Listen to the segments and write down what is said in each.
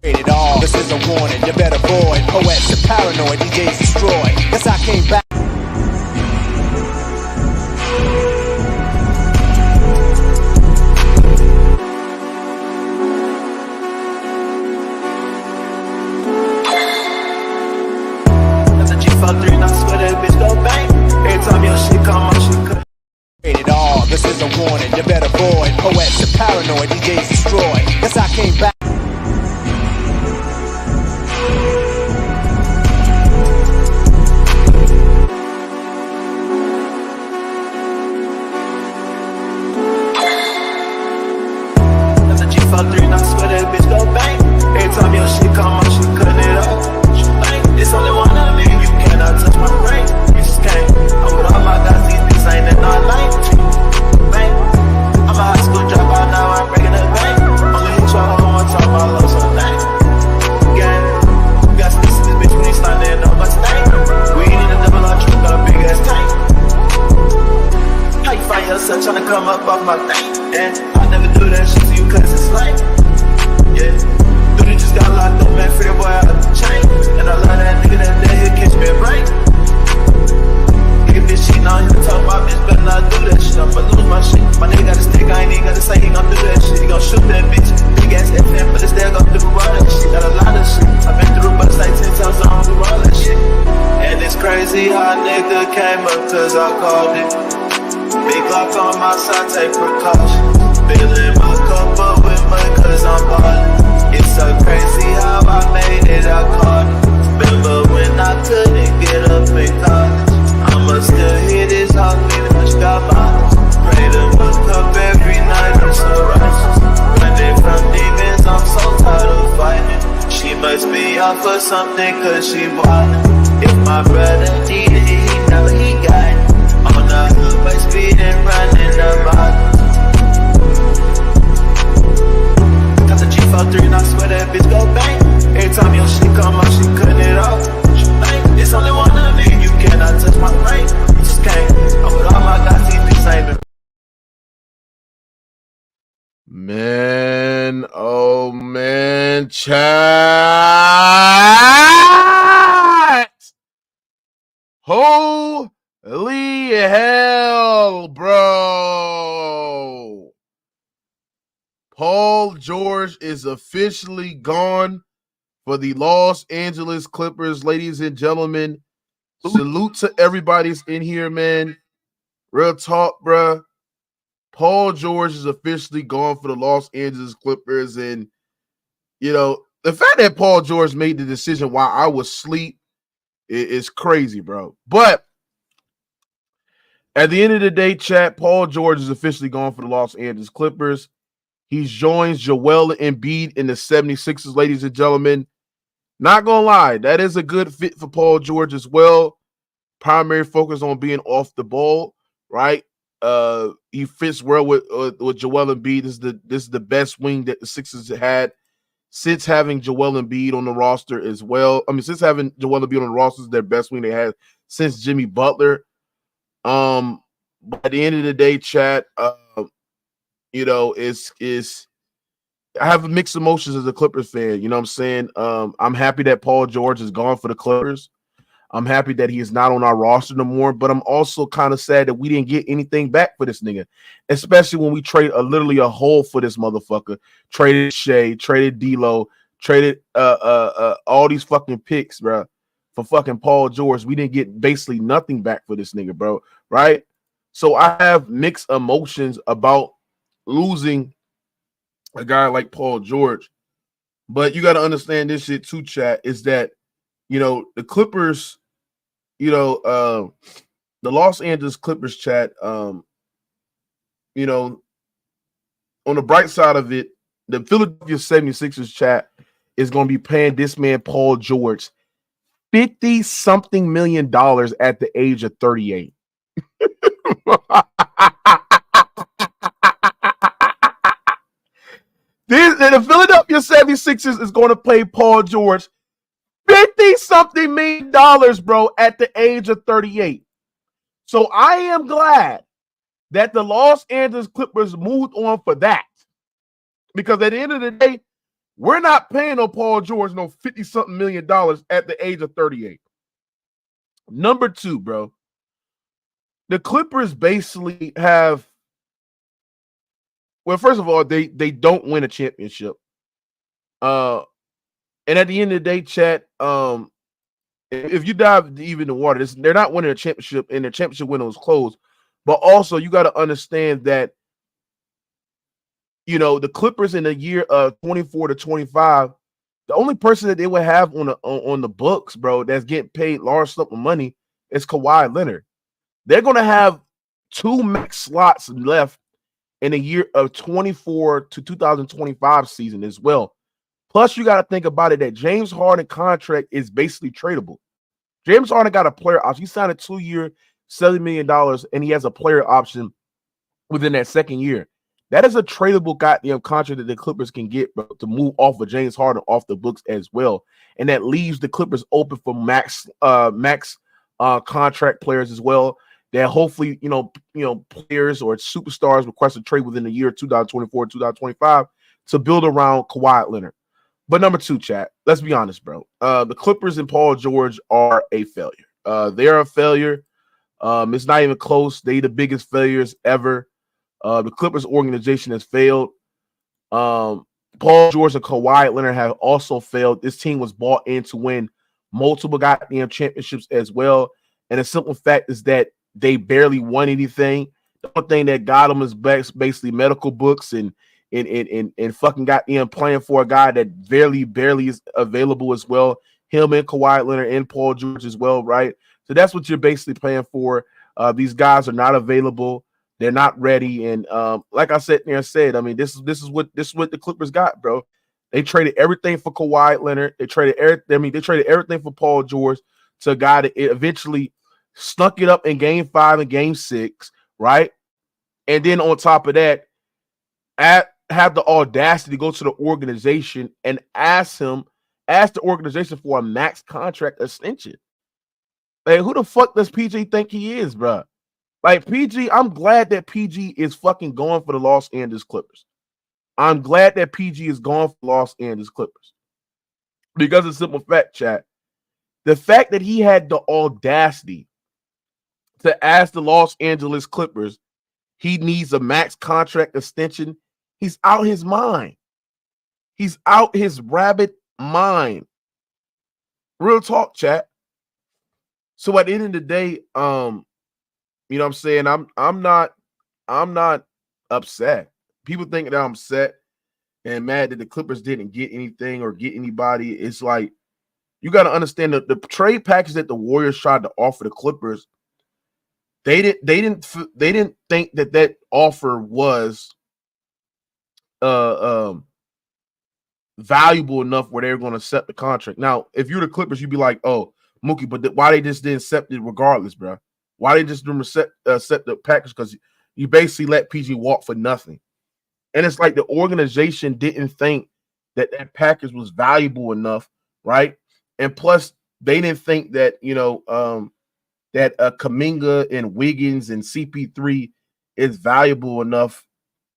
It all. This is a warning, you better avoid. Poets are paranoid, DJs destroy. Guess I came back. That's a G53 and I swear that bitch go bang. Every time your shit come on, she cut. It all. This is a warning, you better avoid. Poets are paranoid, DJs destroy. Guess I came back. G53 and I swear that bitch go bang. Every time your shit come on, she cutting it up. She bang. It's only one of me, you cannot touch my brain. You just can't. I'm with all my guys, these bitches ain't in our lane. Bang. I'm a high school dropout, now I'm breaking the bank. Only hit y'all one time, I love something. Gang. We got sticks in this bitch when he standing on my stain. We need a double R truck, got a big ass tank. How you find yourself trying to come up off my thing? And I never do that shit to you cause it's lame. Yeah. Dude, just got locked up, man, free the boy out of the chain. And I love that nigga that day, he'll catch me a break. Nigga bitch cheating on him, talk about bitch, better not do that shit. I'ma lose my shit. My nigga got a stick, I ain't even gotta say he gon' do that shit. He gon' shoot that bitch. Big ass FM, but it's still gon' do all that shit. Got a lot of shit. I've been through bus like 10 times, I don't do all that shit. And it's crazy how nigga came up cause I called it. Big lock on my side, take precautions. Filling my cup up with mud cause I'm ballin'. It's so crazy how I made it, I caught it. Remember when I couldn't get up in college? I'ma still hit this hawk, much got mileage. Pray to look up every night, I'm so righteous. Running from demons, I'm so tired of fighting. She must be off for something cause she wildin'. If my brother needed it, he know he got it. On the hood, by speed and running about. Got the G53 and I swear that bitch go bang. Every time your shit come on, she cutting it off. She bang. It's only one of me, you cannot touch my brain. You just can't. I'm with all my guys, these bitches ain't. Man, oh man, chat. Holy hell, bro. Paul George is officially gone for the Los Angeles Clippers, ladies and gentlemen. Salute to everybody's in here, man. Real talk, bro. Paul George is officially gone for the Los Angeles Clippers. And, you know, the fact that Paul George made the decision while I was asleep is crazy, bro. But at the end of the day, chat, Paul George is officially gone for the Los Angeles Clippers. He joins Joel Embiid in the 76ers, ladies and gentlemen. Not going to lie, that is a good fit for Paul George as well. Primary focus on being off the ball, right? He fits well with Joel Embiid. This is the best wing that the Sixers had since having Joel Embiid on the roster as well. I mean, since having Joel Embiid on the roster is their best wing they had since Jimmy Butler. But at the end of the day, chat, you know, I have mixed emotions as a Clippers fan. You know what I'm saying? I'm happy that Paul George is gone for the Clippers. I'm happy that he is not on our roster no more, but I'm also kind of sad that we didn't get anything back for this nigga, especially when we trade literally a hole for this motherfucker. Traded Shea, traded D'Lo, traded all these fucking picks, bro, for fucking Paul George. We didn't get basically nothing back for this nigga, bro, right? So I have mixed emotions about losing a guy like Paul George. But you got to understand this shit too, chat, is that, you know, the Clippers, you know, the Los Angeles Clippers, chat, you know, on the bright side of it, the Philadelphia 76ers, chat, is going to be paying this man, Paul George, $50-something million at the age of 38. The Philadelphia 76ers is going to pay Paul George $50-something million, bro, at the age of 38. So I am glad that the Los Angeles Clippers moved on for that. Because at the end of the day, We're not paying no Paul George no 50-something million at the age of 38. Number two, bro. The Clippers basically have, well, first of all, they don't win a championship. And at the end of the day, chat, if you dive deep in the water, they're not winning a championship, and their championship window is closed. But also, you got to understand that, you know, the Clippers in the year of 24 to 25, the only person that they would have on the books, bro, that's getting paid large sum of money is Kawhi Leonard. They're going to have 2 max slots left in the year of 24 to 2025 season as well. Plus, you got to think about it that James Harden contract is basically tradable. James Harden got a player option. He signed a 2-year, $70 million, and he has a player option within that second year. That is a tradable goddamn contract that the Clippers can get, bro, to move off of James Harden off the books as well. And that leaves the Clippers open for max contract players as well. That hopefully, you know, players or superstars request a trade within the year 2024, 2025 to build around Kawhi Leonard. But number two, chat, let's be honest, bro. The Clippers and Paul George are a failure. They're a failure. It's not even close. They the biggest failures ever. The Clippers organization has failed. Paul George and Kawhi Leonard have also failed. This team was bought in to win multiple goddamn championships as well. And the simple fact is that they barely won anything. The only thing that got them is basically medical books and fucking goddamn playing for a guy that barely is available as well. Him and Kawhi Leonard and Paul George as well, right? So that's what you're basically playing for. These guys are not available. They're not ready. And like I said, I mean, this is what the Clippers got, bro. They traded everything for Kawhi Leonard. They traded everything for Paul George to a guy that eventually snuck it up in Game 5 and Game 6, right? And then on top of that, have the audacity to go to the organization and ask the organization for a max contract extension. Like, who the fuck does PG think he is, bro? Like, PG, I'm glad that PG is fucking going for the Los Angeles Clippers. I'm glad that PG is going for Los Angeles Clippers. Because of simple fact, chat. The fact that he had the audacity to ask the Los Angeles Clippers he needs a max contract extension, he's out his mind. He's out his rabbit mind. Real talk, chat. So at the end of the day, you know what I'm saying? I'm not upset. People think that I'm upset and mad that the Clippers didn't get anything or get anybody. It's like, you got to understand that the trade package that the Warriors tried to offer the Clippers, they didn't think that offer was valuable enough where they were going to accept the contract. Now, if you're the Clippers, you'd be like, oh, Mookie, but why they just didn't accept it regardless, bro? Why they just didn't accept the package? Because you basically let PG walk for nothing. And it's like the organization didn't think that package was valuable enough, right? And plus, they didn't think that, that Kuminga and Wiggins and CP3 is valuable enough,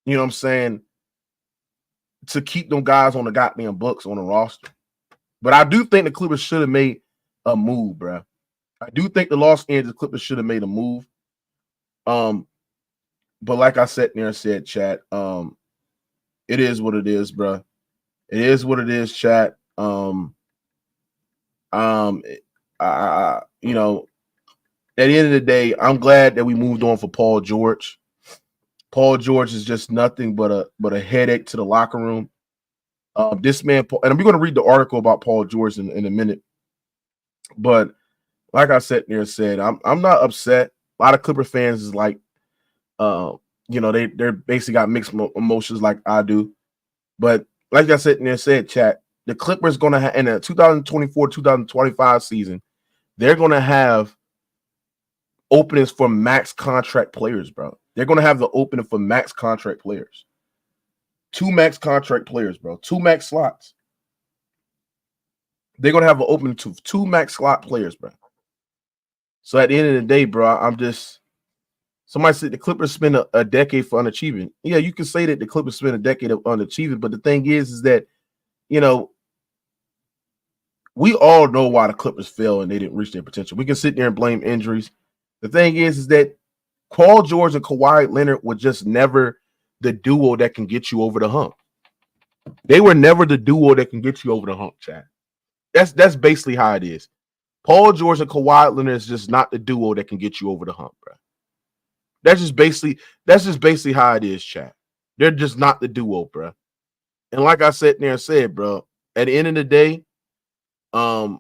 you know what I'm saying, to keep them guys on the goddamn books on the roster. But I do think the Clippers should have made a move, bro. I do think the Los Angeles Clippers should have made a move. But like I said there and said, chat, it is what it is, bro. It is what it is, chat. At the end of the day, I'm glad that we moved on for Paul George. Paul George is just nothing but a headache to the locker room. This man, and we're going to read the article about Paul George in a minute. But like I said there and said, I'm not upset. A lot of Clipper fans is like, they're basically got mixed emotions like I do. But like I said there and said, chat, the Clippers going to have in the 2024-2025 season, they're going to have openings for max contract players, bro. They're going to have the opening for max contract players. 2 max contract players, bro. 2 max slots. They're going to have an opening to 2 max slot players, bro. So at the end of the day, bro, somebody said the Clippers spent a decade for unachieving. Yeah, you can say that the Clippers spent a decade of unachieving, but the thing is that you know, we all know why the Clippers fell and they didn't reach their potential. We can sit there and blame injuries. The thing is that Paul George and Kawhi Leonard were just never the duo that can get you over the hump. They were never the duo that can get you over the hump, Chad. That's basically how it is. Paul George and Kawhi Leonard is just not the duo that can get you over the hump, bro. That's just basically how it is, Chad. They're just not the duo, bro. And like I sat there and said, bro, at the end of the day, I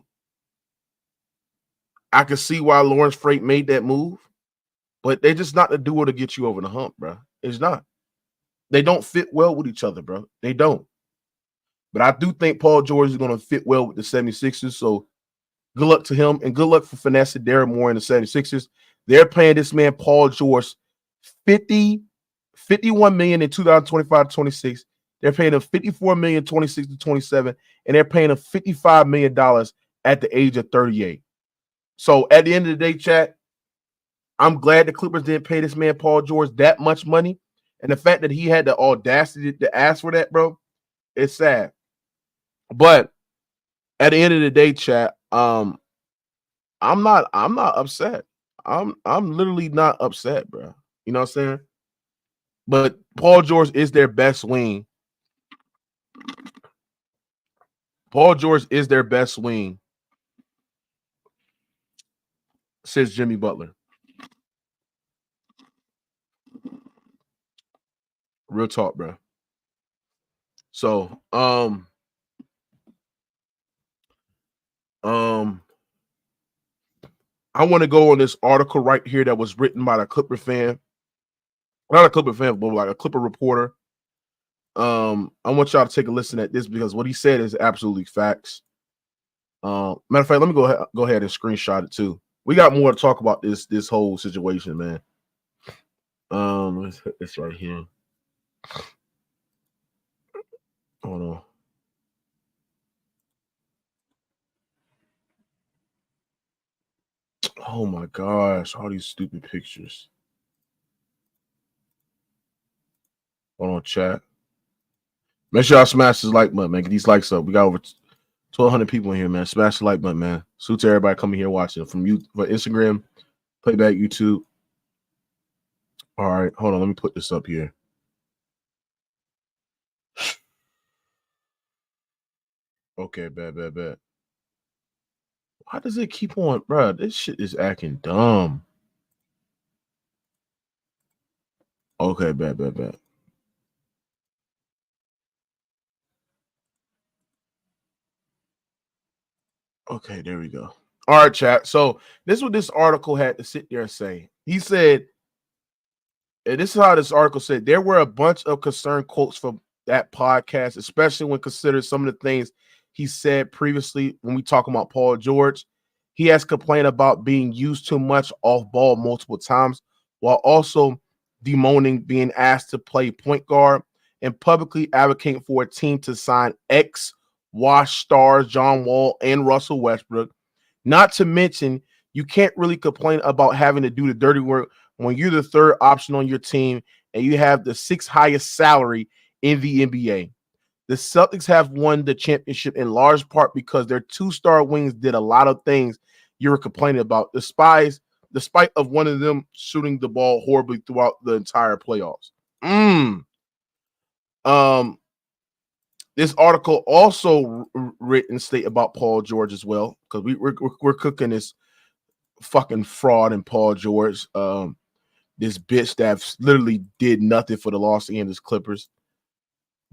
can see why Lawrence Freight made that move, but they're just not the duo to get you over the hump, bro. It's not. They don't fit well with each other, bro. They don't. But I do think Paul George is going to fit well with the 76ers, so good luck to him, and good luck for Finesse Daryl Moore and the 76ers. They're paying this man, Paul George, $51 million in 2025-26. They're paying him $54 million 26 to 27, and they're paying him $55 million at the age of 38. So at the end of the day, chat, I'm glad the Clippers didn't pay this man, Paul George, that much money. And the fact that he had the audacity to ask for that, bro, it's sad. But at the end of the day, chat, I'm not upset. I'm literally not upset, bro. You know what I'm saying? But Paul George is their best wing. Paul George is their best wing since Jimmy Butler. Real talk, bro. So, I want to go on this article right here that was written by a Clipper fan. Not a Clipper fan, but like a Clipper reporter. I want y'all to take a listen at this because what he said is absolutely facts. Matter of fact, let me go ahead and screenshot it too. We got more to talk about this whole situation, man. Let's hit this right here. Hold on. Oh my gosh, all these stupid pictures. Hold on, chat. Make sure y'all smash this like button, man. Get these likes up. We got over 1,200 people in here, man. Smash the like button, man. Salute to everybody coming here watching from you for Instagram, Playback, YouTube. All right, hold on. Let me put this up here. Okay, bad. Why does it keep on, bro? This shit is acting dumb. Okay, bad. Okay, there we go. All right, chat. So this is what this article had to sit there and say. He said, and this is how this article said, there were a bunch of concerned quotes from that podcast, especially when considered some of the things he said previously when we talk about Paul George. He has complained about being used too much off ball multiple times, while also bemoaning being asked to play point guard and publicly advocating for a team to sign ex-Wash stars John Wall and Russell Westbrook. Not to mention, you can't really complain about having to do the dirty work when you're the third option on your team and you have the sixth highest salary in the NBA. The Celtics have won the championship in large part because their two-star wings did a lot of things you were complaining about, despite of one of them shooting the ball horribly throughout the entire playoffs. This article also written state about Paul George as well, because we're cooking this fucking fraud in Paul George. This bitch that literally did nothing for the Los Angeles Clippers.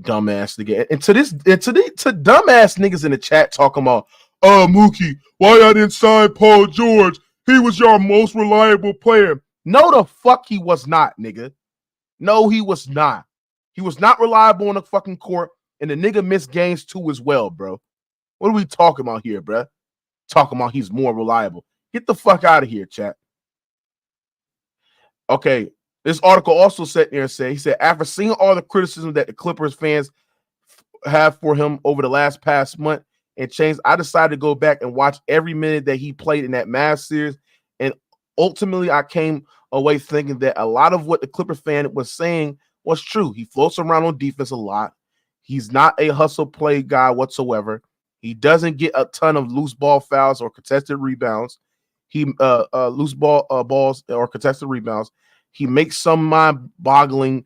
Dumbass nigga. And to dumbass niggas in the chat talking about, Mookie, why y'all didn't sign Paul George? He was your most reliable player. No, the fuck he was not, nigga. No, he was not. He was not reliable on the fucking court, and the nigga missed games too as well, bro. What are we talking about here, bro? Talking about he's more reliable. Get the fuck out of here, chat. Okay, this article also sat there and he said, after seeing all the criticism that the Clippers fans have for him over the past month and change, I decided to go back and watch every minute that he played in that Mavs series. And ultimately, I came away thinking that a lot of what the Clipper fan was saying was true. He floats around on defense a lot. He's not a hustle play guy whatsoever. He doesn't get a ton of loose ball fouls or contested rebounds. He loose balls or contested rebounds. He makes some mind-boggling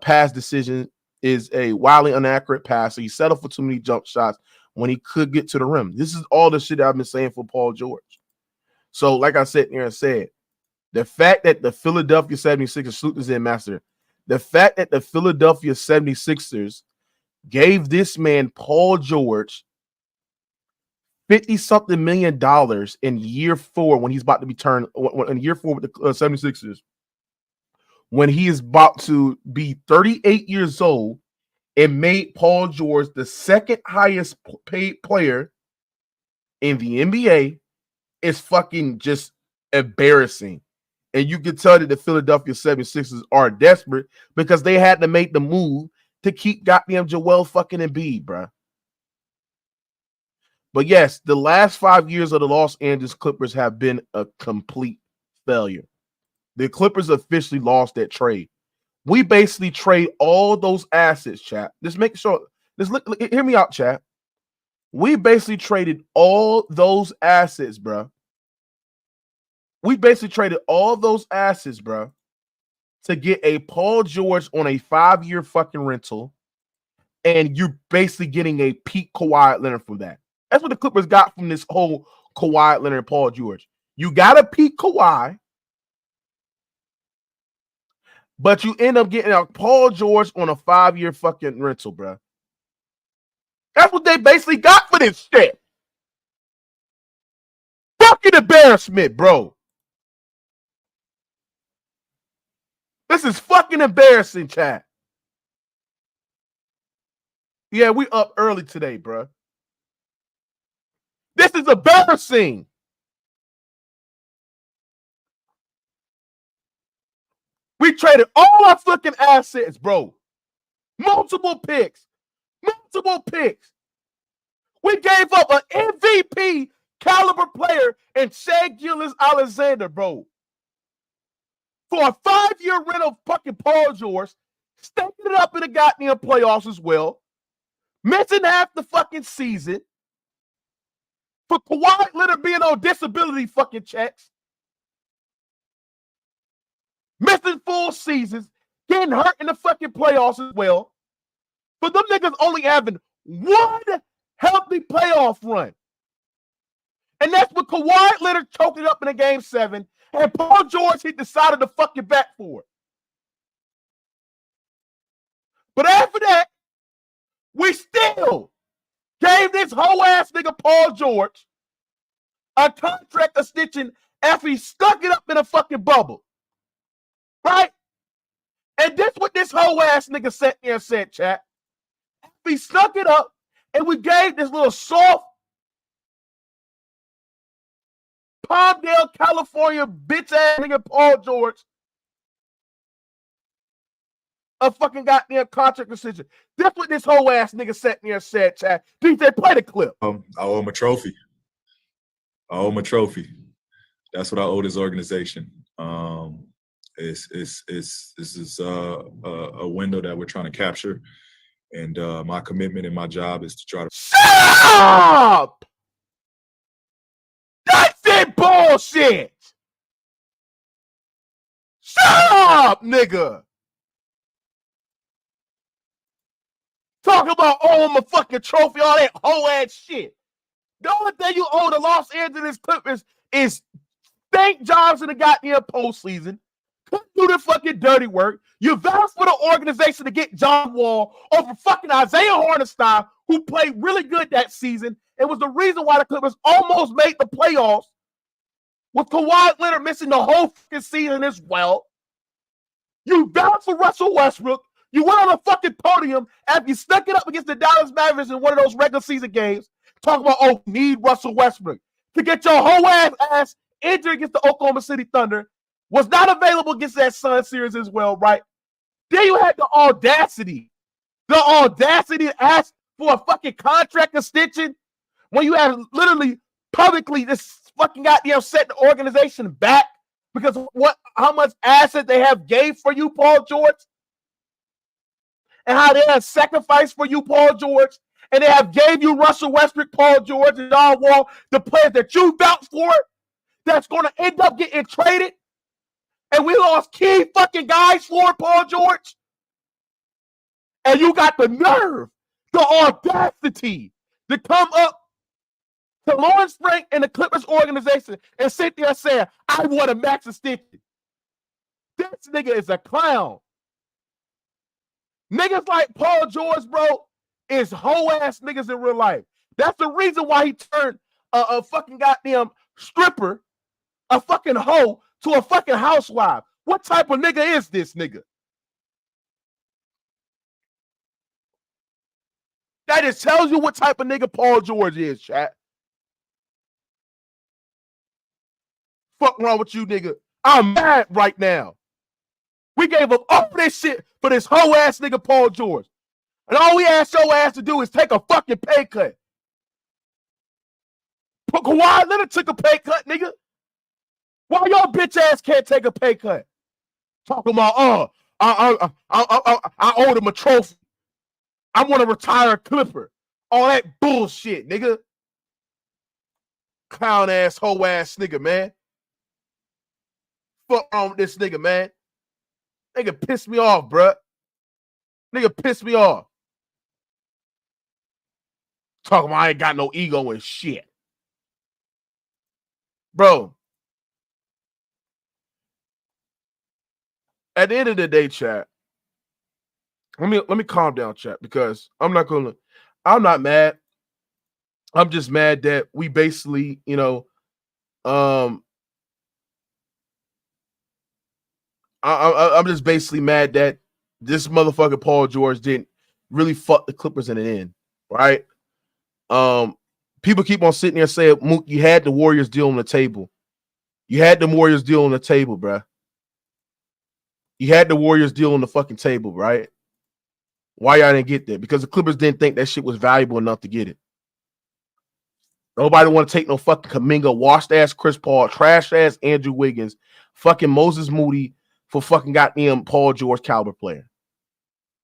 pass decisions. Is a wildly inaccurate passer. He settled for too many jump shots when he could get to the rim. This is all the shit I've been saying for Paul George. So, like I said here and said, the fact that the Philadelphia 76ers, salute this in, master, the fact that the Philadelphia 76ers gave this man, Paul George, $50-something million in year 4 when he's about to be turned in year 4 with the 76ers, when he is about to be 38 years old, and made Paul George the second highest paid player in the NBA, is fucking just embarrassing. And you can tell that the Philadelphia 76ers are desperate because they had to make the move to keep goddamn Joel fucking Embiid, bro. But yes, the last 5 years of the Los Angeles Clippers have been a complete failure. The Clippers officially lost that trade. We basically trade all those assets, chat. Just make sure. Just hear me out, chat. We basically traded all those assets, bro. We basically traded all those assets, bro, to get a Paul George on a 5-year fucking rental, and you're basically getting a peak Kawhi Leonard from that. That's what the Clippers got from this whole Kawhi Leonard and Paul George. You got a peak Kawhi, but you end up getting a Paul George on a 5-year fucking rental, bro. That's what they basically got for this shit. Fucking embarrassment, bro. This is fucking embarrassing, chat. Yeah, we up early today, bro. This is embarrassing. We traded all our fucking assets, bro. Multiple picks. We gave up an MVP caliber player in Shai Gilgeous-Alexander, bro, for a 5-year rent of fucking Paul George, stinking it up in the goddamn playoffs as well, missing half the fucking season, for Kawhi Leonard being on disability fucking checks, missing full seasons, getting hurt in the fucking playoffs as well, for them niggas only having one healthy playoff run. And that's what Kawhi Leonard choked it up in a game 7, and Paul George, he decided to fucking back for it. But after that, we still gave this whole ass nigga Paul George a contract extension after he stuck it up in a fucking bubble. Right? And this what this whole ass nigga sat there and said, chat. We stuck it up and we gave this little soft Palmdale, California bitch ass nigga Paul George a fucking goddamn contract decision. That's what this whole ass nigga sat there and said, chat. DJ, play the clip. I owe him a trophy. That's what I owe this organization. This is a window that we're trying to capture, and my commitment and my job is to try to. Stop! That's it, bullshit. Stop, nigga. Talk about owing a fucking trophy, all that whole ass shit. The only thing you owe the Los Angeles Clippers is thank jobs in the goddamn postseason. Couldn't do the fucking dirty work. You vouched for the organization to get John Wall over fucking Isaiah Hartenstein, who played really good that season and was the reason why the Clippers almost made the playoffs, with Kawhi Leonard missing the whole fucking season as well. You vouched for Russell Westbrook. You went on a fucking podium after you stuck it up against the Dallas Mavericks in one of those regular season games. Talk about, oh, need Russell Westbrook to get your whole ass injured against the Oklahoma City Thunder. Was not available against that Sun series as well, right? Then you had the audacity to ask for a fucking contract extension when you have literally publicly this fucking goddamn set the organization back because of how much asset they have gave for you, Paul George. and how they have sacrificed for you, Paul George, and they have gave you Russell Westbrook, Paul George, and John Wall, the players that you vouched for, that's going to end up getting traded, and we lost key fucking guys for Paul George, and you got the nerve, the audacity to come up to Lawrence Frank and the Clippers organization and sit there saying, I want a max extension. This nigga is a clown. Niggas like Paul George, bro, is hoe-ass niggas in real life. That's the reason why he turned a fucking goddamn stripper, a fucking hoe, to a fucking housewife. What type of nigga is this nigga? That just tells you what type of nigga Paul George is, chat. Fuck wrong with you, nigga? I'm mad right now. We gave up all this shit for this hoe ass nigga Paul George. And all we asked your ass to do is take a fucking pay cut. But Kawhi Leonard took a pay cut, nigga. Why your bitch ass can't take a pay cut? Talking about, I owed him a trophy. I want to retire a Clipper. All that bullshit, nigga. Clown ass, hoe ass nigga, man. Fuck wrong with this nigga, man. Nigga pissed me off, bruh. Nigga pissed me off. Talking about I ain't got no ego and shit. Bro. At the end of the day, chat, let me calm down, chat, because I'm not mad. I'm just mad that we basically, I'm just basically mad that this motherfucker Paul George didn't really fuck the Clippers in the end, right? People keep on sitting there saying, Mook, you had the Warriors deal on the table. You had the Warriors deal on the table, bruh. You had the Warriors deal on the fucking table, right? Why y'all didn't get that? Because the Clippers didn't think that shit was valuable enough to get it. Nobody want to take no fucking Kuminga, washed ass Chris Paul, trash ass Andrew Wiggins, fucking Moses Moody for fucking goddamn Paul George caliber player.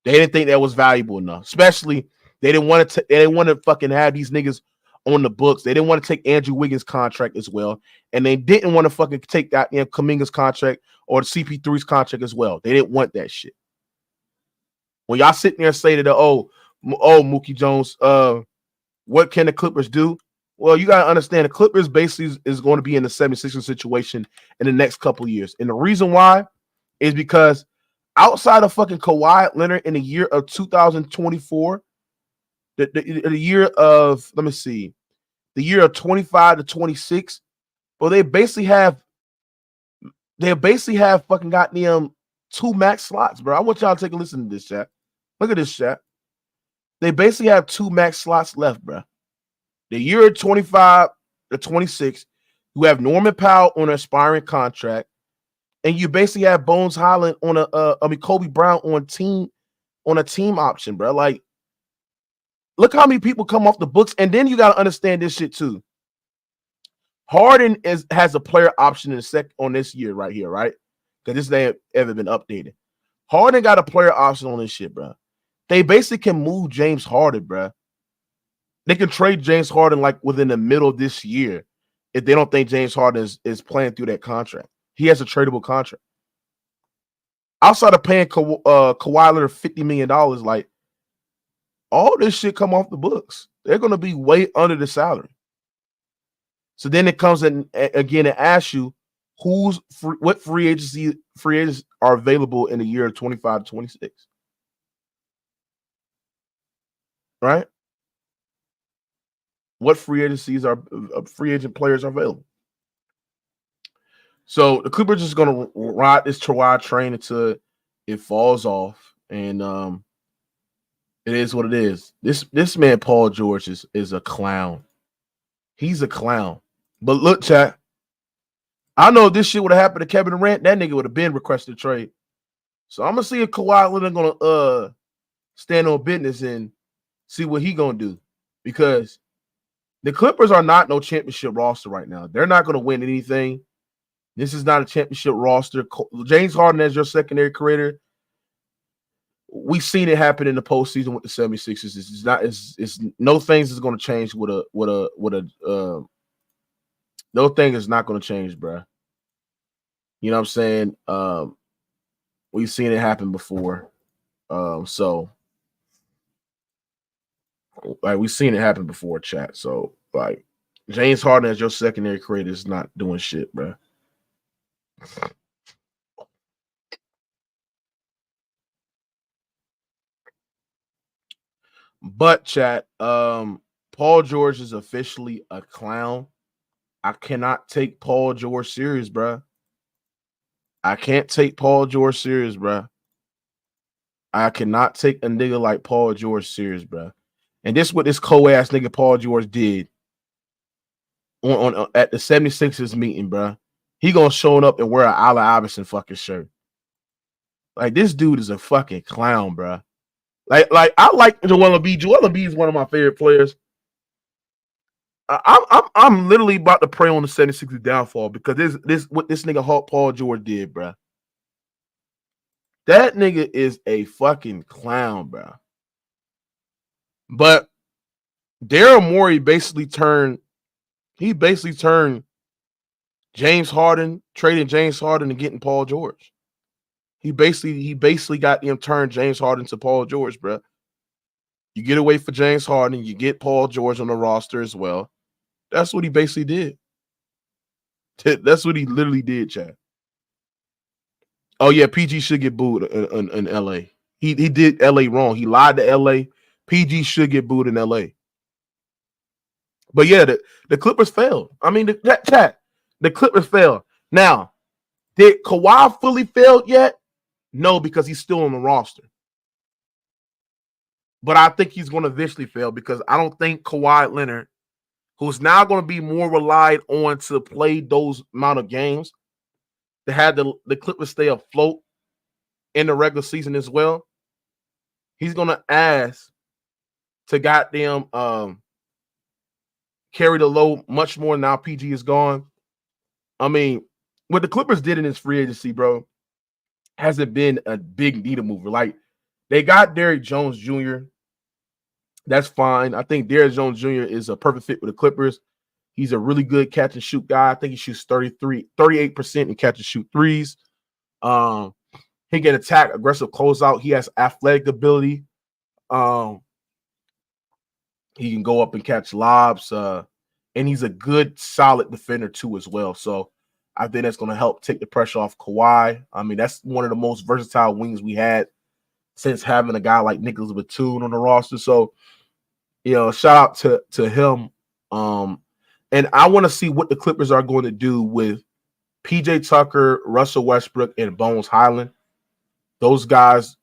They didn't think that was valuable enough. Especially they didn't want to fucking have these niggas on the books. They didn't want to take Andrew Wiggins' contract as well, and they didn't want to fucking take that Kuminga's contract or the CP3's contract as well. They didn't want that shit. When y'all sitting there and say that, Mookie Jones, what can the Clippers do? Well, you got to understand the Clippers basically is going to be in the 76ers situation in the next couple of years. And the reason why is because outside of fucking Kawhi Leonard in the year of 2024, the year of, let me see, the year of 25 to 26, well, they basically have fucking goddamn 2 max slots, bro. I want y'all to take a listen to this, chat. Look at this, chat. They basically have 2 max slots left, bro. The year of 25 to 26, you have Norman Powell on an expiring contract, and you basically have Bones Highland on Kobe Brown on a team option, bro. Like, look how many people come off the books, and then you got to understand this shit too. Harden has a player option on this year right here, right? Because this ain't ever been updated. Harden got a player option on this shit, bro. They basically can move James Harden, bro. They can trade James Harden like within the middle of this year if they don't think James Harden is playing through that contract. He has a tradable contract. Outside of paying Kawhi Leonard $50 million, like, all this shit come off the books. They're going to be way under the salary. So then it comes in again and asks you what free agents are available in the year of 25 to 26. Right? What free agent players are available? So the Clippers just going to ride this Kawhi train until it falls off, and it is what it is. This man Paul George is a clown. He's a clown. But look, chat, I know if this shit would have happened to Kevin Durant, that nigga would have been requested a trade. So I'm gonna see if Kawhi Leonard gonna stand on business and see what he gonna do, because the Clippers are not no championship roster right now. They're not gonna win anything. This is not a championship roster. James Harden as your secondary creator. we've seen it happen in the postseason with the 76ers. It's no things is going to change no thing is not going to change, bro. You know what I'm saying? We've seen it happen before. So like we've seen it happen before, chat. So like James Harden as your secondary creator is not doing shit, bro. But chat, Paul George is officially a clown. I cannot take Paul George serious, bro. I can't take Paul George serious, bro. I cannot take a nigga like Paul George serious, bro. And this is what this co-ass nigga Paul George did on at the 76ers meeting, bro. He gonna show up and wear an Allen Iverson fucking shirt. Like this dude is a fucking clown, bro. Like I like Joel Embiid. Joel Embiid is one of my favorite players. I'm literally about to pray on the 76ers downfall because this what this nigga Paul George did, bro. That nigga is a fucking clown, bro. But Daryl Morey basically turned James Harden, trading James Harden and getting Paul George. He basically got him turned James Harden to Paul George, bro. You get away for James Harden, you get Paul George on the roster as well. That's what he basically did. That's what he literally did, Chad. Oh yeah, PG should get booed in LA. He did LA wrong. He lied to LA. PG should get booed in LA. But yeah, the Clippers failed. I mean, the Clippers failed. Now, did Kawhi fully failed yet? No, because he's still on the roster. But I think he's going to eventually fail because I don't think Kawhi Leonard, who's now going to be more relied on to play those amount of games, to have the Clippers stay afloat in the regular season as well, he's going to ask to goddamn carry the load much more now PG is gone. I mean, what the Clippers did in this free agency, bro, hasn't been a big needle mover. Like, they got Derrick Jones Jr. That's fine. I think Derrick Jones Jr. is a perfect fit with the Clippers. He's a really good catch and shoot guy. I think he shoots 38% in catch and shoot threes. He can attack, aggressive closeout. He has athletic ability. He can go up and catch lobs. And he's a good, solid defender too as well. So I think that's going to help take the pressure off Kawhi. I mean, that's one of the most versatile wings we had since having a guy like Nicholas Batum on the roster. So, you know, shout out to him. And I want to see what the Clippers are going to do with PJ Tucker, Russell Westbrook, and Bones Highland. Those guys,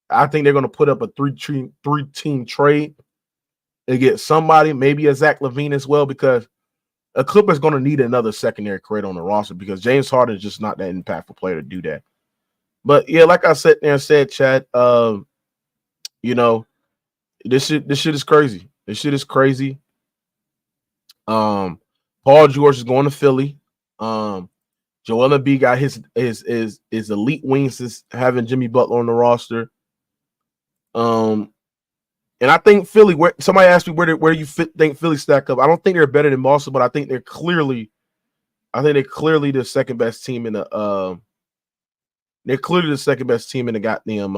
I think they're going to put up a three-team trade and get somebody, maybe a Zach LaVine as well, because a Clipper's going to need another secondary creator on the roster because James Harden is just not that impactful player to do that. But yeah, like I said there and said, Chad, you know, this shit is crazy. This shit is crazy. Paul George is going to Philly. Joel Embiid got his elite wings since having Jimmy Butler on the roster. And I think Philly. Somebody asked me where you think Philly stack up. I don't think they're better than Boston, but I think they're clearly the second best team in the. They're clearly the second best team in the goddamn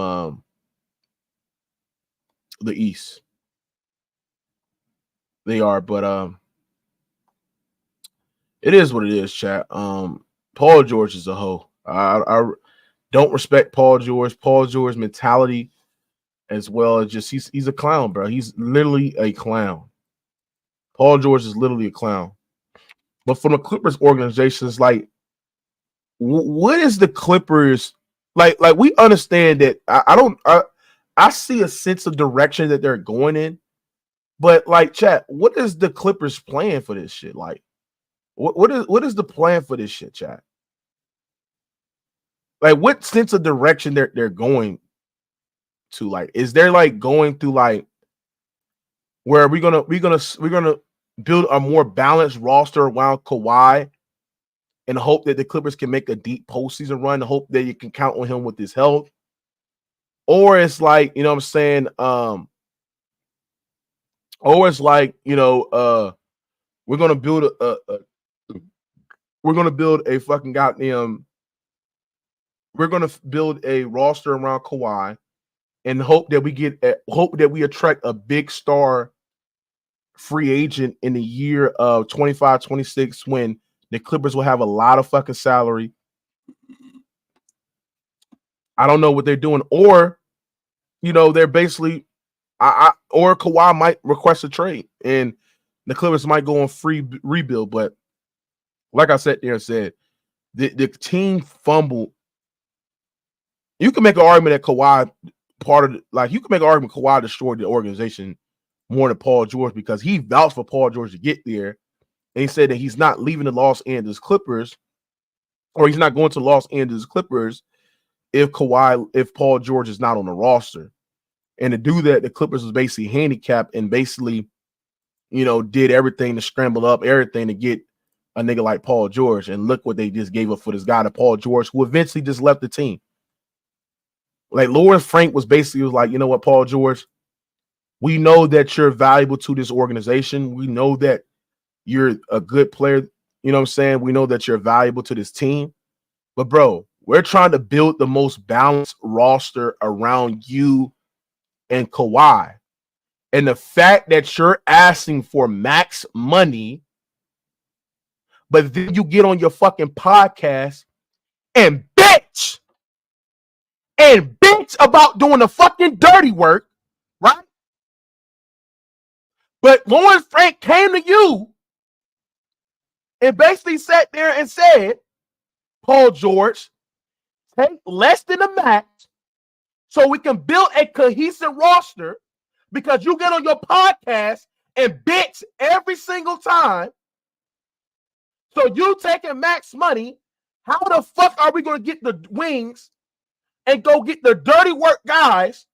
the East. They are, but it is what it is, chat. Paul George is a hoe. I don't respect Paul George. Paul George's mentality, as well as just he's a clown, bro. He's literally a clown. Paul George is literally a clown. But from the Clippers organization, it's like, what is the Clippers like? Like, we understand that I see a sense of direction that they're going in, but like, chat, what is the Clippers plan for this shit? Like, what is the plan for this shit, chat? Like, what sense of direction they're going to? Like, is there like going through like where we're gonna build a more balanced roster around Kawhi and hope that the Clippers can make a deep postseason run, and hope that you can count on him with his health? or it's like, you know what I'm saying, or it's like, you know, we're gonna build a fucking goddamn, we're gonna build a roster around Kawhi and hope that we attract a big star free agent in the year of 25-26 when the Clippers will have a lot of fucking salary. I don't know what they're doing, or you know, they're basically, or Kawhi might request a trade and the Clippers might go on free rebuild. But like I said there and said, the team fumbled. You can make an argument that Kawhi you can make an argument Kawhi destroyed the organization more than Paul George, because he vouched for Paul George to get there. And he said that he's not leaving the Los Angeles Clippers, or he's not going to Los Angeles Clippers if Paul George is not on the roster. And to do that, the Clippers was basically handicapped and basically, you know, did everything to scramble up everything to get a nigga like Paul George. And look what they just gave up for this guy, to Paul George, who eventually just left the team. Like Lawrence Frank was like, you know what, Paul George, we know that you're valuable to this organization. We know that you're a good player. You know what I'm saying? We know that you're valuable to this team. But, bro, we're trying to build the most balanced roster around you and Kawhi. And the fact that you're asking for max money, but then you get on your fucking podcast and bitch about doing the fucking dirty work, right? But Lawrence Frank came to you and basically sat there and said, Paul George, take less than a max so we can build a cohesive roster, because you get on your podcast and bitch every single time. So you taking max money. How the fuck are we going to get the wings and go get the dirty work guys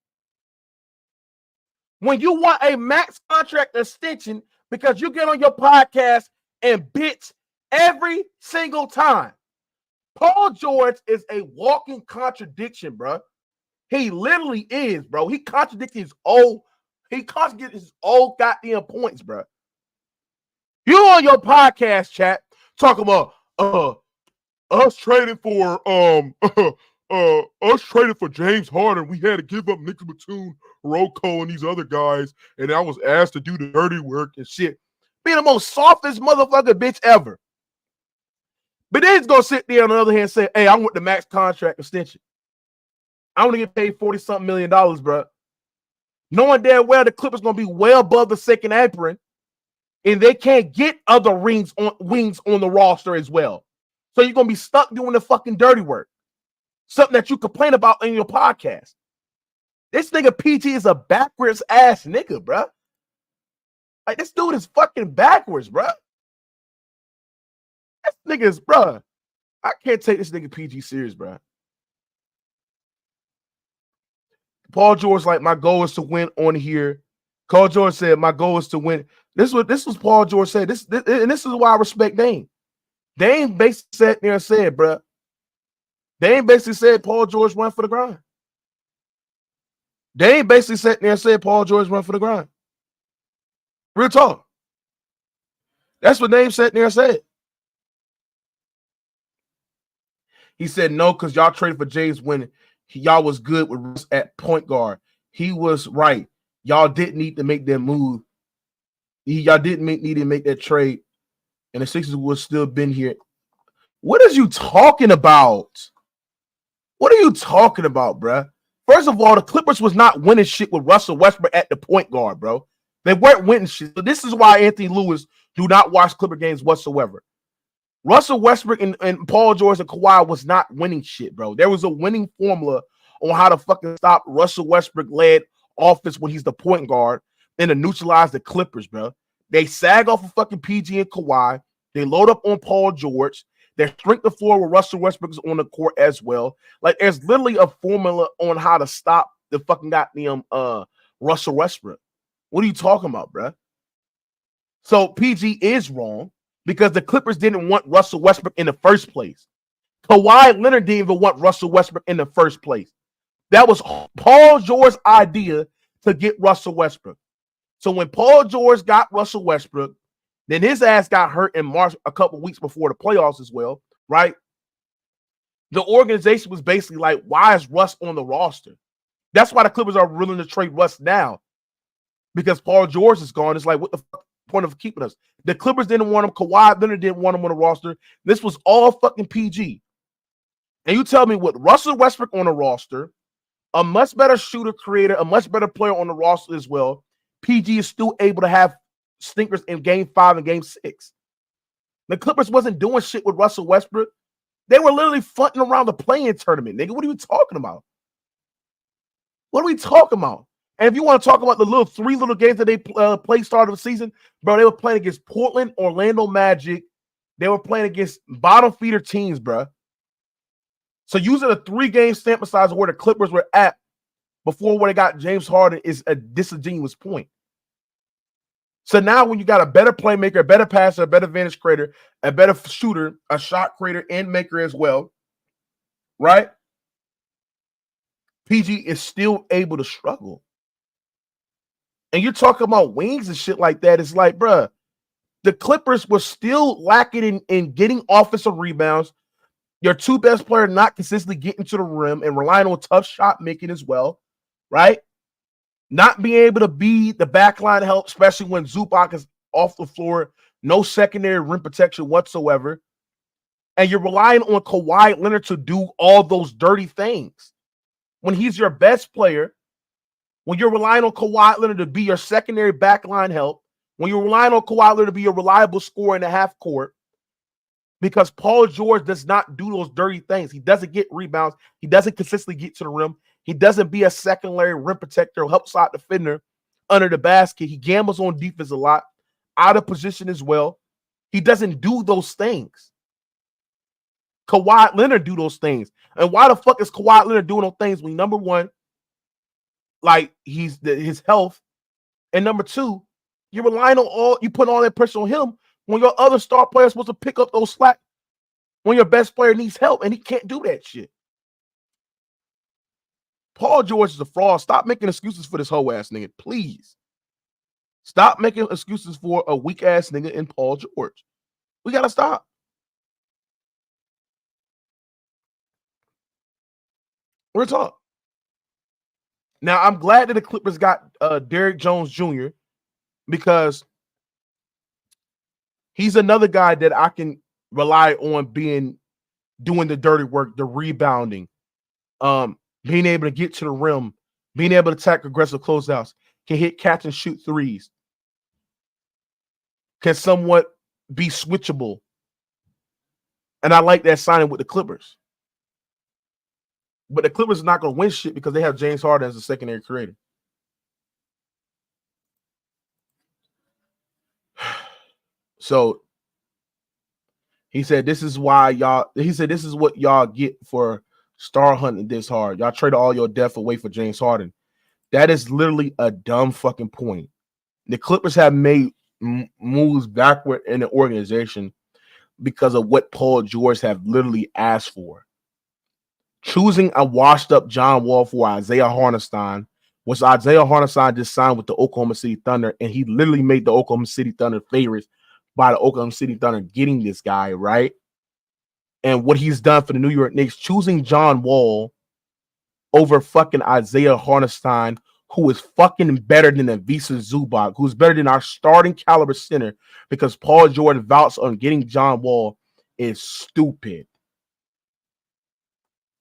when you want a max contract extension, because you get on your podcast and bitch every single time? Paul George is a walking contradiction, bro. He literally is, bro. He contradicts his own goddamn points, bro. You on your podcast chat talking about us trading for James Harden. We had to give up Nick Batum, Rocco, and these other guys, and I was asked to do the dirty work and shit. Being the most softest motherfucker bitch ever. But then he's gonna sit there on the other hand and say, hey, I want the max contract extension. I want to get paid $40-something million, bro. Knowing damn well the Clippers gonna be well above the second apron, and they can't get other wings on the roster as well. So you're gonna be stuck doing the fucking dirty work. Something that you complain about in your podcast. This nigga PG is a backwards ass nigga, bro. Like, this dude is fucking backwards, bro. This nigga is, bro. I can't take this nigga PG serious, bro. Paul George, like, my goal is to win on here. Paul George said, my goal is to win. This was Paul George said. This is why I respect Dame. Dame basically sat there and said, bro. Dame basically said Paul George run for the grind. Dame basically sat there and said Paul George run for the grind. Real talk. That's what Dame sat there and said. He said no, because y'all traded for James when y'all was good with Russ at point guard. He was right. Y'all didn't need to make that move. Y'all didn't need to make that trade, and the Sixers would still been here. What are you talking about? What are you talking about, bro? First of all, the Clippers was not winning shit with Russell Westbrook at the point guard, bro. They weren't winning shit. So this is why Anthony Lewis do not watch Clipper games whatsoever. Russell Westbrook and Paul George and Kawhi was not winning shit, bro. There was a winning formula on how to fucking stop Russell Westbrook-led offense when he's the point guard and to neutralize the Clippers, bro. They sag off of fucking PG and Kawhi. They load up on Paul George. They shrink the floor where Russell Westbrook is on the court as well. Like, there's literally a formula on how to stop the fucking goddamn Russell Westbrook. What are you talking about, bro? So PG is wrong because the Clippers didn't want Russell Westbrook in the first place. Kawhi Leonard didn't even want Russell Westbrook in the first place. That was Paul George's idea to get Russell Westbrook. So when Paul George got Russell Westbrook, then his ass got hurt in March a couple weeks before the playoffs as well, right? The organization was basically like, why is Russ on the roster? That's why the Clippers are willing to trade Russ now, because Paul George is gone. It's like, what the point of keeping us? The Clippers didn't want him. Kawhi Leonard didn't want him on the roster. This was all fucking PG. And you tell me, with Russell Westbrook on the roster, a much better shooter, creator, a much better player on the roster as well, PG is still able to have stinkers in Game 5 and Game 6. The Clippers wasn't doing shit with Russell Westbrook. They were literally fronting around the play-in tournament, nigga. What are you talking about? What are we talking about? And if you want to talk about the three little games that they played start of the season, bro, they were playing against Portland, Orlando Magic. They were playing against bottom feeder teams, bro. So using a 3-game sample size of where the Clippers were at before when they got James Harden is a disingenuous point. So now when you got a better playmaker, a better passer, a better vantage creator, a better shooter, a shot creator and maker as well, right? PG is still able to struggle. And you're talking about wings and shit like that. It's like, bruh, the Clippers were still lacking in getting offensive rebounds. Your two best players not consistently getting to the rim and relying on tough shot making as well, right? Not being able to be the backline help, especially when Zubac is off the floor, no secondary rim protection whatsoever. And you're relying on Kawhi Leonard to do all those dirty things. When he's your best player, when you're relying on Kawhi Leonard to be your secondary backline help, when you're relying on Kawhi Leonard to be your reliable scorer in the half court, because Paul George does not do those dirty things. He doesn't get rebounds. He doesn't consistently get to the rim. He doesn't be a secondary rim protector or help side defender under the basket. He gambles on defense a lot, out of position as well. He doesn't do those things. Kawhi Leonard do those things. And why the fuck is Kawhi Leonard doing those things when, number one, like his health, and number two, you're relying on you put all that pressure on him when your other star player is supposed to pick up those slack when your best player needs help, and he can't do that shit. Paul George is a fraud. Stop making excuses for this whole ass nigga, please. Stop making excuses for a weak ass nigga in Paul George. We gotta stop. We're talking. Now, I'm glad that the Clippers got Derrick Jones Jr. because he's another guy that I can rely on doing the dirty work, the rebounding, being able to get to the rim, being able to attack aggressive closeouts, can hit catch and shoot threes, can somewhat be switchable. And I like that signing with the Clippers. But the Clippers are not going to win shit because they have James Harden as a secondary creator. So he said, this is what y'all get for star hunting this hard. Y'all traded all your depth away for James Harden. That is literally a dumb fucking point. The Clippers have made moves backward in the organization because of what Paul George have literally asked for. Choosing a washed-up John Wall for Isaiah Hartenstein, which Isaiah Hartenstein just signed with the Oklahoma City Thunder, and he literally made the Oklahoma City Thunder favorites by the Oklahoma City Thunder getting this guy, right? And what he's done for the New York Knicks, choosing John Wall over fucking Isaiah Hartenstein, who is fucking better than Ivica Zubac, who's better than our starting caliber center, because Paul George vouched on getting John Wall, is stupid.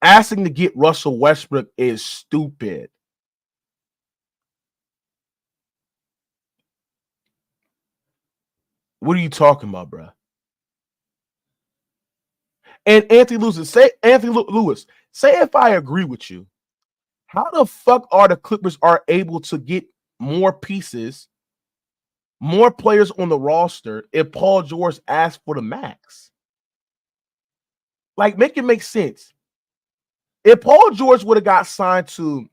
Asking to get Russell Westbrook is stupid. What are you talking about, bro? And Anthony Lewis, say if I agree with you, how the fuck are the Clippers able to get more pieces, more players on the roster if Paul George asked for the max? Like, make it make sense. If Paul George would have got signed to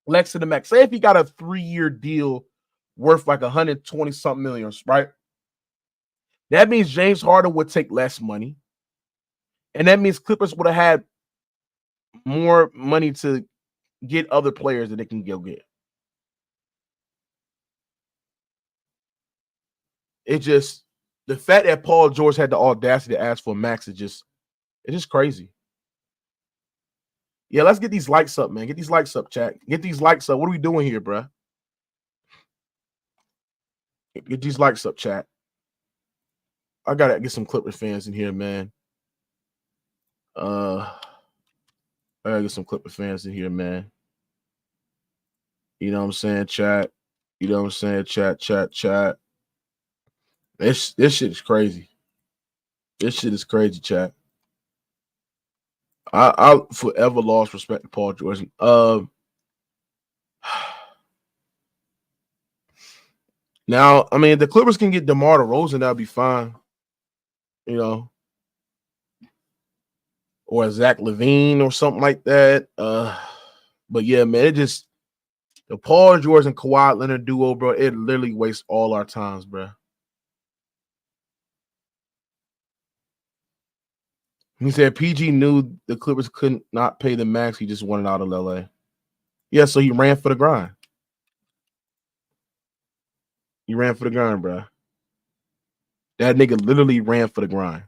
Lex to the max, say if he got a 3-year deal worth like 120-something million, right? That means James Harden would take less money. And that means Clippers would have had more money to get other players that they can go get. It just the fact that Paul George had the audacity to ask for Max it's just crazy. Yeah, let's get these likes up, man. Get these likes up, chat. Get these likes up. What are we doing here, bruh? Get these likes up, chat. I gotta get some Clippers fans in here, man. I gotta get some Clippers fans in here, man. You know what I'm saying, chat? You know what I'm saying, chat. This shit is crazy. This shit is crazy, chat. I forever lost respect to Paul George. Now, I mean, the Clippers can get DeMar DeRozan, that'll be fine. You know, or Zach LaVine or something like that. But yeah, man, it just the Paul George and Kawhi Leonard duo, bro. It literally wastes all our times, bro. He said PG knew the Clippers couldn't not pay the max. He just wanted out of LA. Yeah, so he ran for the grind. He ran for the grind, bro. That nigga literally ran for the grind.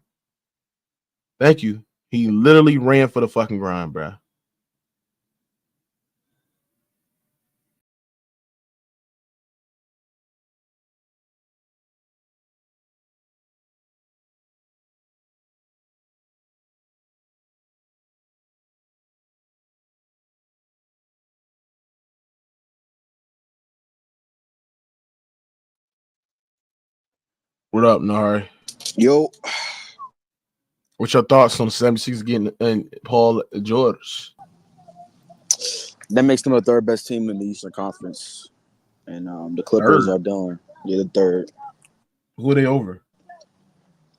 Thank you. He literally ran for the fucking grind, bro. What up, Nari? Yo. What's your thoughts on the 76 getting and Paul George? That makes them the third best team in the Eastern Conference. And the Clippers are done. Yeah, the third. Who are they over?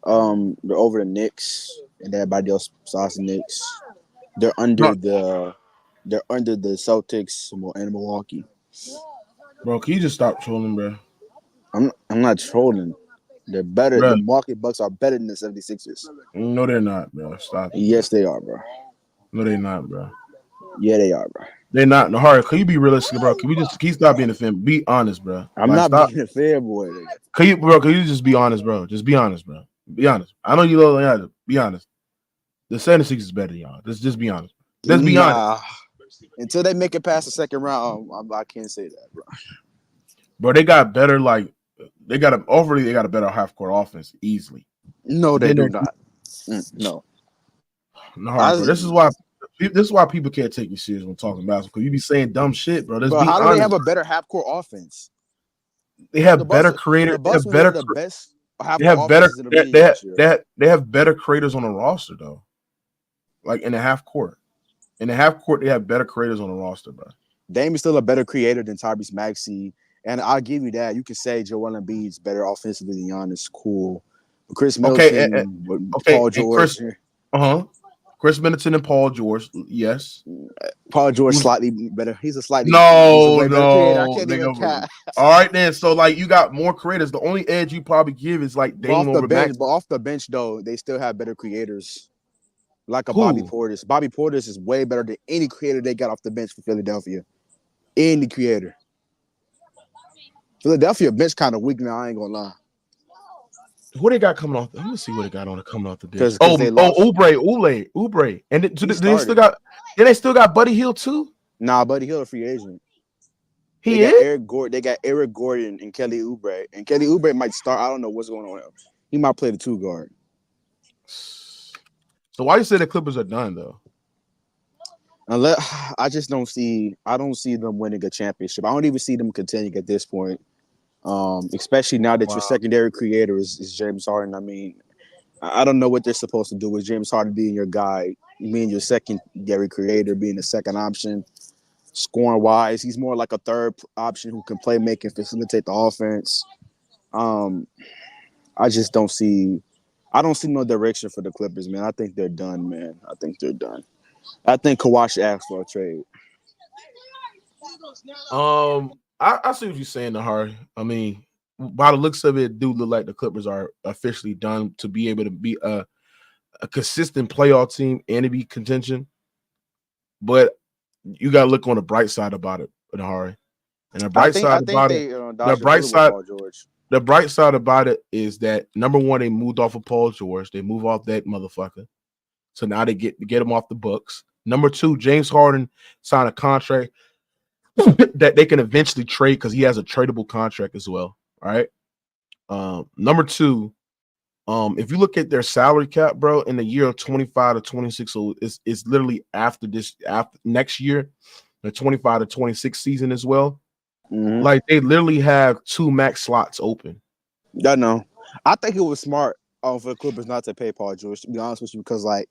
They're over the Knicks and everybody else besides the Knicks. They're under the Celtics and Milwaukee. Bro, can you just stop trolling, bro? I'm not trolling. They're better. Bro. The Milwaukee Bucks are better than the 76ers. No, they're not, bro. Stop. Yes, they are, bro. No, they're not, bro. Yeah, they are, bro. They're not. No, Harry, can you be realistic, bro? Can you stop being a fan? Be honest, bro. I'm not being a fanboy. Can you just be honest, bro? Just be honest, bro. Be honest. I know you love it. Be honest. The 76ers is better than y'all. Just be honest. Let's be honest. Until they make it past the second round, I can't say that, bro. Bro, they got better, they got a better half-court offense easily. No, they do not. No. No, bro. This is why people can't take you serious when talking basketball, because you be saying dumb shit, bro. But how do they have a better half-court offense? They have better creators. They have better creators on the roster, though. Like in the half court. In the half court, they have better creators on the roster, bro. Dame is still a better creator than Tyrese Maxey. And I'll give you that. You can say Joel Embiid's better offensively than Giannis. Cool. But Chris Middleton, Paul George. Chris Middleton and Paul George, yes. Paul George slightly better. He's a slightly no. All right, then. So you got more creators. The only edge you probably give is Dame over Max. But off the bench, though, they still have better creators. Like Bobby Portis. Bobby Portis is way better than any creator they got off the bench for Philadelphia. Any creator. Philadelphia bench kind of weak now, I ain't gonna lie. What they got coming off? Let me see what they got on coming off the bench. Oubre. And they still got Buddy Hield too? Nah, Buddy Hield a free agent. They got Eric Gordon and Kelly Oubre. And Kelly Oubre might start. I don't know what's going on. He might play the 2 guard. So why you say the Clippers are done though? Unless I don't see them winning a championship. I don't even see them contending at this point. Especially now that your secondary creator is James Harden. I mean, I don't know what they're supposed to do with James Harden being your guy, being your secondary creator, being the second option, scoring wise. He's more like a third option who can play, make, and facilitate the offense. I just don't see. I don't see no direction for the Clippers, man. I think they're done, man. I think they're done. I think Kawhi should ask for a trade. I see what you're saying, Nahari. I mean, by the looks of it do look like the Clippers are officially done to be able to be a consistent playoff team and to be contention. But you got to look on the bright side about it, Nahari. And the bright I side think about they, it, the bright side about it is that number one, they moved off of Paul George. They move off that motherfucker. So now they get him off the books. Number two, James Harden signed a contract that they can eventually trade because he has a tradable contract as well. All right. Number two, if you look at their salary cap, bro, in the year of 25 to 26, so it's literally after next year, the 25 to 26 season as well. Mm-hmm. Like they literally have 2 max slots open. I know. I think it was smart for the Clippers not to pay Paul George, to be honest with you, because like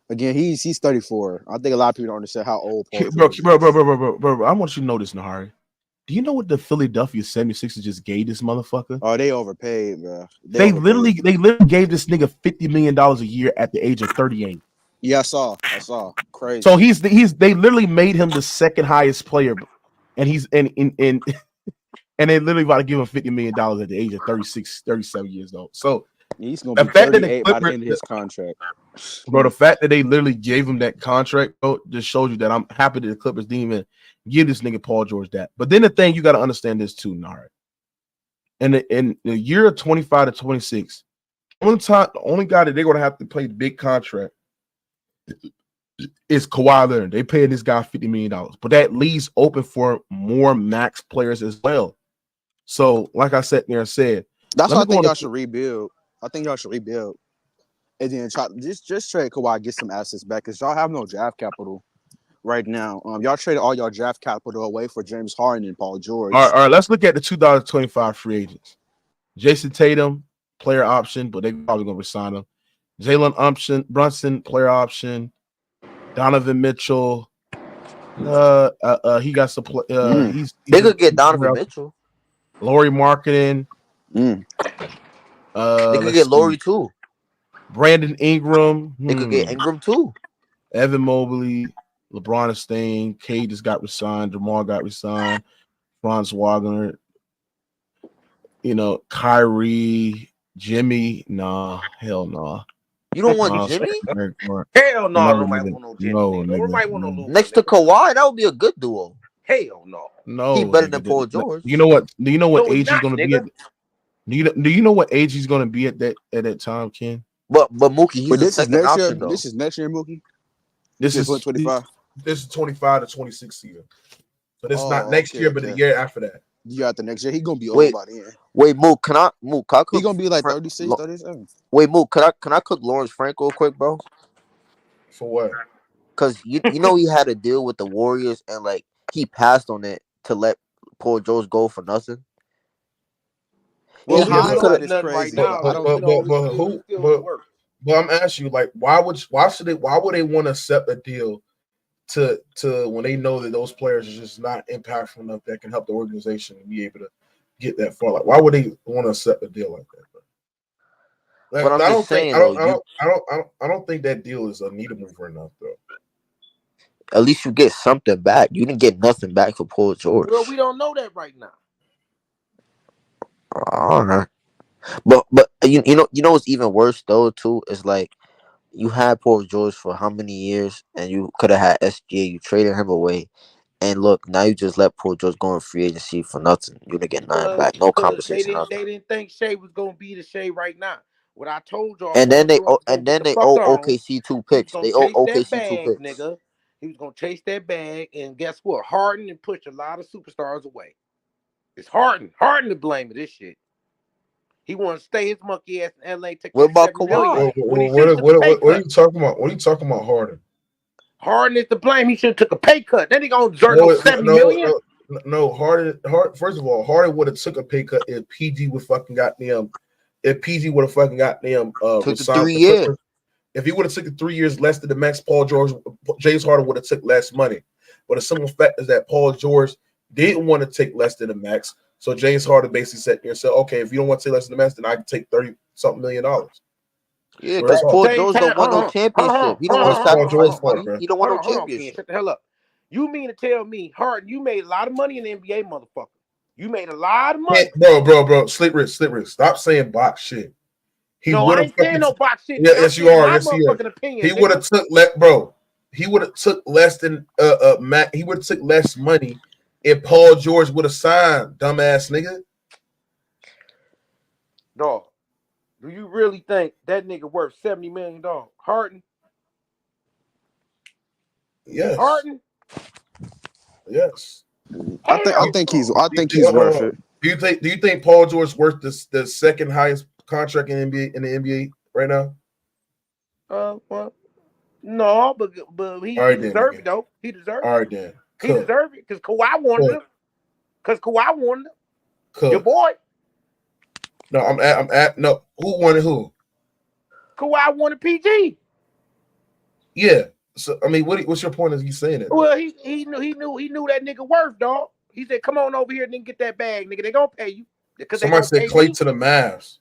again, he's 34. I think a lot of people don't understand how old Paul George is. Bro, I want you to know this, Nahari. Do you know what the Philadelphia 76ers just gave this motherfucker? Oh, they overpaid, bro. They literally gave this nigga $50 million a year at the age of 38. Yeah, I saw. Crazy. So they literally made him the second highest player, and he's and they literally about to give him $50 million at the age of 36, 37 years old. So he's gonna be 38 by the end of his contract. Bro, the fact that they literally gave him that contract, bro, just shows you that I'm happy that the Clippers didn't even give this nigga Paul George that. But then the thing, you got to understand this too, Nard. In the year of 25 to 26, the only guy that they're going to have to play the big contract is Kawhi Leonard. They paying this guy $50 million. But that leaves open for more max players as well. So, like I said there and said, that's why I think y'all should rebuild. And then just trade Kawhi, get some assets back, because y'all have no draft capital right now. Y'all traded all your draft capital away for James Harden and Paul George. All right, let's look at the 2025 free agents. Jason Tatum, player option, but they probably gonna resign him. Jalen Brunson, player option. Donovan Mitchell. He got some. They could get Donovan Mitchell. Lauri Markkanen. They could get Lauri too. Brandon Ingram. They could get Ingram too. Evan Mobley, LeBron is staying. Cade just got resigned. Jamal got resigned. Franz Wagner. Kyrie, Jimmy. Nah, hell nah. You don't want Jimmy? Hell no. Nobody want no Jimmy. Nobody want no next to Kawhi, that would be a good duo. Hell no. No, he better than Paul George. You know what? Do you know what age he's going to be at? Do you know what age he's going to be at that time, Ken? But Mookie, he's the second option though. This is next year, Mookie. This is 25. This is 25 to 26 season. So this is not next year, but the year after that. You got the next year. He's gonna be old by then. Wait, Mook, can I cook? He's gonna be like 36, 37. Wait, Mook, can I cook Lawrence Frank real quick, bro? For what? Because you know he had a deal with the Warriors and like he passed on it to let Paul George go for nothing. Well, crazy. But I'm asking you, like, why would they want to accept a deal to when they know that those players are just not impactful enough that can help the organization and be able to get that far? Like, why would they want to accept a deal like that, bro? Like, but I don't think that deal is a needle mover enough, though. At least you get something back. You didn't get nothing back for Paul George. Well, we don't know that right now. All right, but you know what's even worse though too is like you had Paul George for how many years and you could have had SGA. You traded him away, and look now you just let Paul George go in free agency for nothing. You didn't get nothing back. No conversation. They didn't think Shea was gonna be the Shea right now. What I told y'all. And then they owe OKC 2 picks. They owe OKC 2 picks. Nigga. He was gonna chase that bag, and guess what? Harden and push a lot of superstars away. It's Harden to blame for this shit. He want to stay his monkey ass in LA. What about Kawhi? What are you talking about? What are you talking about, Harden? Harden is to blame. He should have took a pay cut. Then he gonna jerk $70 million. No, Harden. First of all, Harden would have took a pay cut if PG would fucking got them. If PG would have fucking got them. Took 3 years. If he would have took 3 years less than the max, Paul George, James Harden would have took less money. But the simple fact is that Paul George didn't want to take less than the max. So James Harden basically sat there and said, okay, if you don't want to take less than the max, then I can take $30-something million. Yeah, because Paul George don't want no championship. He don't want to sacrifice money. He don't want no championship. Shut the hell up. You mean to tell me, Harden, you made a lot of money in the NBA, motherfucker. You made a lot of money. Bro. Slick wrist. Stop saying box shit. I ain't saying no box shit. Yeah, yes, you are. Yes, he would have took bro. he would have took less than Matt. He would have took less money if Paul George would have signed. Dumbass nigga. Dog, do you really think that nigga worth $70 million? Harden? Yes. Harden? Yes. I think he's worth it. Do you think Paul George worth the second highest contract in the NBA right now? Well, no, but he deserved it though. He deserved it. All right then. He deserved it because Kawhi wanted him. Your boy. No, I'm at no. Who wanted who? Kawhi wanted PG. Yeah. So I mean, what's your point of you saying that? Well, he knew that nigga worth, dog. He said, "Come on over here and then get that bag, nigga. They gonna pay you." Somebody said Clay to the Mavs.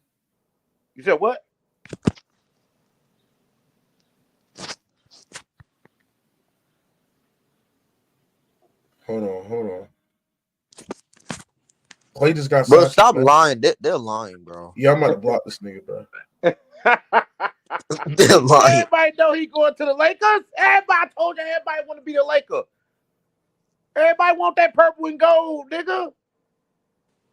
You said what? Hold on. Clay just got. Bro, stop lying. They're lying, bro. Yeah, I'm about to block this nigga, bro. They're lying. Everybody know he going to the Lakers. Everybody told you everybody want to be the Laker. Everybody want that purple and gold, nigga.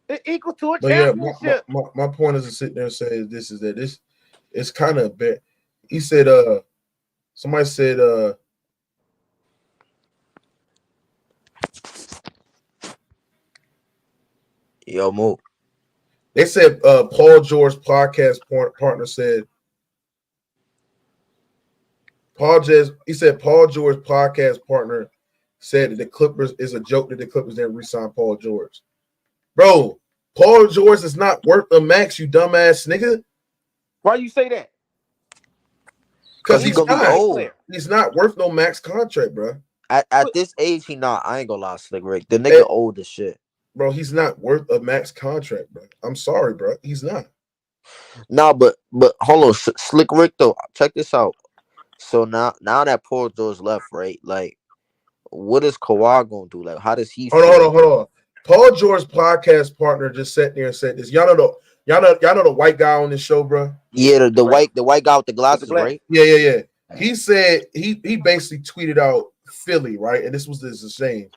It equal to a championship. Yeah, my point is to sit there and say this it's kind of bad. He said, somebody said, Yo, move. They said Paul George podcast partner said Paul George podcast partner said that the Clippers is a joke that the Clippers didn't re-sign Paul George. Bro, Paul George is not worth a max, you dumbass nigga. Why you say that? Because he's not old. He's not worth no max contract, bro. At this age, he not. I ain't gonna lie, Slick Rick. The nigga old as shit. Bro, he's not worth a max contract, bro. I'm sorry, bro. He's not. Nah, but hold on, Slick Rick though. Check this out. So now that Paul George left, right? Like, what is Kawhi gonna do? Like, how does he? Hold on. Paul George's podcast partner just sat there and said this. Y'all know the white guy on this show, bro. Yeah, the white guy with the glasses, right? Yeah. He said he basically tweeted out Philly, right? And this was a shame.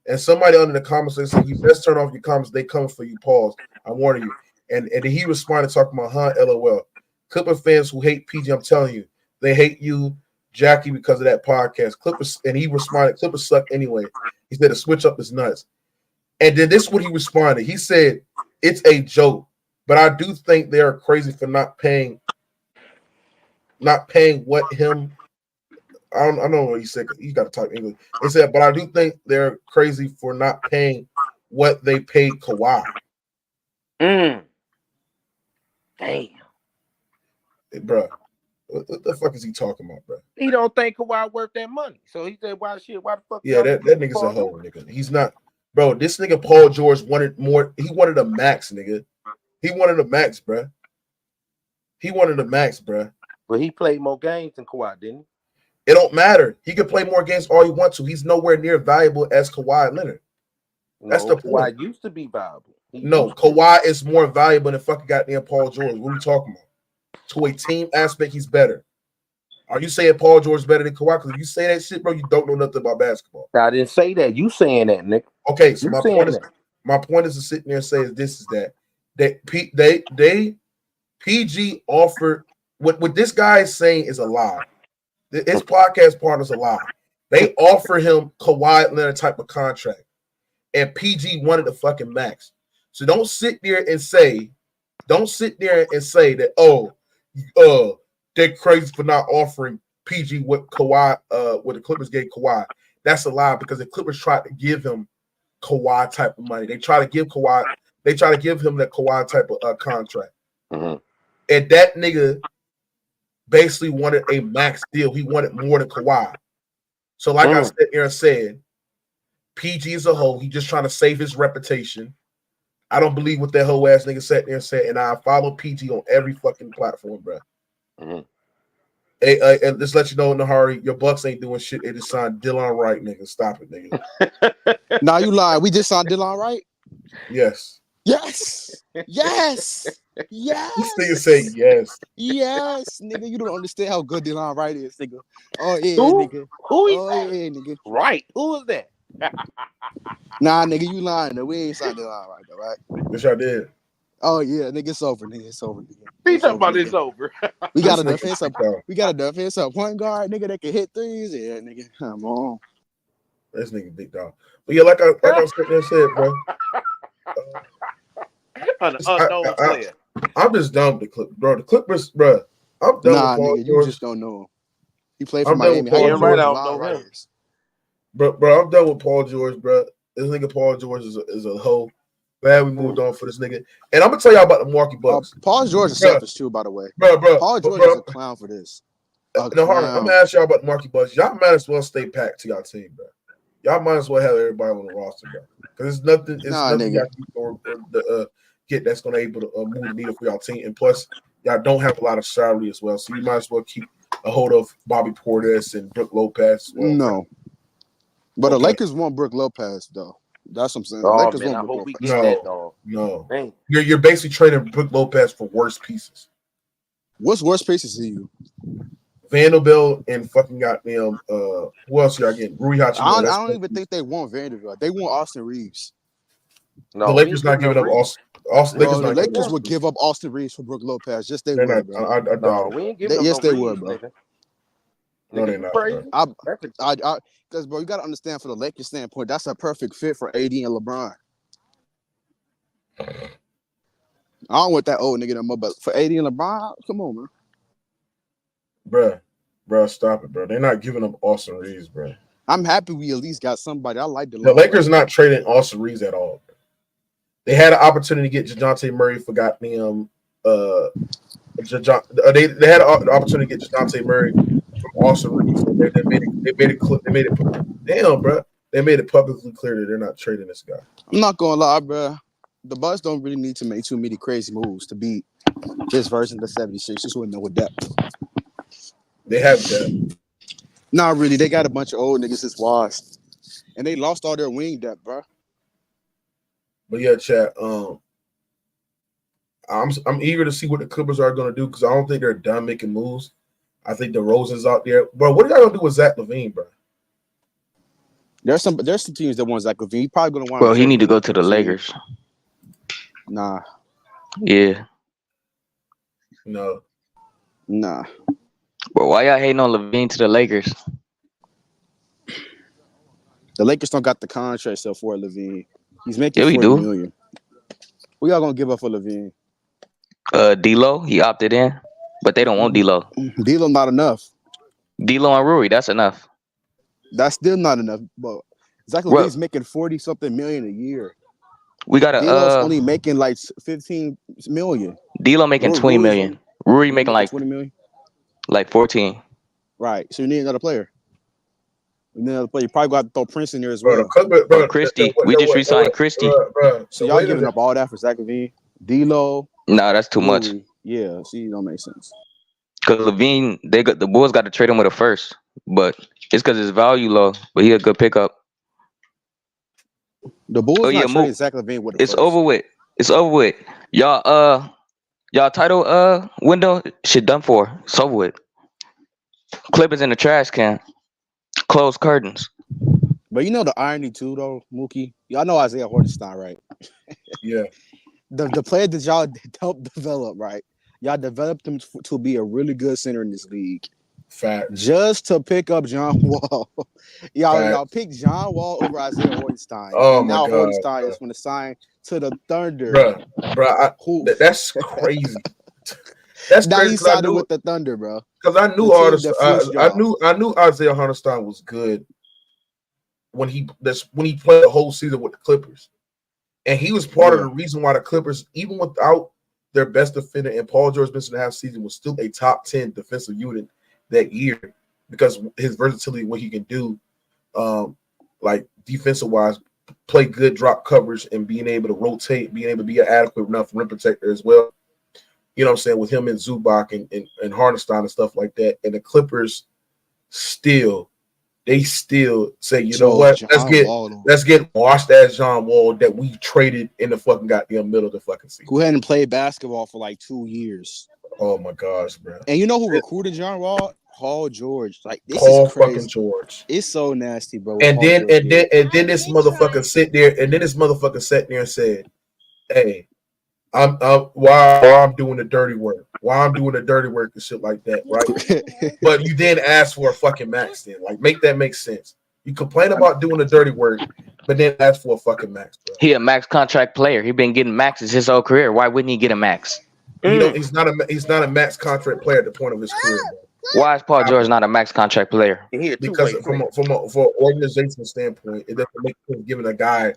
And somebody under the comments said, "You best turn off your comments. They coming for you." Pause. I'm warning you. And he responded talking about, LOL. Clipper fans who hate PG, I'm telling you, they hate you, Jackie, because of that podcast. Clippers, and he responded, Clippers suck anyway. He said the switch up is nuts. And then this is what he responded. He said, it's a joke, but I do think they are crazy for not paying what him. I don't know what he said. You got to talk English. He said, but I do think they're crazy for not paying what they paid Kawhi. Damn. Bro, what the fuck is he talking about, bro? He don't think Kawhi worth that money. So he said, why the fuck? Yeah, that nigga's a hoe, nigga. He's not. Bro, this nigga Paul George wanted more. He wanted a max, nigga. He wanted a max, bro. But he played more games than Kawhi, didn't he? It don't matter. He could play more games all he wants to. He's nowhere near valuable as Kawhi Leonard. That's the point. Kawhi used to be valuable. Kawhi is more valuable than fucking goddamn Paul George. What are we talking about? To a team aspect, he's better. Are you saying Paul George is better than Kawhi? Because if you say that shit, bro, you don't know nothing about basketball. I didn't say that. You saying that, Nick. Okay, so my point is to sit there and say that PG offered what this guy is saying is a lie. His podcast partner's a lie. They offer him Kawhi Leonard type of contract, and PG wanted the fucking max. So don't sit there and say that they're crazy for not offering PG what the Clippers gave Kawhi. That's a lie because the Clippers tried to give him Kawhi type of money. They try to give him that Kawhi type of contract. Mm-hmm. And that nigga basically wanted a max deal. He wanted more than Kawhi. So like I said here and said, PG is a hoe. He just trying to save his reputation. I don't believe what that hoe ass nigga sat there and said, and I follow PG on every fucking platform, bro. Mm-hmm. Hey, and just let you know, Nahari, your Bucks ain't doing shit. They just signed Dylan Wright, nigga. Stop it, nigga. Nah, you lied. We just signed Dylan Wright? Yes. Yes. Yes. This nigga say yes. Yes, nigga. You don't understand how good Delon Wright is, nigga. Oh yeah, Who? nigga. Who is Oh that? yeah, nigga. Right. Who is that? Nah, nigga, you lying though. We ain't signed Delon Wright though, right? Which I did. Oh yeah, nigga, it's over, nigga. It's over, nigga. He It's talking over, about nigga. it's over. We got This a nigga defensive. dog. We got a defensive point guard, nigga, that can hit threes. Yeah, nigga. Come on. This nigga big dog. But yeah, like I was sitting there said, bro. An unknown player. I'm just done with the Clippers, bro. The Clippers, bro. I'm done Nah, with Paul nigga, you George. just don't know him. He played for I'm done Miami. with How Paul you Damn right, I know don't know Delon him. Wright is? Bro, I'm done with Paul George, bro. This nigga Paul George is a hoe. Glad we moved on for this nigga. And I'm gonna tell y'all about the Milwaukee Bucks. Paul George is Bruh. selfish too, by the way. Bro. Paul George is a clown for this. No, Harden, I'm gonna ask y'all about the Milwaukee Bucks. Y'all might as well stay packed to y'all team, bro. Y'all might as well have everybody on the roster, bro. Because it's nothing nigga. y'all can get that's gonna able to move the needle for y'all team. And plus, y'all don't have a lot of salary as well, so you might as well keep a hold of Bobby Portis and Brook Lopez as well. No. But the Okay. Lakers want Brook Lopez, though. That's what I'm saying. The Oh Lakers man, I want Brook hope we Lopez. get that dog. No. Dang. You're basically trading Brook Lopez for worse pieces. What's worst pieces to you? Vanderbilt and fucking goddamn who else y'all getting? Rui Hachimura. I don't even think they want Vanderbilt. They want Austin Reeves. No, The we Lakers ain't not giving up Reeves. Austin. Bro, Lakers the not Lakers giving up would give up Austin Reeves for Brook Lopez. Yes, they They're would, not. bro. I doubt No, it. we ain't giving Yes, up no they would, Reeves, bro. nigga. No, Nigga, they're you not, crazy? bro. Because bro, you gotta understand for the Lakers standpoint, that's a perfect fit for AD and LeBron. I don't want that old nigga no more, but for AD and LeBron, come on, man. Bruh, stop it, bro. They're not giving up Austin Reeves, bro. I'm happy we at least got somebody. I like the Lakers not trading Austin Reeves at all. They had an opportunity to get DeJounte Murray for goddamn they had an opportunity to get DeJounte Murray from Austin Reeves. And they made it damn, bro. They made it publicly clear that they're not trading this guy. I'm not gonna lie, bro. The Bucks don't really need to make too many crazy moves to beat this version of the 76ers who know with depth. They have depth. Not really. They got a bunch of old niggas that's washed. And they lost all their wing depth, bro. But yeah, chat. I'm eager to see what the Clippers are going to do because I don't think they're done making moves. I think DeRozan's out there, bro. What are y'all gonna do with Zach LaVine, bro? There's some teams that want Zach LaVine. He probably gonna want. Bro, he need to go to the Lakers. Nah. Yeah. No. Nah. Bro, why y'all hating on LaVine to the Lakers? The Lakers don't got the contract so for LaVine. He's making Yeah, we $40 do. million. What y'all gonna give up for LaVine? D'Lo, he opted in, but they don't want D'Lo. D'Lo not enough. D'Lo and Rui, that's enough. That's still not enough. But Zach LaVine's making $40-something million a year. We got D'Lo's only making like $15 million. D'Lo making $20 million. Rui making like $20 million. Like 14. Right. So you need another player. You probably got to throw Prince in there as well. Christie. We just re-signed Christie. So y'all giving up all that for Zach LaVine? D'Lo? Nah, that's too much. Yeah, see, it don't make sense. Because LaVine, the Bulls got to trade him with a first. But it's because his value low. But he a good pickup. The Bulls not trading Zach LaVine with a It's first. over with. It's over with. Y'all title window shit done for. It's over with. Clippers in the trash can. Close curtains. But you know the irony too, though, Mookie. Y'all know Isaiah Hardenstein, right? Yeah. The player that y'all helped develop, right? Y'all developed him to be a really good center in this league. Fact. Just to pick up John Wall. y'all picked John Wall over Isaiah Hardenstein. Oh and my now God, Hardenstein is going to sign to the Thunder. Bruh, that's crazy. That's now crazy. he signed with the Thunder, bro. Because I knew I knew Isaiah Hardenstein was good when he played the whole season with the Clippers. And he was part of the reason why the Clippers, even without their best defender and Paul George missing the half season, was still a top 10 defensive unit that year because his versatility, what he can do, like defensive wise, play good drop coverage and being able to rotate, being able to be an adequate enough rim protector as well. You know what I'm saying? With him and Zubac and Hardenstein and stuff like that. And the Clippers still they still say, you know what? Let's get washed ass John Wall that we traded in the fucking goddamn middle of the fucking season. Who hadn't played basketball for like 2 years. Oh my gosh, bro. And you know who recruited John Wall? Paul George. Like this Paul is crazy. fucking George. It's so nasty, bro. And then this motherfucker sit there and said, "Hey, I'm why I'm doing the dirty work. Why I'm doing the dirty work and shit like that, right?" But you then ask for a fucking max then. Like, make that make sense. You complain about doing the dirty work, but then ask for a fucking max, bro. He a max contract player. He been getting maxes his whole career. Why wouldn't he get a max? He's not a max contract player at the point of his career, bro. Why is Paul George not a max contract player? Because from an organizational standpoint, it doesn't make sense giving a guy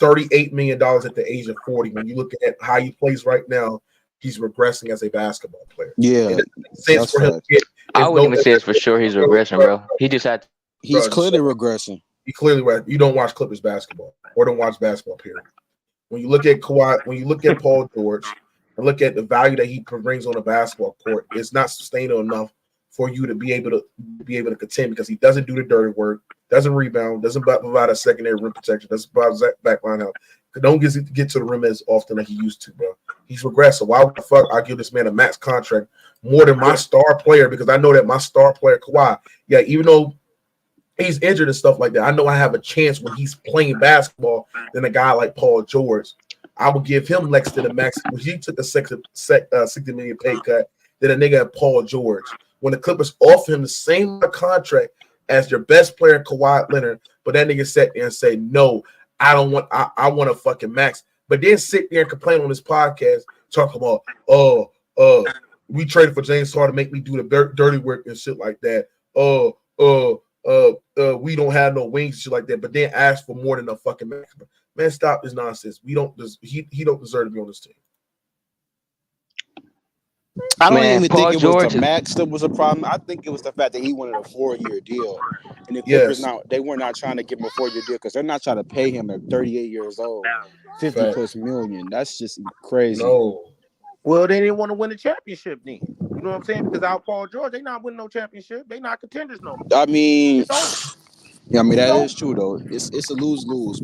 $38 million at the age of 40. When you look at how he plays right now, he's regressing as a basketball player. Yeah, it doesn't make sense for him to get. I wouldn't even say it's for sure he's regressing, bro. He just had. He's clearly regressing. He clearly right. You don't watch Clippers basketball or don't watch basketball. Period. When you look at Kawhi, when you look at Paul George, and look at the value that he brings on a basketball court, it's not sustainable enough for you to be able to contend because he doesn't do the dirty work, doesn't rebound, doesn't provide a secondary rim protection, doesn't provide backline help, don't get to the rim as often as he used to, bro. He's regressed. So why the fuck I give this man a max contract more than my star player? Because I know that my star player Kawhi, yeah, even though he's injured and stuff like that, I know I have a chance when he's playing basketball than a guy like Paul George. I would give him next to the max. He took a $60 million pay cut than a nigga at Paul George. When the Clippers offer him the same contract as their best player, Kawhi Leonard, but that nigga sat there and say, "No, I don't want. I want a fucking max." But then sit there and complain on this podcast, talk about, we traded for James Harden to make me do the dirty work and shit like that. We don't have no wings and shit like that. But then ask for more than a fucking max. Man, stop this nonsense. He don't deserve to be on this team. I don't even think it was the max that was a problem. I think it was the fact that he wanted a 4-year deal, and the Clippers they were not trying to give him a 4-year deal because they're not trying to pay him at 38 years old, $50+ million. That's just crazy. No. Well, they didn't want to win a championship then. You know what I'm saying? Because out Paul George, they not winning no championship. They not contenders no more. I mean, that is true though. It's a lose-lose.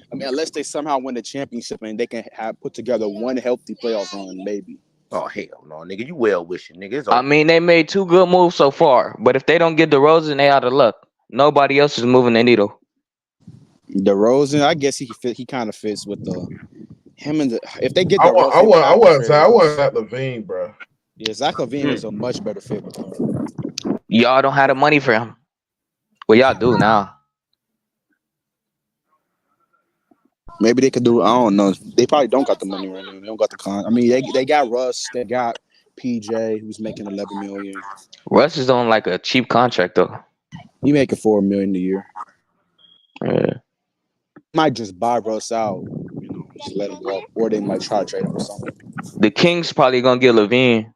I mean, unless they somehow win the championship and they can put together one healthy playoff run, maybe. Oh, hell no, nigga. You well wishing, nigga. I mean, they made 2 good moves so far, but if they don't get DeRozan, they out of luck. Nobody else is moving the needle. DeRozan, I guess he kind of fits with him and if they get I want Zach LaVine, bro. Yeah, Zach LaVine is a much better fit with him. Y'all don't have the money for him. Well, y'all do now. Maybe they could do. I don't know. They probably don't got the money right now. They don't got the con. I mean, they got Russ. They got PJ, who's making $11 million. Russ is on like a cheap contract though. He making $4 million a year. Yeah. Might just buy Russ out, just let him walk, or they might try to trade him or something. The Kings probably gonna get LaVine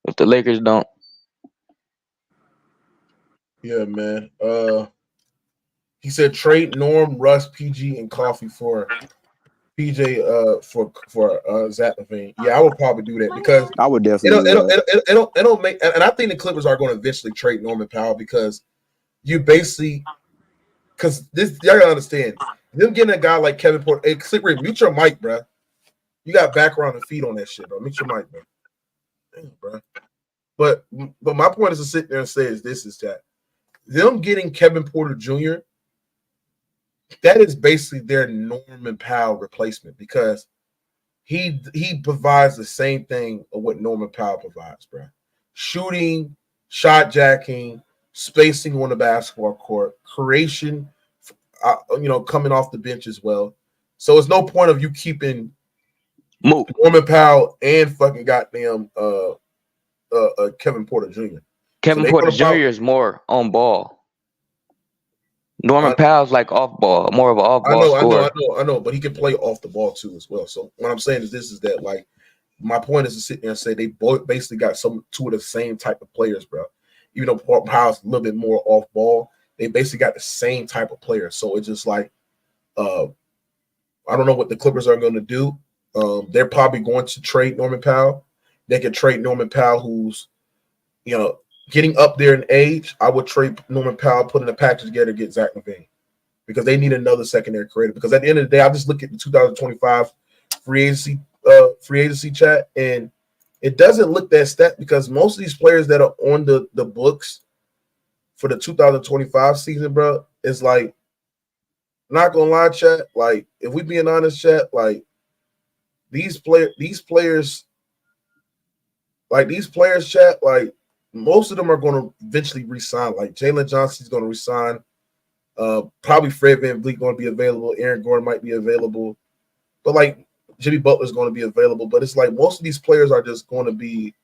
if the Lakers don't. Yeah, man. He said trade Norm, Russ, PG, and Coffee for PJ for Zach LaVine. Yeah, I would probably do that because I would definitely. It don't make, and I think the Clippers are going to eventually trade Norman Powell because you basically this y'all gotta understand them getting a guy like Kevin Porter. Hey, Slippery, mute your mic, bro. You got background and feed on that shit, bro. Mute your mic, bro. Damn, bro. But my point is to sit there and say is that them getting Kevin Porter Jr. that is basically their Norman Powell replacement because he provides the same thing of what Norman Powell provides, bro. Shooting, shot jacking, spacing on the basketball court, creation, coming off the bench as well. So it's no point of you keeping Norman Powell and fucking goddamn Kevin Porter Jr. Kevin Porter Jr. is more on ball. Norman Powell's like off ball, more of an off ball scorer. I know, but he can play off the ball too as well. So what I'm saying is that like my point is to sit there and say they both basically got two of the same type of players, bro. Even though Powell's a little bit more off ball, they basically got the same type of players. So it's just like I don't know what the Clippers are going to do. They're probably going to trade Norman Powell. They can trade Norman Powell, who's getting up there in age, I would trade Norman Powell, put in a package together to get Zach LaVine because they need another secondary creator. Because at the end of the day, I just look at the 2025 free agency chat, and it doesn't look that stat because most of these players that are on the books for the 2025 season, bro, is like, not gonna lie, chat. Like, if we being honest, chat, like these players, chat, like most of them are gonna eventually resign. Like Jalen Johnson's gonna resign. Probably Fred VanVleet going to be available. Aaron Gordon might be available, but like Jimmy Butler's going to be available. But it's like most of these players are just going to be.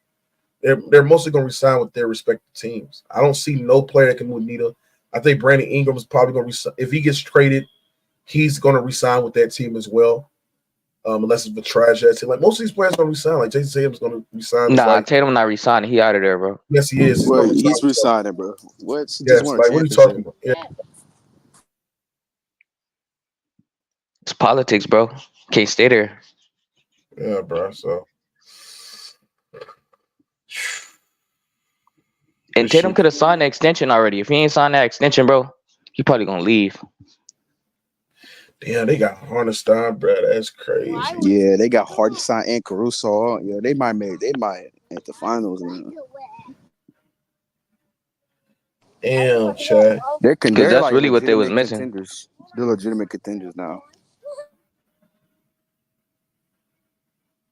They're mostly going to resign with their respective teams. I don't see no player that can move needle. I think Brandon Ingram is probably going to resign. If he gets traded, he's going to resign with that team as well. Unless it's a trash ass team. Like most of these players going to resign. Like Jason Tatum's going to resign. Nah, Tatum not resigning. He out of there, bro. Yes, he is. Well, he's resigning, bro. What? Yes, like what are you talking about? Yeah. It's politics, bro. Can't stay there. Yeah, bro. So. And Tatum could have signed the extension already. If he ain't signed that extension, bro, he probably gonna leave. Damn, they got Hardenstein, bro. That's crazy. Yeah, they got Hardenstein and Caruso. Yeah, they might at the finals. Damn, Chad. They're that's like really what they was legitimate missing. contenders. They're legitimate contenders now.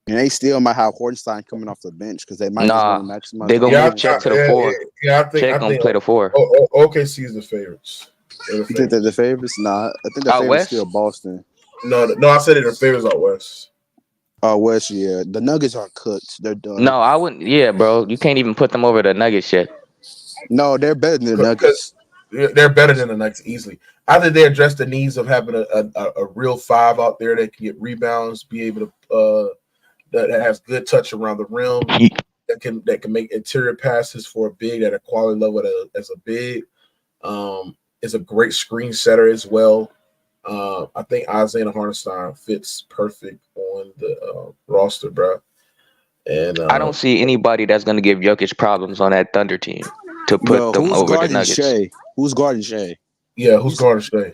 And they still might have Hardenstein coming off the bench because they might just want to maximize. They're gonna move Chet to the 4. Yeah, I think Chet gonna play the 4. OKC is the favorites. You think they're the favorites? Nah, I think the Out favorites west? still Boston. No, I said they're the favorites out west. West, yeah. The Nuggets are cooked. They're done. No, I wouldn't. Yeah, bro, you can't even put them over the Nuggets yet. No, they're better than the Nuggets. They're better than the Nuggets easily. I think they address the needs of having a real 5 out there that can get rebounds, be able to that has good touch around the rim, that can make interior passes for a big at a quality level as a big. Is a great screen setter as well. I think Isaiah Hardenstein fits perfect on the roster, bro. And I don't see anybody that's gonna give Jokic problems on that Thunder team to put them over the Nuggets. Shea? Who's guarding Shea? Yeah, who's guarding Shea?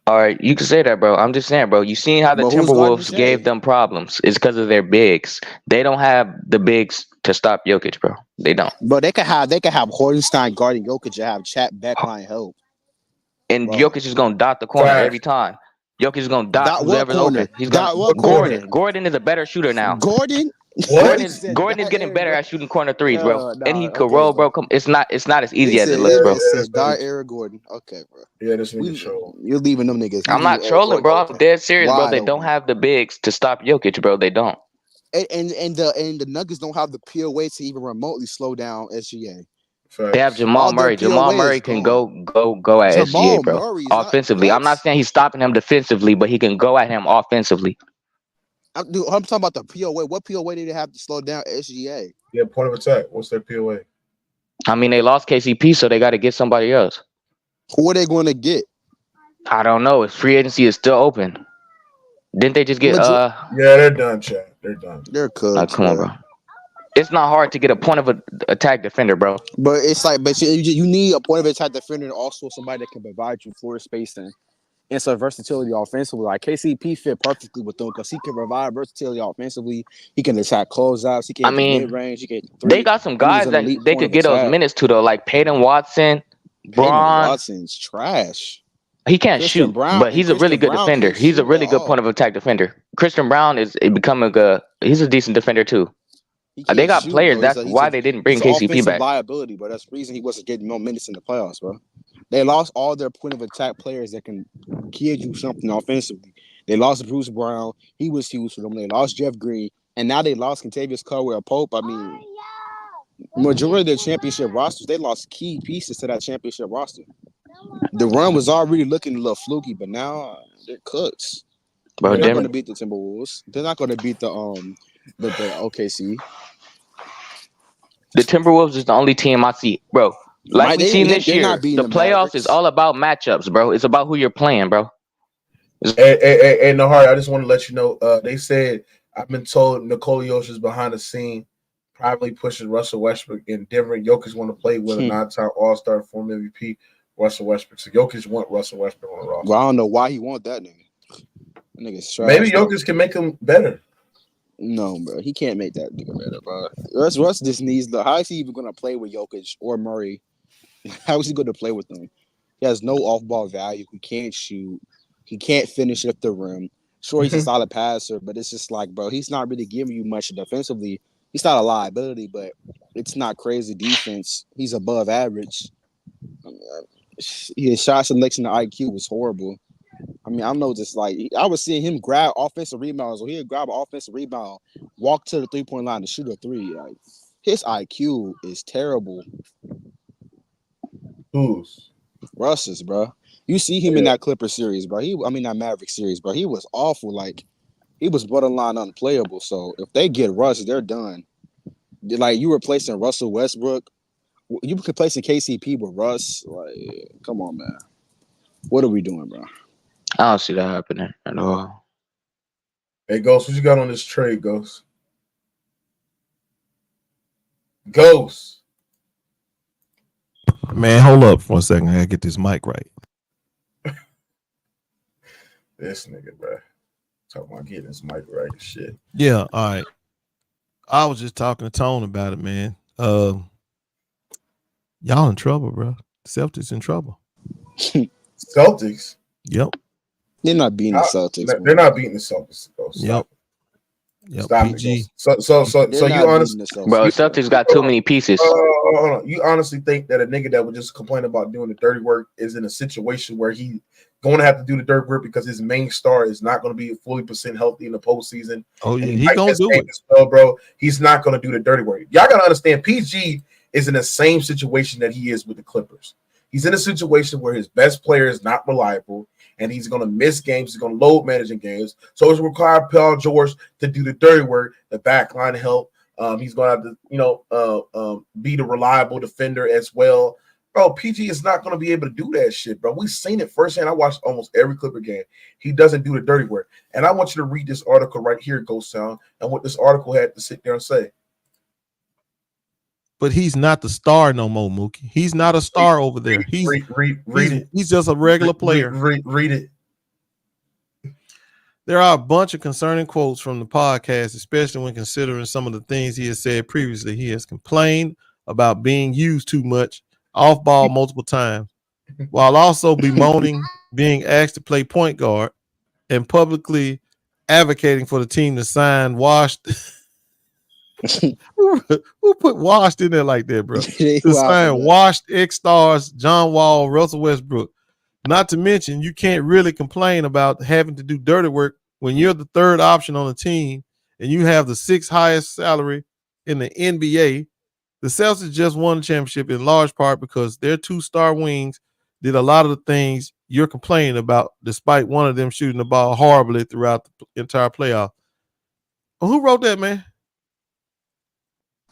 All right, you can say that, bro. I'm just saying, bro. You seen how the Timberwolves gave them problems? It's because of their bigs. They don't have the bigs to stop Jokic, bro. They don't. But they could have Hardenstein guarding Jokic and have Chat backline help. And Jokic is gonna dot the corner every time. Jokic is gonna dot whoever's open. He's gonna Gordon. Gordon is a better shooter now. Gordon Gordon is getting better at shooting corner threes, bro. And he could roll, bro. It's not as easy as it looks, bro. Era Gordon. Okay, bro. Yeah, this nigga troll. You're leaving them niggas. I'm not trolling, bro. I'm dead serious, bro. They don't have the bigs to stop Jokic, bro. They don't. And the Nuggets don't have the POA to even remotely slow down SGA. They have Jamal Murray. Jamal Murray can go at SGA, bro. Offensively, I'm not saying he's stopping him defensively, but he can go at him offensively. I'm talking about the POA. What POA did they have to slow down SGA? Yeah, point of attack. What's their POA? I mean, they lost KCP, so they got to get somebody else. Who are they going to get? I don't know. His free agency is still open. Didn't they just get? Yeah, they're done, Chad. They're done. They're cooked. Come on, bro. It's not hard to get a point of attack defender, bro. But it's like, you need a point of attack defender and also somebody that can provide you floor spacing and some versatility offensively. Like KCP fit perfectly with them because he can provide versatility offensively. He can attack closeouts. He can mid range. He can. They got some guys that they could get those minutes to though, like Peyton Watson. Braun Watson's trash. He can't shoot, but he's a really good defender. He's a really good point of attack defender. Christian Brown is becoming he's a decent defender too. They got players. That's why they didn't bring KCP back. Liability, but that's the reason he wasn't getting no minutes in the playoffs, bro. They lost all their point of attack players that can kid you something offensively. They lost Bruce Brown. He was huge for them. They lost Jeff Green, and now they lost Kentavious Caldwell-Pope. I mean, majority of their championship rosters, they lost key pieces to that championship roster. The run was already looking a little fluky, but now they're cooked. They're not going to beat the Timberwolves. They're not going to beat the OKC. The Timberwolves is the only team I see, bro. Like we seen this year, the playoffs is all about matchups, bro. It's about who you're playing, bro. Hey, Nahari, I just want to let you know. They said I've been told Nikola Josic's behind the scene privately pushing Russell Westbrook in Denver. Jokic want to play with a 9-time All-Star, former MVP, Russell Westbrook. So Jokic want Russell Westbrook on the roster. Well, I don't know why he want that nigga. That nigga's trash. Maybe Jokic can make him better. No, bro. He can't make that nigga better, bro. Russ just needs the. How is he even going to play with Jokic or Murray? How is he going to play with them? He has no off-ball value. He can't shoot. He can't finish at the rim. Sure, he's a solid passer, but it's just like, bro, he's not really giving you much defensively. He's not a liability, but it's not crazy defense. He's above average. I mean, his shot selection, the IQ was horrible. I mean, I know, just like I was seeing him grab offensive rebounds, or he'd grab an offensive rebound, walk to the 3-point line to shoot a 3. Like, his IQ is terrible. Who's? Russ's, bro. You see him in that Clippers series, bro. That Maverick series, bro. He was awful. Like, he was borderline unplayable. So if they get Russ, they're done. Like, you replacing Russell Westbrook, you replacing KCP with Russ. Like, come on, man. What are we doing, bro? I don't see that happening at all. Hey, Ghost, what you got on this trade, Ghost? Ghost. Man, hold up for a second. I gotta get this mic right. This nigga, bro. Talking about getting this mic right and shit. Yeah, all right. I was just talking to Tone about it, man. Y'all in trouble, bro. Celtics in trouble. Celtics? Yep. They're not beating the Celtics. They're not beating the Celtics. Yep. Stop PG. It. So you honestly, bro, Celtics got too many pieces. You honestly think that a nigga that would just complain about doing the dirty work is in a situation where he going to have to do the dirty work because his main star is not going to be fully % healthy in the postseason? Oh yeah, he gonna do it, well, bro. He's not going to do the dirty work. Y'all got to understand, PG is in the same situation that he is with the Clippers. He's in a situation where his best player is not reliable, and he's going to miss games. He's going to load managing games. So it's required Paul George to do the dirty work, the backline help. He's going to have to, be the reliable defender as well. Bro, PG is not going to be able to do that shit, bro. We've seen it firsthand. I watched almost every Clipper game. He doesn't do the dirty work. And I want you to read this article right here, Ghost Sound, and what this article had to sit there and say. But he's not the star no more, Mookie. He's not a star over there. Read it. He's just a regular player. Read it. There are a bunch of concerning quotes from the podcast, especially when considering some of the things he has said previously. He has complained about being used too much, off ball multiple times, while also bemoaning being asked to play point guard and publicly advocating for the team to sign washed. Who put washed in there like that, bro? To sign washed ex-stars John Wall, Russell Westbrook. Not to mention, you can't really complain about having to do dirty work when you're the third option on the team and you have the 6th highest salary in the NBA. The Celtics just won the championship in large part because their 2-star wings did a lot of the things you're complaining about, despite one of them shooting the ball horribly throughout the entire playoff. Who wrote that, man?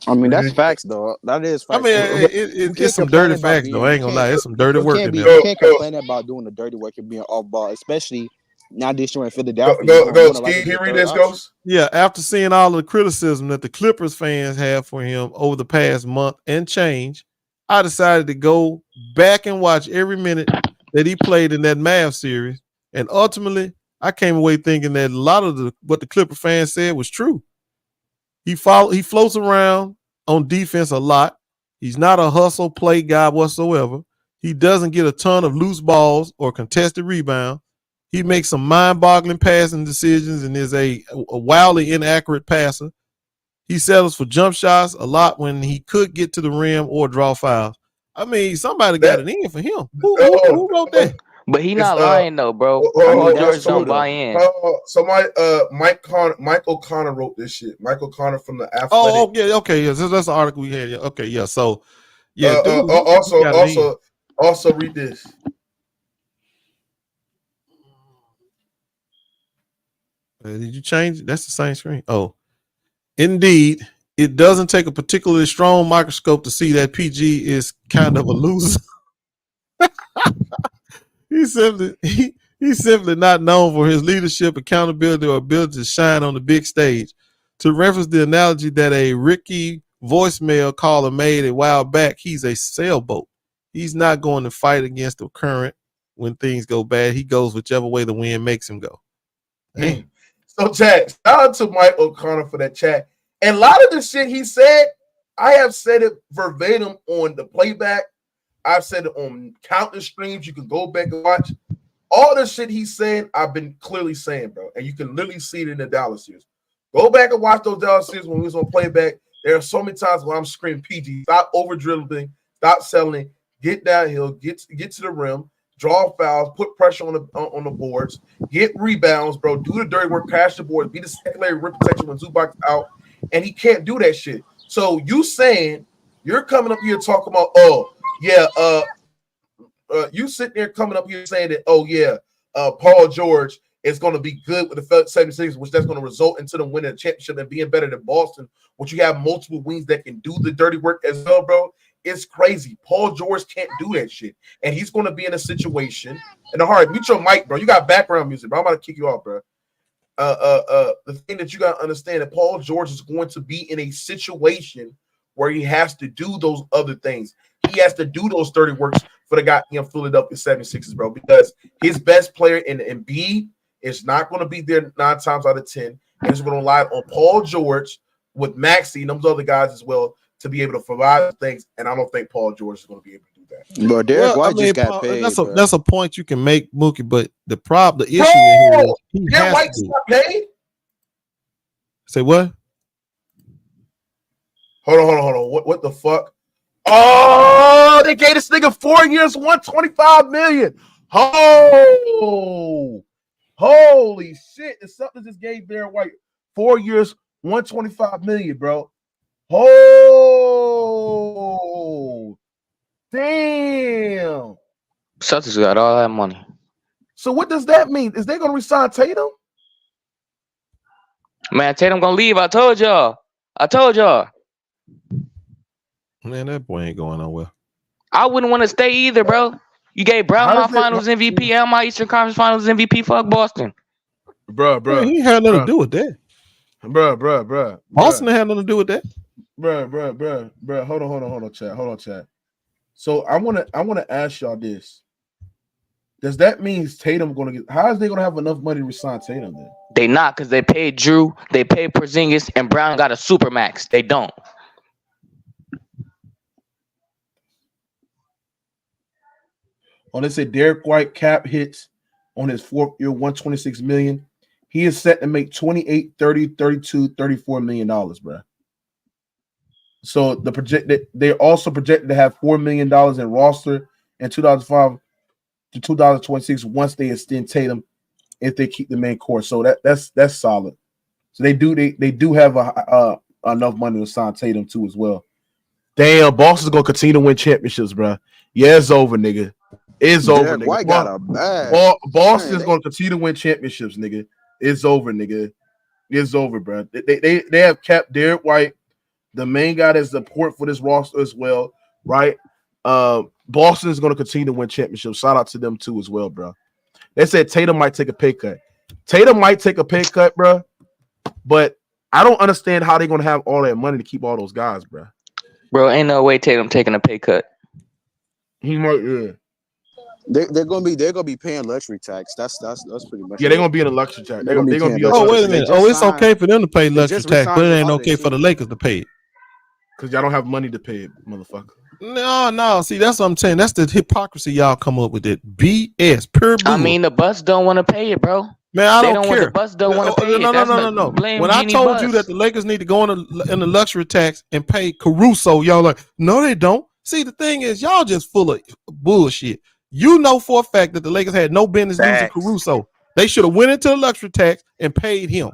I mean, that's facts, though. That is facts. I mean, it's some dirty facts, though. I ain't gonna lie. It's some dirty work in there. You can't complain about doing the dirty work and being off ball, especially now this year in Philadelphia. Can you read this, Ghost? Yeah, after seeing all of the criticism that the Clippers fans have for him over the past month and change, I decided to go back and watch every minute that he played in that Mavs series. And ultimately, I came away thinking that a lot of what the Clipper fans said was true. He floats around on defense a lot. He's not a hustle play guy whatsoever. He doesn't get a ton of loose balls or contested rebound. He makes some mind-boggling passing decisions and is a wildly inaccurate passer. He settles for jump shots a lot when he could get to the rim or draw fouls. I mean, somebody got it in for him. Who wrote that? But he not lying though, bro. Paul George don't buy in. Mike O'Connor wrote this shit. Mike O'Connor from the Athletic. Oh, yeah, okay, yeah. That's the article we had. Yeah, okay, yeah. So, yeah. Also read this. Did you change it? That's the same screen. Oh, indeed. It doesn't take a particularly strong microscope to see that PG is kind of a loser. He's simply not known for his leadership, accountability, or ability to shine on the big stage. To reference the analogy that a rookie voicemail caller made a while back. He's a sailboat. He's not going to fight against the current when things go bad. He goes whichever way the wind makes him go. Hey. So, chat, shout out to Mike O'Connor for that chat. And a lot of the shit he said, I have said it verbatim on the playback. I've said it on countless streams. You can go back and watch. All the shit he's saying, I've been clearly saying, bro. And you can literally see it in the Dallas series. Go back and watch those Dallas series when we was on playback. There are so many times where I'm screaming, PG, stop over-dribbling, stop selling, get downhill, get to the rim, draw fouls, put pressure on the boards, get rebounds, bro, do the dirty work, pass the board, be the secondary rim protection when Zubac's out, and he can't do that shit. So you saying, you're coming up here talking about, you sitting there coming up here saying that, Paul George is going to be good with the 76ers, which that's going to result into them winning a championship and being better than Boston, which you have multiple wings that can do the dirty work as well, bro. It's crazy. Paul George can't do that shit. And he's going to be in a situation. And hard, mute your mic, bro. You got background music, bro. I'm about to kick you off, bro. The thing that you got to understand that Paul George is going to be in a situation where he has to do those other things. He has to do those 30 works for the goddamn Philadelphia 76ers, bro, because his best player in Embiid is not going to be there 9 times out of 10. And he's going to rely on Paul George with Maxey and those other guys as well to be able to provide things. And I don't think Paul George is going to be able to do that. But Derek White just got paid. That's a point you can make, Mookie. But the issue here is he Derek White got paid. Say what? Hold on. What the fuck? Oh, they gave this nigga 4 years, $125 million. Oh, holy shit! The Celtics just gave Derek White 4 years, $125 million, bro. Oh, damn! Celtics got all that money. So what does that mean? Is they gonna resign Tatum? Man, Tatum gonna leave. I told y'all. Man, that boy ain't going nowhere. I wouldn't want to stay either, bro. You gave Brown my Finals MVP and my Eastern Conference Finals MVP. Fuck Boston, bro. Man, he had nothing to do with that, bro. Boston had nothing to do with that, bro. Hold on, chat. So I want to ask y'all this: does that mean Tatum gonna get? How is they gonna have enough money to resign Tatum then? They not, because they paid Drew, they paid Porzingis, and Brown got a super max. They don't. Oh, they said Derek White cap hits on his 4th year, $126 million. He is set to make $28, $30, $32, $34 million, bro. So they're also projected to have $4 million in roster in 2005 to 2026 once they extend Tatum if they keep the main core. So that's solid. So they do have enough money to sign Tatum too as well. Damn, Boston's gonna continue to win championships, bro. Yeah, it's over, nigga. It's over, nigga. White got a bag. Boston's gonna continue to win championships, nigga. It's over, nigga. It's over, bro. They have capped Derek White, the main guy that's the port for this roster as well, right? Boston is gonna continue to win championships. Shout out to them too as well, bro. They said Tatum might take a pay cut. Tatum might take a pay cut, bro. But I don't understand how they're gonna have all that money to keep all those guys, bro. Bro, ain't no way Tatum taking a pay cut. He might, yeah. They're gonna be paying luxury tax. That's pretty much. Yeah, they're gonna be in a luxury tax. They're gonna be. Oh, wait a minute. Oh, it's okay for them to pay luxury tax, but it ain't okay for the Lakers to pay it. Because y'all don't have money to pay it, motherfucker. No. See, that's what I'm saying. That's the hypocrisy y'all come up with. It BS. Pure bull. I mean, the Bucks don't want to pay it, bro. Man, I don't care. The Bucks don't want to pay it. No. When I told you that the Lakers need to go in the luxury tax and pay Caruso, y'all like, no, they don't. See, the thing is, y'all just full of bullshit. You know for a fact that the Lakers had no business using Caruso. They should have went into the luxury tax and paid him.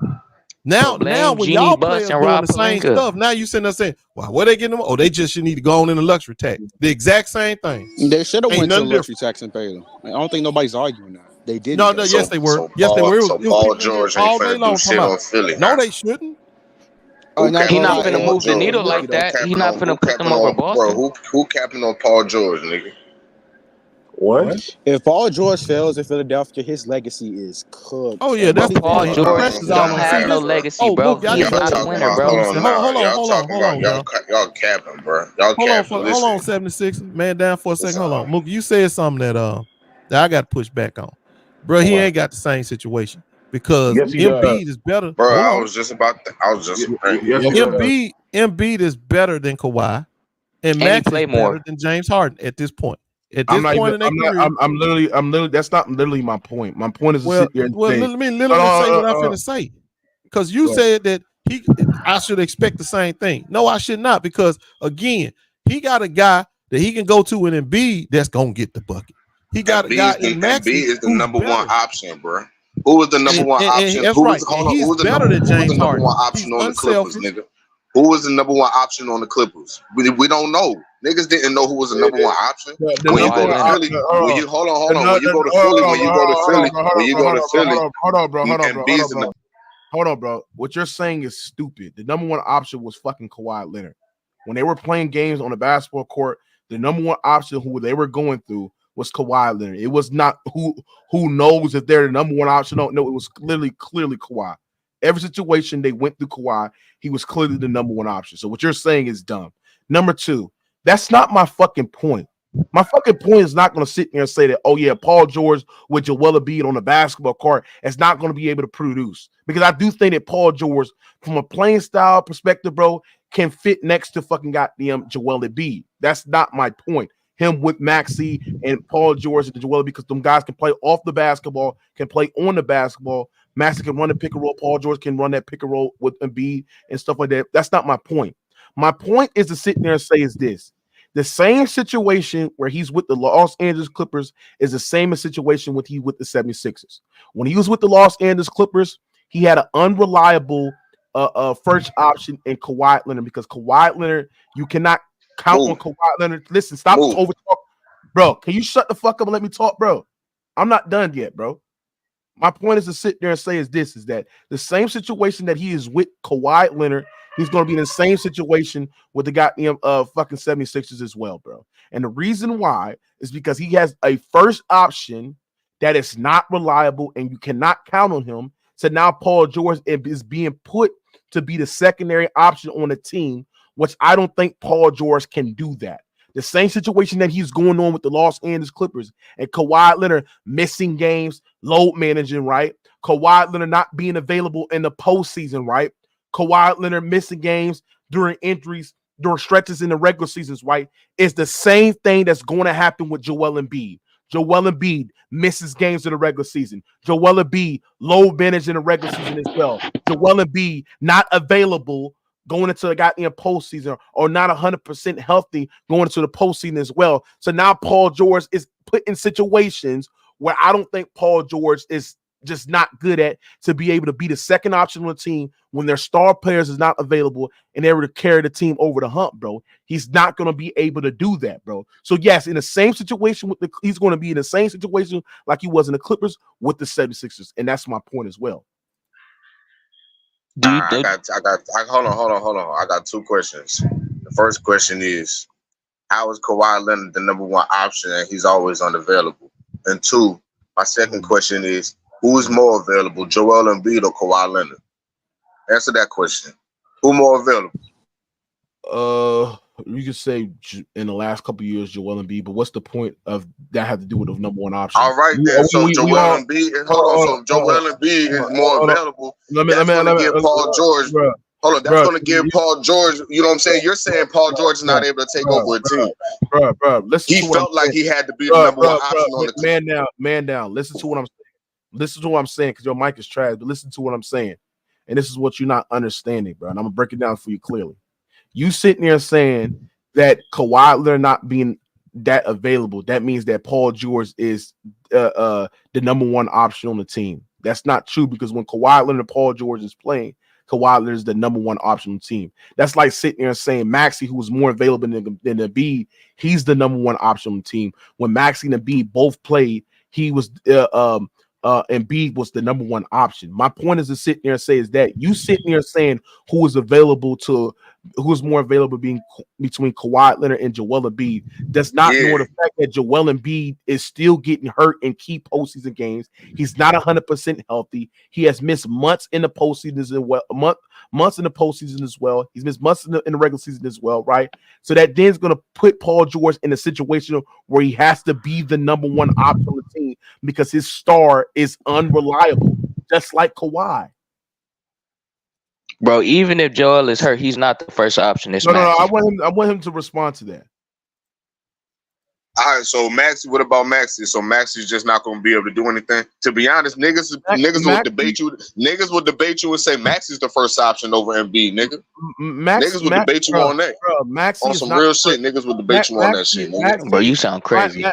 Now when y'all players doing the same stuff, now you sitting there saying, "Well, where they getting them? Oh, they just should need to go on in the luxury tax." The exact same thing. They should have went to the luxury tax and paid them. I don't think nobody's arguing that. They did. No, yes, they were. Yes, they were. So Paul George ain't finna do shit on Philly. No, they shouldn't. He not finna move the needle like that. He not finna put them over Boston. Bro, who capping on Paul George, nigga? What? If Paul George fails in Philadelphia, his legacy is cooked. Oh yeah, that's Everybody Paul thinks George about don't that. have no legacy, Oh, bro. Mook, y'all He need is to Y'all not a check. talking winner, about, bro. hold on now. Y'all talking about y'all. y'all capping, bro. Y'all capping. Hold on, Listen. 76. Man, down for a What's second. Hold on. up? Mook, you said something that I got to push back on. Bro, he ain't got the same situation because Yes, he does. Embiid is better. Bro, Hold I on. was just about to, I was just Yes, he does. Embiid is better than Kawhi, and And he Max is play better more. than James Harden at this point. At I'm this not point even. in their I'm not. career. I'm literally. That's not literally my point. My point is to sit there and say. Let me say what I'm finna say. Because you said that I should expect the same thing. No, I should not. Because again, he got a guy that he can go to in Embiid that's gonna get the bucket. He got a guy in Maxey Embiid is the who's number one better. option, bro. Who was the number one And option? that's Who right. was And hold on? he's Who was better than James the number Harden. one option He's on the Clippers, unselfish. nigga? Who was the number one option on the Clippers? We don't know. Niggas didn't know who was the number one option. The When you number go one to Philly, option. when you hold on. When you go to Philly, Hold on, bro. What you're saying is stupid. The number one option was fucking Kawhi Leonard. When they were playing games on the basketball court, the number one option who they were going through was Kawhi Leonard. It was not who knows if they're the number one option. No, it was clearly Kawhi. Every situation they went through Kawhi, he was clearly the number one option. So what you're saying is dumb. Number two, that's not my fucking point. My fucking point is not going to sit there and say that, oh yeah, Paul George with Joel Embiid on the basketball court is not going to be able to produce. Because I do think that Paul George, from a playing style perspective, bro, can fit next to fucking goddamn Joel Embiid. That's not my point. Him with Maxey and Paul George and Joel Embiid, because them guys can play off the basketball, can play on the basketball. Maxey can run the pick and roll. Paul George can run that pick and roll with Embiid and stuff like that. That's not my point. My point is to sit there and say is this. The same situation where he's with the Los Angeles Clippers is the same situation with the 76ers. When he was with the Los Angeles Clippers, he had an unreliable first option in Kawhi Leonard, because Kawhi Leonard, you cannot count on Kawhi Leonard. Listen, stop over talk. Bro, can you shut the fuck up and let me talk, bro? I'm not done yet, bro. My point is to sit there and say is that the same situation that he is with Kawhi Leonard, he's going to be in the same situation with the goddamn fucking 76ers as well, bro. And the reason why is because he has a first option that is not reliable and you cannot count on him. So now Paul George is being put to be the secondary option on the team, which I don't think Paul George can do that. The same situation that he's going on with the Los Angeles Clippers and Kawhi Leonard missing games, load managing, right? Kawhi Leonard not being available in the postseason, right? Kawhi Leonard missing games during injuries, during stretches in the regular seasons, right? It's the same thing that's going to happen with Joel Embiid. Joel Embiid misses games in the regular season. Joel Embiid load managed in the regular season as well. Joel Embiid not available going into the goddamn postseason, or not 100% healthy going into the postseason as well. So now Paul George is put in situations where I don't think Paul George is just not good at to be able to be the second option on the team when their star players is not available and able to carry the team over the hump, bro. He's not going to be able to do that, bro. So yes, in the same situation he's going to be in the same situation like he was in the Clippers with the 76ers, and that's my point as well. I hold on. I got two questions. The first question is, how is Kawhi Leonard the number one option and he's always unavailable? And two, my second question is, who is more available, Joel Embiid or Kawhi Leonard? Answer that question. Who more available? You could say in the last couple of years, Joel Embiid, but what's the point of that have to do with the number one option? All right, then. So Joel Embiid is more available. That's going to give Paul George. Hold on, that's going to give Paul George. You know what I'm saying? You're saying Paul George is not able to take over a team. Bro, he felt like he had to be the number one option on the team. Man down. Listen to what I'm saying. Listen to what I'm saying, because your mic is trash. But listen to what I'm saying, and this is what you're not understanding, bro. And I'm gonna break it down for you clearly. You sitting there saying that Kawhi Leonard not being that available, that means that Paul George is the number one option on the team. That's not true, because when Kawhi Leonard and Paul George is playing, Kawhi Leonard is the number one option on the team. That's like sitting there and saying Maxey, who was more available than Embiid, he's the number one option on the team. When Maxey and Embiid both played, he was Embiid was the number one option. My point is to sit there and say is that you sitting there saying who is more available being between Kawhi Leonard and Joel Embiid does not ignore the fact that Joel Embiid is still getting hurt in key postseason games. He's not 100% healthy. He has missed months in the postseason as well. Months in the postseason as well. He's missed months in the regular season as well, right? So that then is going to put Paul George in a situation where he has to be the number one option on the team because his star is unreliable, just like Kawhi. Bro, even if Joel is hurt, he's not the first option. It's No, Maxey. I want him to respond to that. All right, so Maxey, what about Maxey? So Maxey's just not going to be able to do anything. To be honest, niggas will debate you. Niggas will debate you and say Maxey's the first option over Embiid, nigga. Niggas will debate you on that. Bro, Maxey on some real shit. Niggas will debate you on that shit, nigga. Bro, you sound crazy.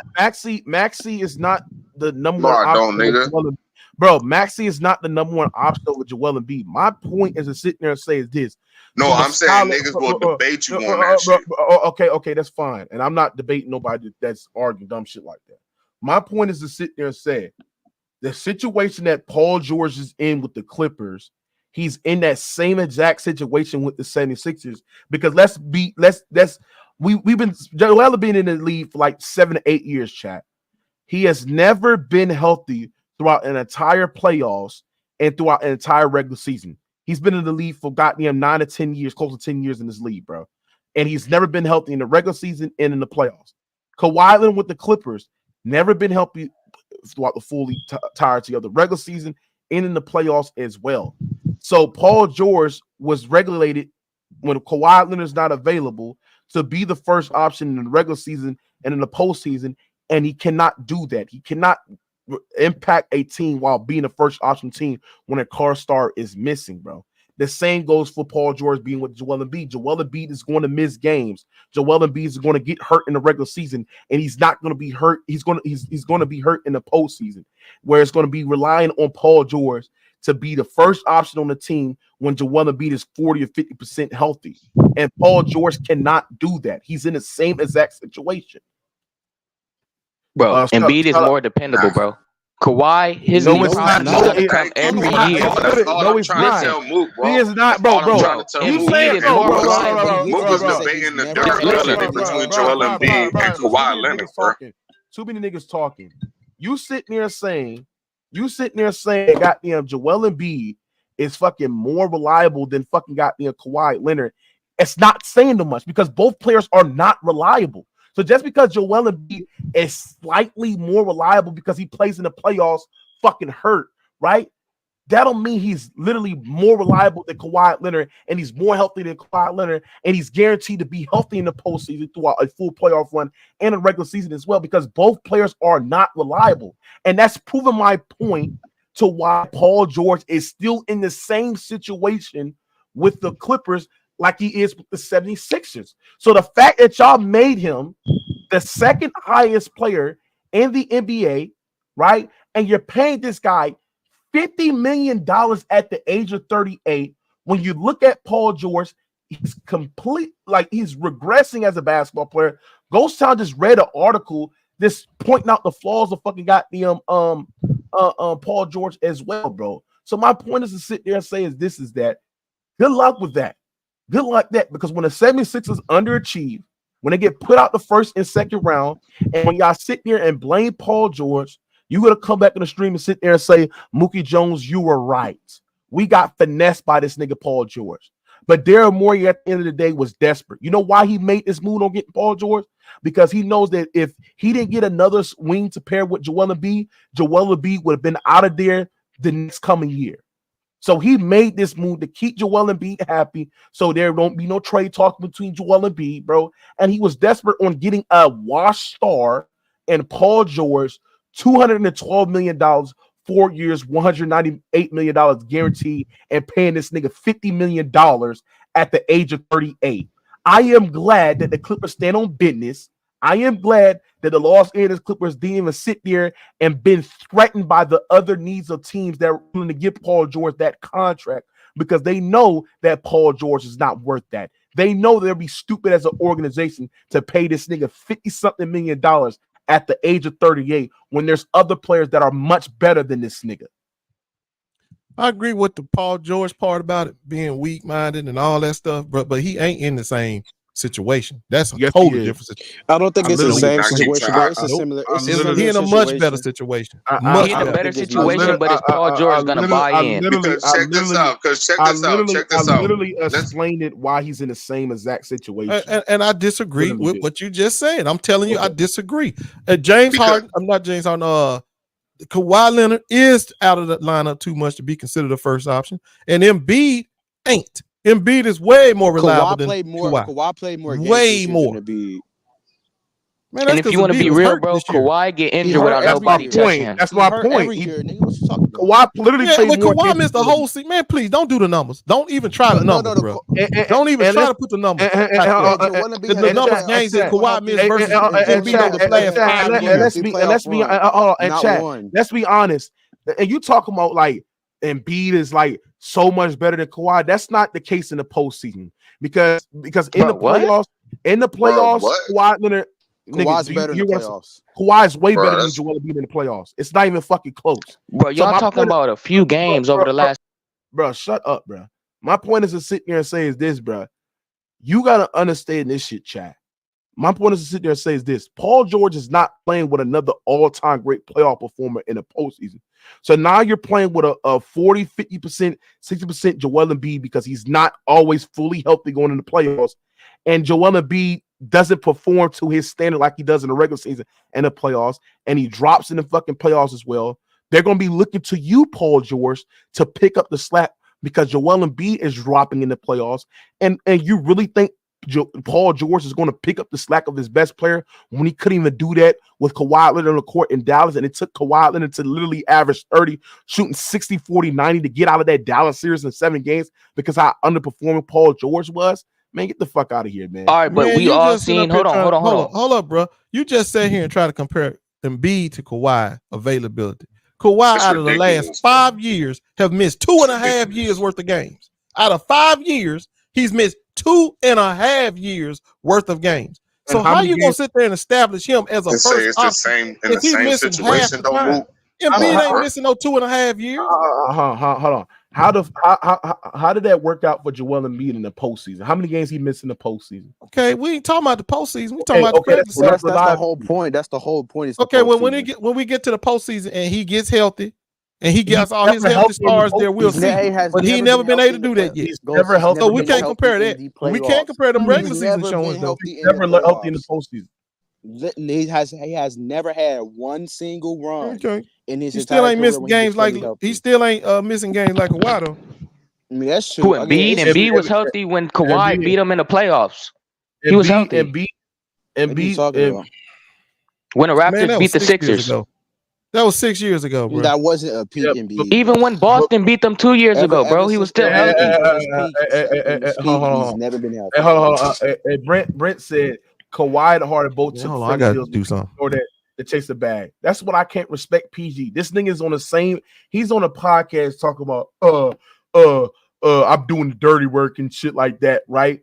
Maxey is not the number No, one I option. don't, nigga. Bro, Maxey is not the number one option over Joel Embiid. My point is to sit there and say is this. No, I'm saying niggas will debate you on that shit. Okay, that's fine. And I'm not debating nobody that's arguing dumb shit like that. My point is to sit there and say the situation that Paul George is in with the Clippers, he's in that same exact situation with the 76ers. Because we've been Joel been in the league for like 7 to 8 years, chat. He has never been healthy throughout an entire playoffs and throughout an entire regular season. He's been in the league for goddamn 9 to 10 years, close to 10 years in this league, bro. And he's never been healthy in the regular season and in the playoffs. Kawhi Leonard with the Clippers, never been healthy throughout the full entirety of the regular season and in the playoffs as well. So Paul George was regulated when Kawhi Leonard is not available to be the first option in the regular season and in the postseason, and he cannot do that. He cannot impact a team while being a first option team when a car star is missing, bro. The same goes for Paul George being with Joel Embiid. Joel Embiid is going to miss games. Joel Embiid is going to get hurt in the regular season, and he's not going to be hurt. He's going to be hurt in the postseason, where it's going to be relying on Paul George to be the first option on the team when Joel Embiid is 40 or 50% healthy. And Paul George cannot do that. He's in the same exact situation. Bro, Embiid is more dependable, bro. Kawhi, his knee problems are gonna come every year. No, he's not. He is not, bro. Embiid is more reliable. Mook was debating the durability between Joel Embiid and Kawhi Leonard, bro. Too many niggas talking. You sitting there saying, goddamn, Joel Embiid is fucking more reliable than fucking goddamn Kawhi Leonard. It's not saying too much because both players are not reliable. So just because Joel Embiid is slightly more reliable because he plays in the playoffs fucking hurt, right? That don't mean he's literally more reliable than Kawhi Leonard and he's more healthy than Kawhi Leonard and he's guaranteed to be healthy in the postseason throughout a full playoff run and a regular season as well because both players are not reliable. And that's proven my point to why Paul George is still in the same situation with the Clippers like he is with the 76ers. So the fact that y'all made him the second highest player in the NBA, right? And you're paying this guy $50 million at the age of 38. When you look at Paul George, he's he's regressing as a basketball player. Ghost Town just read an article just pointing out the flaws of fucking goddamn Paul George as well, bro. So my point is to sit there and say is that good luck with that. Good luck that because when the 76ers underachieve, when they get put out the first and second round, and when y'all sit there and blame Paul George, you're going to come back in the stream and sit there and say, Mookie Jones, you were right. We got finessed by this nigga Paul George. But Daryl Morey at the end of the day was desperate. You know why he made this move on getting Paul George? Because he knows that if he didn't get another wing to pair with Joel Embiid would have been out of there the next coming year. So he made this move to keep Joel Embiid happy so there don't be no trade talk between Joel Embiid, bro. And he was desperate on getting a wash star and Paul George, $212 million, 4 years, $198 million guaranteed, and paying this nigga $50 million at the age of 38. I am glad that the Clippers stand on business. I am glad that the Los Angeles Clippers didn't even sit there and been threatened by the other needs of teams that are willing to give Paul George that contract because they know that Paul George is not worth that. They know they'll be stupid as an organization to pay this nigga $50-something million at the age of 38 when there's other players that are much better than this nigga. I agree with the Paul George part about it being weak-minded and all that stuff, but he ain't in the same situation. That's a totally different situation. I don't think it's the same situation, but it's a Nope. similar. It's He a similar in a much better situation. situation. He in a better situation, but is Paul George gonna buy in? Check this out. I literally explained it why he's in the same exact situation. And I disagree with what you just said. I'm telling you, I disagree. James Harden, I'm not James Harden. Kawhi Leonard is out of the lineup too much to be considered a first option, and Embiid ain't. Embiid is way more reliable than Kawhi. Kawhi played more, way more. Than Embiid. Man, and if you want to be real, bro, Kawhi get injured without nobody touching him. That's my point. Kawhi literally played when more. Kawhi missed the whole season, man, please don't do the numbers. Don't even try the numbers, bro. Don't even try to put the numbers. The numbers games that Kawhi missed versus Embiid over the last 5 years. Let's be honest. And you talking about like Embiid is like so much better than Kawhi. That's not the case in the postseason because in the playoffs, Kawhi Leonard. Kawhi's better in the playoffs. Kawhi's way better than Joel Embiid in the playoffs. It's not even fucking close. Bro, y'all talking about a few games over the last. Bro, shut up, bro. My point is to sit there and say is this, bro. You got to understand this shit, chat. My point is to sit there and say is this. Paul George is not playing with another all-time great playoff performer in the postseason. So now you're playing with a 40, 50%, 60% Joel Embiid because he's not always fully healthy going into the playoffs. And Joel Embiid doesn't perform to his standard like he does in the regular season and the playoffs, and he drops in the fucking playoffs as well. They're going to be looking to you, Paul George, to pick up the slack because Joel Embiid is dropping in the playoffs. And you really think Paul George is going to pick up the slack of his best player when he couldn't even do that with Kawhi Leonard on the court in Dallas, and it took Kawhi Leonard to literally average 30, shooting 60, 40, 90 to get out of that Dallas series in 7 games because how underperforming Paul George was? Man, get the fuck out of here, man. All right, but man, we all seen. Hold on, bro. You just sat here and try to compare Embiid to Kawhi availability. Kawhi out of the last 5 years have missed 2.5 years worth of games. Out of 5 years, he's missed 2.5 years worth of games. So how you gonna sit there and establish him as a first option? It's the same situation. Don't Embiid ain't missing no 2.5 years. Hold on. How did that work out for Joel Embiid in the postseason? How many games he missed in the postseason? Okay, we ain't talking about the postseason. We talking about that's the whole point. That's the whole point. Okay, well, when we get to the postseason and he gets healthy and he gets all his healthy stars there, we'll see. But he ain't never been able to do that yet. He's never healthy. So we can't compare that. We can't compare them regular season showings though. He's never healthy in the postseason. He has never had one single run. Okay. In his he still ain't missing games like he still ain't missing games like Kawhi though. I mean that's true. Who Embiid was healthy when Kawhi beat him in the playoffs. He was healthy. Embiid when the Raptors beat the Sixers. That was 6 years ago, bro. That wasn't a peak Embiid. Even when Boston beat them 2 years ago, bro, he was still healthy. He's never been healthy. Hold on. Brent said Kawhi and Harden both took I got to do something. Or that to chase the bag. That's what I can't respect. PG. This nigga is on the same. He's on a podcast talking about I'm doing the dirty work and shit like that, right?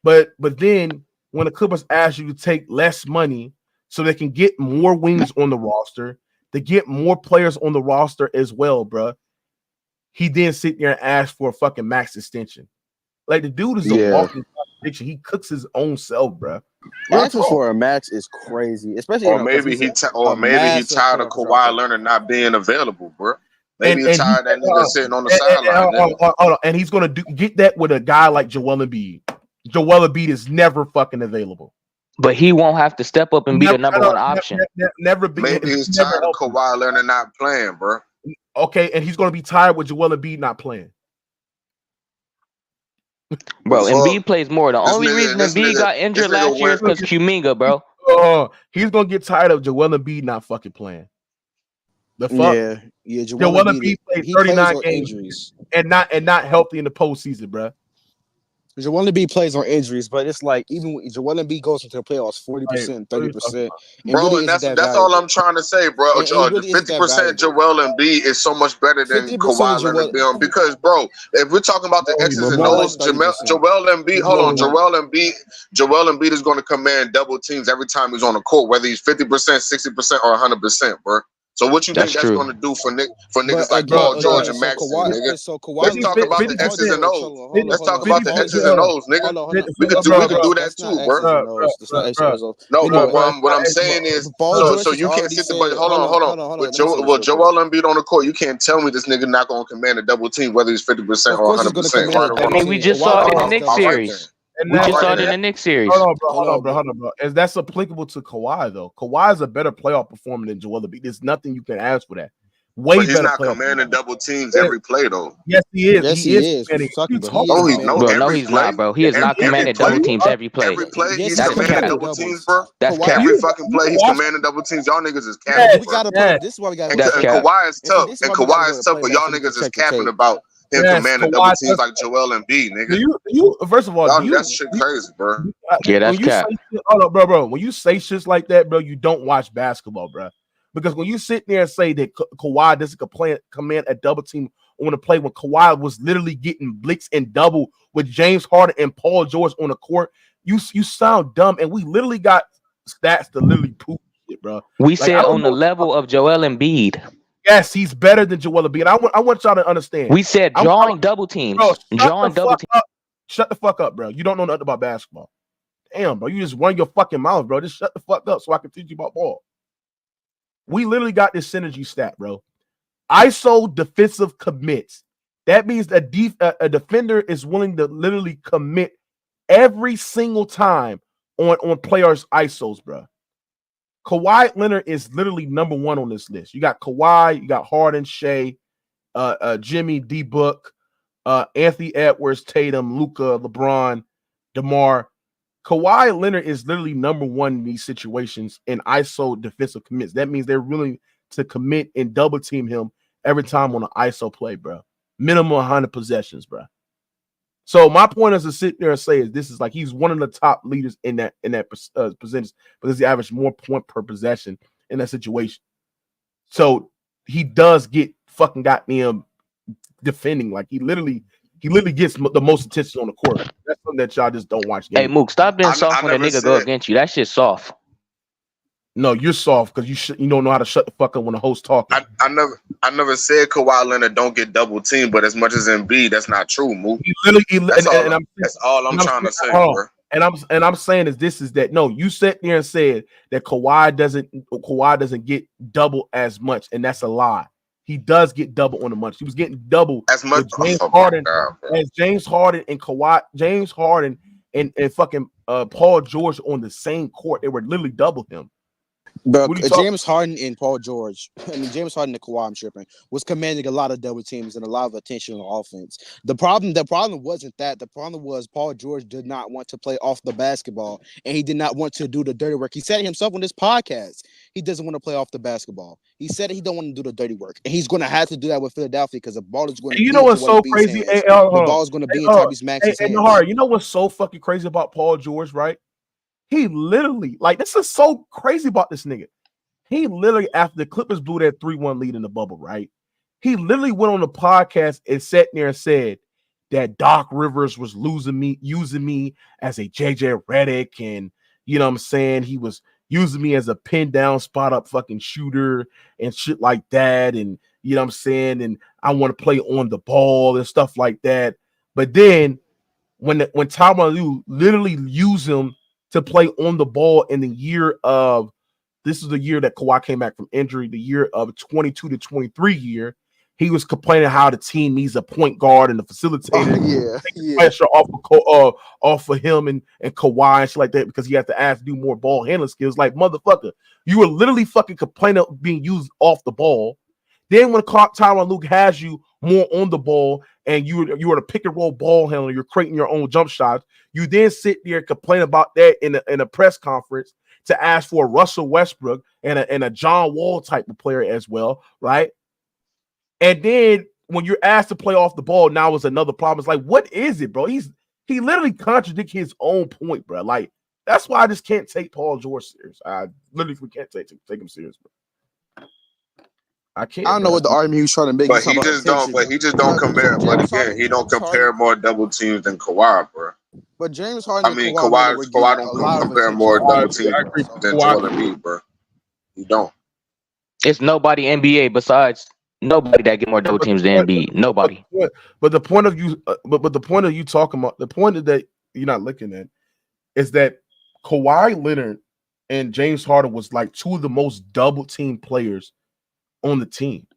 But then when the Clippers ask you to take less money so they can get more wings on the roster, to get more players on the roster as well, bro, he didn't sit there and ask for a fucking max extension. Like the dude is a walking contradiction. He cooks his own self, bro. Asking for a max is crazy, especially. Or maybe he tired of Kawhi Leonard not being available, bro. Maybe he's tired of that nigga sitting on the sideline. Hold on. And he's gonna get that with a guy like Joel Embiid. Joel Embiid is never fucking available. But he won't have to step up and be the number one option. Never be. Maybe he's tired of Kawhi Leonard not playing, bro. Okay, and he's gonna be tired with Joel Embiid not playing. Bro, Embiid plays more. The only reason Embiid got injured last year is because Kuminga, bro. He's gonna get tired of Joel Embiid not fucking playing. The fuck? Yeah. Joel Embiid played 39 games and not healthy in the postseason, bro. Joel Embiid plays on injuries, but it's like even when Joel Embiid goes into the playoffs 40%, 30%, Bro, and that's all I'm trying to say, bro. And really 50% Joel Embiid is so much better than Kawhi Leonard being, because, bro, if we're talking about the X's and O's, Joel Embiid, hold on, Joel Embiid is going to command double teams every time he's on the court, whether he's 50%, 60%, or 100%, bro. So what you think that's going to do for niggas like Paul George and Maxey, nigga? Let's talk about the X's and O's. Let's talk about the X's and O's, nigga. We could do that too, bro. No, but what I'm saying is, so you can't sit there. But hold on. With Joel Embiid on the court, you can't tell me this nigga not going to command a double team, whether he's 50% or 100%. I mean, we just saw it in the Knicks series. We just saw it in the Knicks series. Hold on, bro. As that's applicable to Kawhi, though. Kawhi is a better playoff performer than Joel Embiid. There's nothing you can ask for that. Way but he's better. Not commanding double teams every play, though. Yes, he is. Yes, he is. No, he's not, bro. He is not commanding double teams every play. Every play, he's commanding double teams, bro. That's cap. Every fucking play, he's commanding double teams. Y'all niggas is capping. This is why we got to. And Kawhi is tough. And Kawhi is tough, but y'all niggas is capping about him commanding double teams like Joel Embiid, nigga. You first of all, that's shit crazy, bro. Yeah, that's cap. Hold up, bro. When you say shit like that, bro, you don't watch basketball, bro. Because when you sit there and say that Kawhi doesn't command a double team on the play, when Kawhi was literally getting blitz and double with James Harden and Paul George on the court, you sound dumb. And we literally got stats to literally prove it, bro. We said on the level of Joel Embiid. Yes, he's better than Joel Embiid. I want y'all to understand. We said drawing double teams. Bro, drawing double teams. Shut the fuck up, bro. You don't know nothing about basketball. Damn, bro. You just run your fucking mouth, bro. Just shut the fuck up so I can teach you about ball. We literally got this synergy stat, bro. ISO defensive commits. That means a defender is willing to literally commit every single time on players' ISOs, bro. Kawhi Leonard is literally number one on this list. You got Kawhi, you got Harden, Shea, Jimmy, D-Book, Anthony Edwards, Tatum, Luka, LeBron, DeMar. Kawhi Leonard is literally number one in these situations in ISO defensive commits. That means they're willing to commit and double team him every time on an ISO play, bro. Minimum 100 possessions, bro. So my point is to sit there and say is this is like he's one of the top leaders in that percentage because he averaged more point per possession in that situation. So he does get fucking goddamn defending. Like he literally gets the most attention on the court. That's something that y'all just don't watch. Hey Mook, stop being soft when a nigga go against you. That shit's soft. No, you're soft because you don't know how to shut the fuck up when the host talking. I never said Kawhi Leonard don't get double teamed, but as much as Embiid, that's not true, Mook. That's all I'm trying to say, bro. And I'm saying is that no, you sat there and said that Kawhi doesn't get double as much, and that's a lie. He does get double on the month. He was getting double as much James Harden and Kawhi, James Harden and fucking Paul George on the same court. They were literally double him. But James Harden and Paul George, James Harden and Kawhi, I'm tripping, was commanding a lot of double teams and a lot of attention on offense. The problem wasn't that. The problem was Paul George did not want to play off the basketball, and he did not want to do the dirty work. He said it himself on this podcast. He doesn't want to play off the basketball. He said he don't want to do the dirty work, and he's going to have to do that with Philadelphia because the ball is going to. You know what's so crazy? The ball is going to be in Tyrese Maxey's hands. You know what's so fucking crazy about Paul George, right? He literally, like, this is so crazy about this nigga. He literally, after the Clippers blew that 3-1 lead in the bubble, right? He literally went on the podcast and sat there and said that Doc Rivers was using me as a JJ Redick, and you know what I'm saying? He was using me as a pin down, spot up fucking shooter and shit like that. And you know what I'm saying? And I want to play on the ball and stuff like that. But then when Tyronn Lue literally used him to play on the ball in the year of, this is the year that Kawhi came back from injury, the year of 22 to 23 year, he was complaining how the team needs a point guard and the facilitator. Pressure off of him and Kawhi and shit like that because he had to ask to do more ball handling skills. Like, motherfucker, you were literally fucking complaining of being used off the ball. Then when Tyronn Lue has you more on the ball and you are the pick and roll ball handler, you're creating your own jump shots, you then sit there and complain about that in a press conference to ask for a Russell Westbrook and a John Wall type of player as well, right? And then when you're asked to play off the ball, now is another problem. It's like, what is it, bro? He's he literally contradicts his own point, bro. Like, that's why I just can't take Paul George serious. I literally can't take him serious, bro. I can't. I don't know what the argument he was trying to make. But he just don't. But he just don't compare. But again, he don't compare more double teams than Kawhi, bro. But James Harden, I mean, Kawhi don't compare more double teams than Joel Embiid, bro. He don't. It's nobody NBA besides nobody that get more double teams than Embiid. Nobody. But the point of you, but the point of you talking about, the point that you're not looking at is that Kawhi Leonard and James Harden was like two of the most double team players on the team,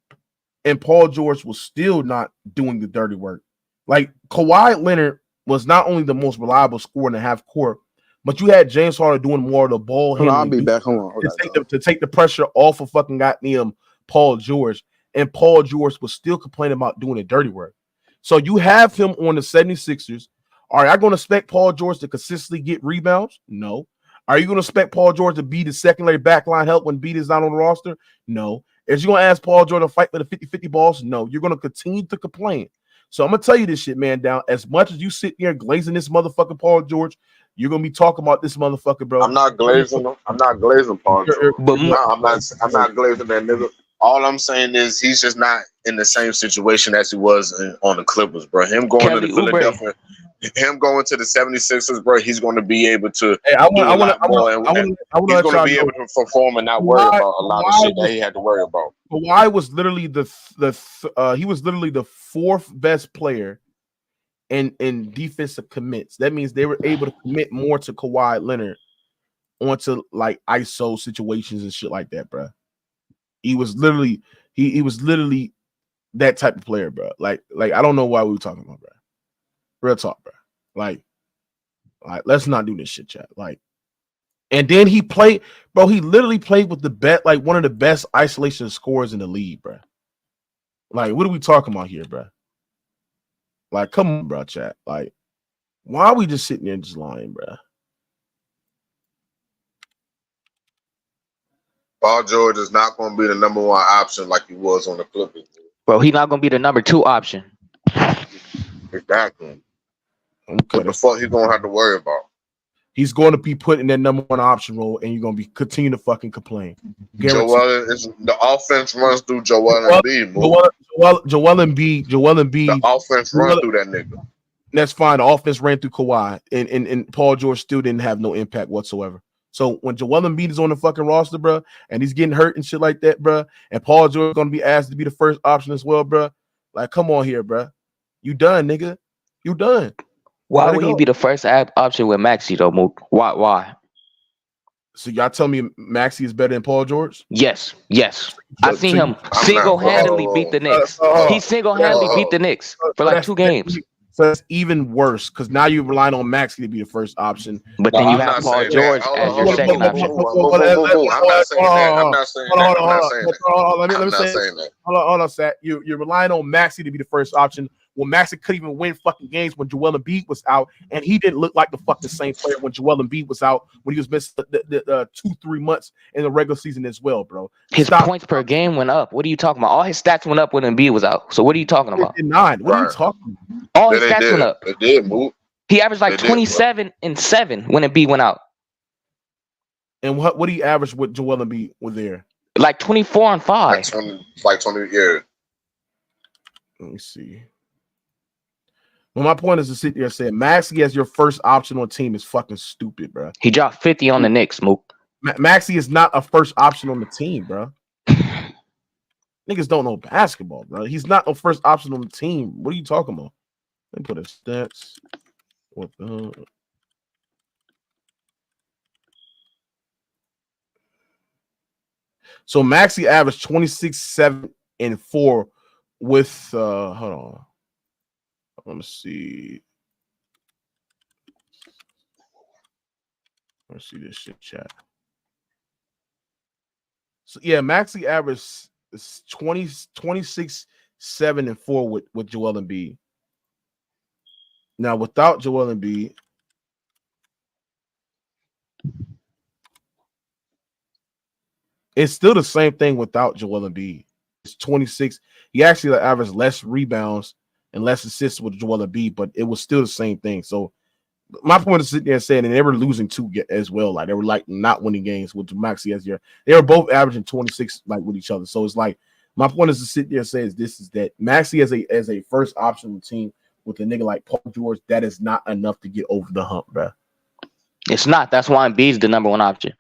and Paul George was still not doing the dirty work. Like, Kawhi Leonard was not only the most reliable scorer in the half court, but you had James Harden doing more of the ball handling. I'll be back. Hold on. To take the pressure off of fucking goddamn Paul George, and Paul George was still complaining about doing the dirty work. So you have him on the 76ers. Are you going to expect Paul George to consistently get rebounds? No. Are you going to expect Paul George to be the secondary backline help when Embiid is not on the roster? No. Is you going to ask Paul George to fight for the 50-50 balls? No. You're going to continue to complain. So I'm going to tell you this shit, man, down. As much as you sit here glazing this motherfucker Paul George, you're going to be talking about this motherfucker, bro. I'm not glazing him. I'm not glazing Paul George. I'm not glazing that nigga. All I'm saying is he's just not in the same situation as he was on the Clippers, bro. Him going to the Philadelphia, him going to the 76ers, bro, he's going to be able to he's going to be able to perform and not worry about a lot of shit that he had to worry about. Kawhi was literally he was literally the fourth best player in defensive commits. That means they were able to commit more to Kawhi Leonard onto like ISO situations and shit like that, bro. He was literally he was literally that type of player, bro. Like I don't know why we were talking about, bro. Real talk, bro. Like let's not do this shit, chat. Like, and then he played, bro. He literally played with the bet, like one of the best isolation scorers in the league, bro. Like, what are we talking about here, bro? Like, come on, bro, chat. Like, why are we just sitting there just lying, bro? Paul George is not going to be the number one option like he was on the Clippers. Bro, he's not going to be the number two option. Exactly. Okay. What the fuck he going to have to worry about? He's going to be put in that number one option role, and you're going to be continue to fucking complain. The offense runs through Joel Embiid. Joel Embiid. The offense runs through that nigga. That's fine. The offense ran through Kawhi, and Paul George still didn't have no impact whatsoever. So when Joel Embiid is on the fucking roster, bro, and he's getting hurt and shit like that, bro, and Paul George is going to be asked to be the first option as well, bro, like, come on here, bro. You done, nigga. You done. Why would he be the first option with Maxey, though, Mook? Why? So y'all tell me Maxey is better than Paul George? Yes. I seen him single-handedly beat the Knicks. He single-handedly beat the Knicks for like 2 games. So that's even worse because now you're relying on Maxey to be the first option. But then you have Paul George as your second option. I'm not saying that. Hold on, Sat. You're relying on Maxey to be the first option. Well, Maxey couldn't even win fucking games when Joel Embiid was out, and he didn't look like the fucking same player when Joel Embiid was out, when he was missing the 2-3 months in the regular season as well, bro. His points per game went up. What are you talking about? All his stats went up when Embiid was out. So what are you talking about? 9. What are you talking about? All his stats went up. It did move. He averaged like 27 and 7 when Embiid went out. And what did he average with Joel Embiid was there? Like 24 and 5. Like 20 years. Let me see. Well, my point is to sit there and say Maxey as your first option on team is fucking stupid, bro. He dropped 50 on the Knicks, Mook. Maxey is not a first option on the team, bro. Niggas don't know basketball, bro. He's not a first option on the team. What are you talking about? Let me put his stats. What the? So Maxey averaged 26, 7, and 4 with hold on. Let me see. Let's see this shit, chat. So yeah, Maxey averaged 26, 7, and 4 with Joel Embiid. Now without Joel Embiid, it's still the same thing without Joel Embiid. It's 26. He actually averaged less rebounds and less assists with Joel Embiid, but it was still the same thing. So my point is sitting there saying, and they were losing two as well. Like they were like not winning games with Maxey as year. They were both averaging 26 like with each other. So it's like my point is to sit there and say is that Maxey as a first option team with a nigga like Paul George, that is not enough to get over the hump, bro. It's not. That's why Embiid's the number one option.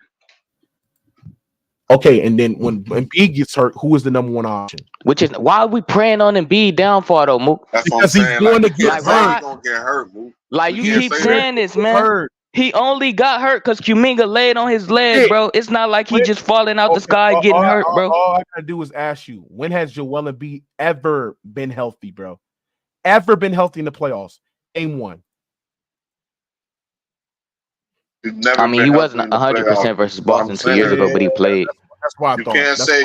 Okay, and then when Embiid gets hurt, who is the number one option? Which is why are we praying on Embiid downfall though, Mook? That's because what I'm saying. he's going to get like, hurt. He's gonna get hurt, Mook. Like you can't keep say saying this, man. Hurt. He only got hurt because Kuminga laid on his leg, bro. It's not like he just falling out the sky getting hurt, bro. All I gotta do is ask you, when has Joel Embiid ever been healthy, bro? Ever been healthy in the playoffs? Name one. I mean, he wasn't 100% versus Boston 2 years ago, but he played. That's why I thought.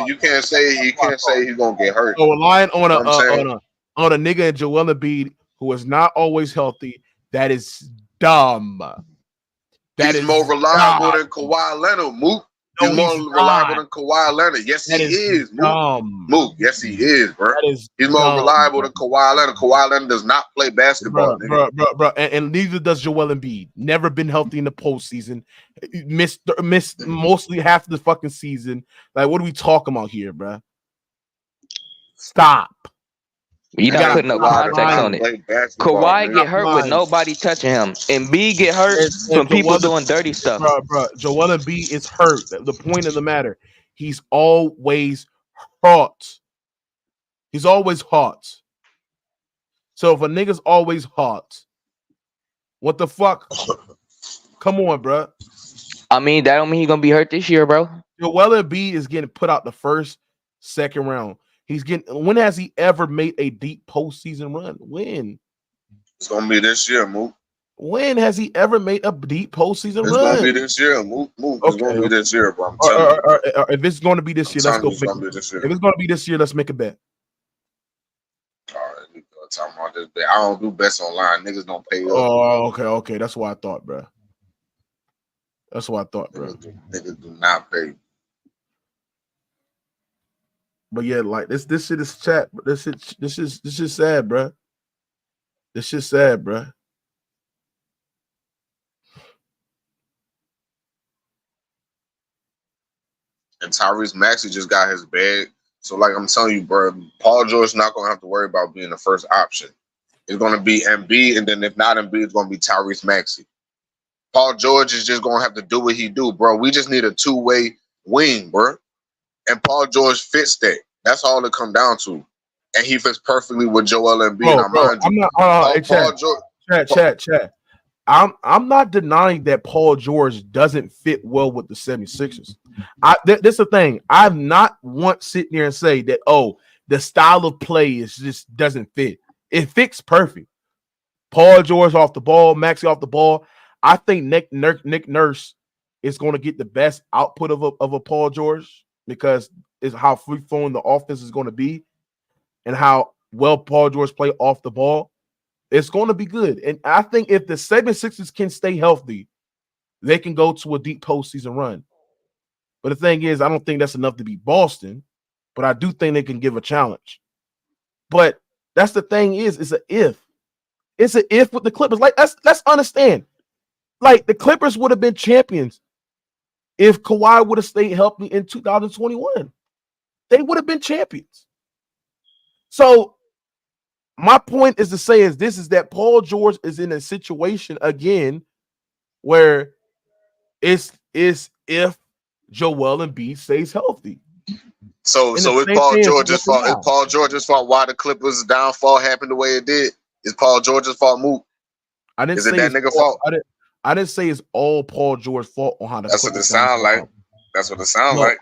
You can't say he's gonna get hurt. So relying on a nigga in Joel Embiid who is not always healthy, that is dumb. He's more reliable than Kawhi Leonard, Mook. He's more reliable than Kawhi Leonard. Yes, he is, Mook. Yes, he is, bro. He's more reliable than Kawhi Leonard. Kawhi Leonard does not play basketball, bro. And neither does Joel Embiid. Never been healthy in the postseason. Missed mostly half the fucking season. Like, what are we talking about here, bro? Stop. You're not putting no context on it. Kawhi get hurt with nobody touching him. Embiid get hurt from people doing dirty stuff. Bro, Joel Embiid is hurt. The point of the matter, he's always hot. He's always hot. So if a nigga's always hot, what the fuck? Come on, bro. I mean, that don't mean he's gonna be hurt this year, bro. Joel Embiid is getting put out the first, second round. When has he ever made a deep postseason run? When? It's gonna be this year, Mook. When has he ever made a deep postseason run? It's gonna be this year, Mook. It's gonna be this year, bro. I'm telling you. If it's gonna be this year, let's go. If it's gonna be this year, let's make a bet. All right, we talking about this bet. I don't do bets online. Niggas don't pay up. Oh, okay. That's what I thought, bro. Niggas do not pay. But yeah, like this shit is chat. This is sad, bro. This shit sad, bro. And Tyrese Maxey just got his bag. So, like I'm telling you, bro, Paul George not gonna have to worry about being the first option. It's gonna be Embiid, and then if not Embiid, it's gonna be Tyrese Maxey. Paul George is just gonna have to do what he do, bro. We just need a two-way wing, bro. And Paul George fits that. That's all it come down to. And he fits perfectly with Joel Embiid. Chat. I'm not denying that Paul George doesn't fit well with the 76ers. This is the thing. I've not once sitting there and say that, the style of play is just doesn't fit. It fits perfect. Paul George off the ball, Maxey off the ball. I think Nick Nurse is going to get the best output of a Paul George because it's how free-flowing the offense is going to be and how well Paul George play off the ball. It's going to be good. And I think if the 76ers can stay healthy, they can go to a deep postseason run. But the thing is, I don't think that's enough to beat Boston, but I do think they can give a challenge. But that's the thing is, it's an if. It's an if with the Clippers. Like, let's understand. Like, the Clippers would have been champions if Kawhi would have stayed healthy in 2021. They would have been champions. So my point is to say is that Paul George is in a situation again where it's if Joel Embiid stays healthy. So it's Paul George's fault why the Clippers' downfall happened the way it did. Is Paul George's fault, Mook? Is it that nigga fault? I didn't say it's all Paul George's fault on how the. That's what it sounds like. That's what it sounds like.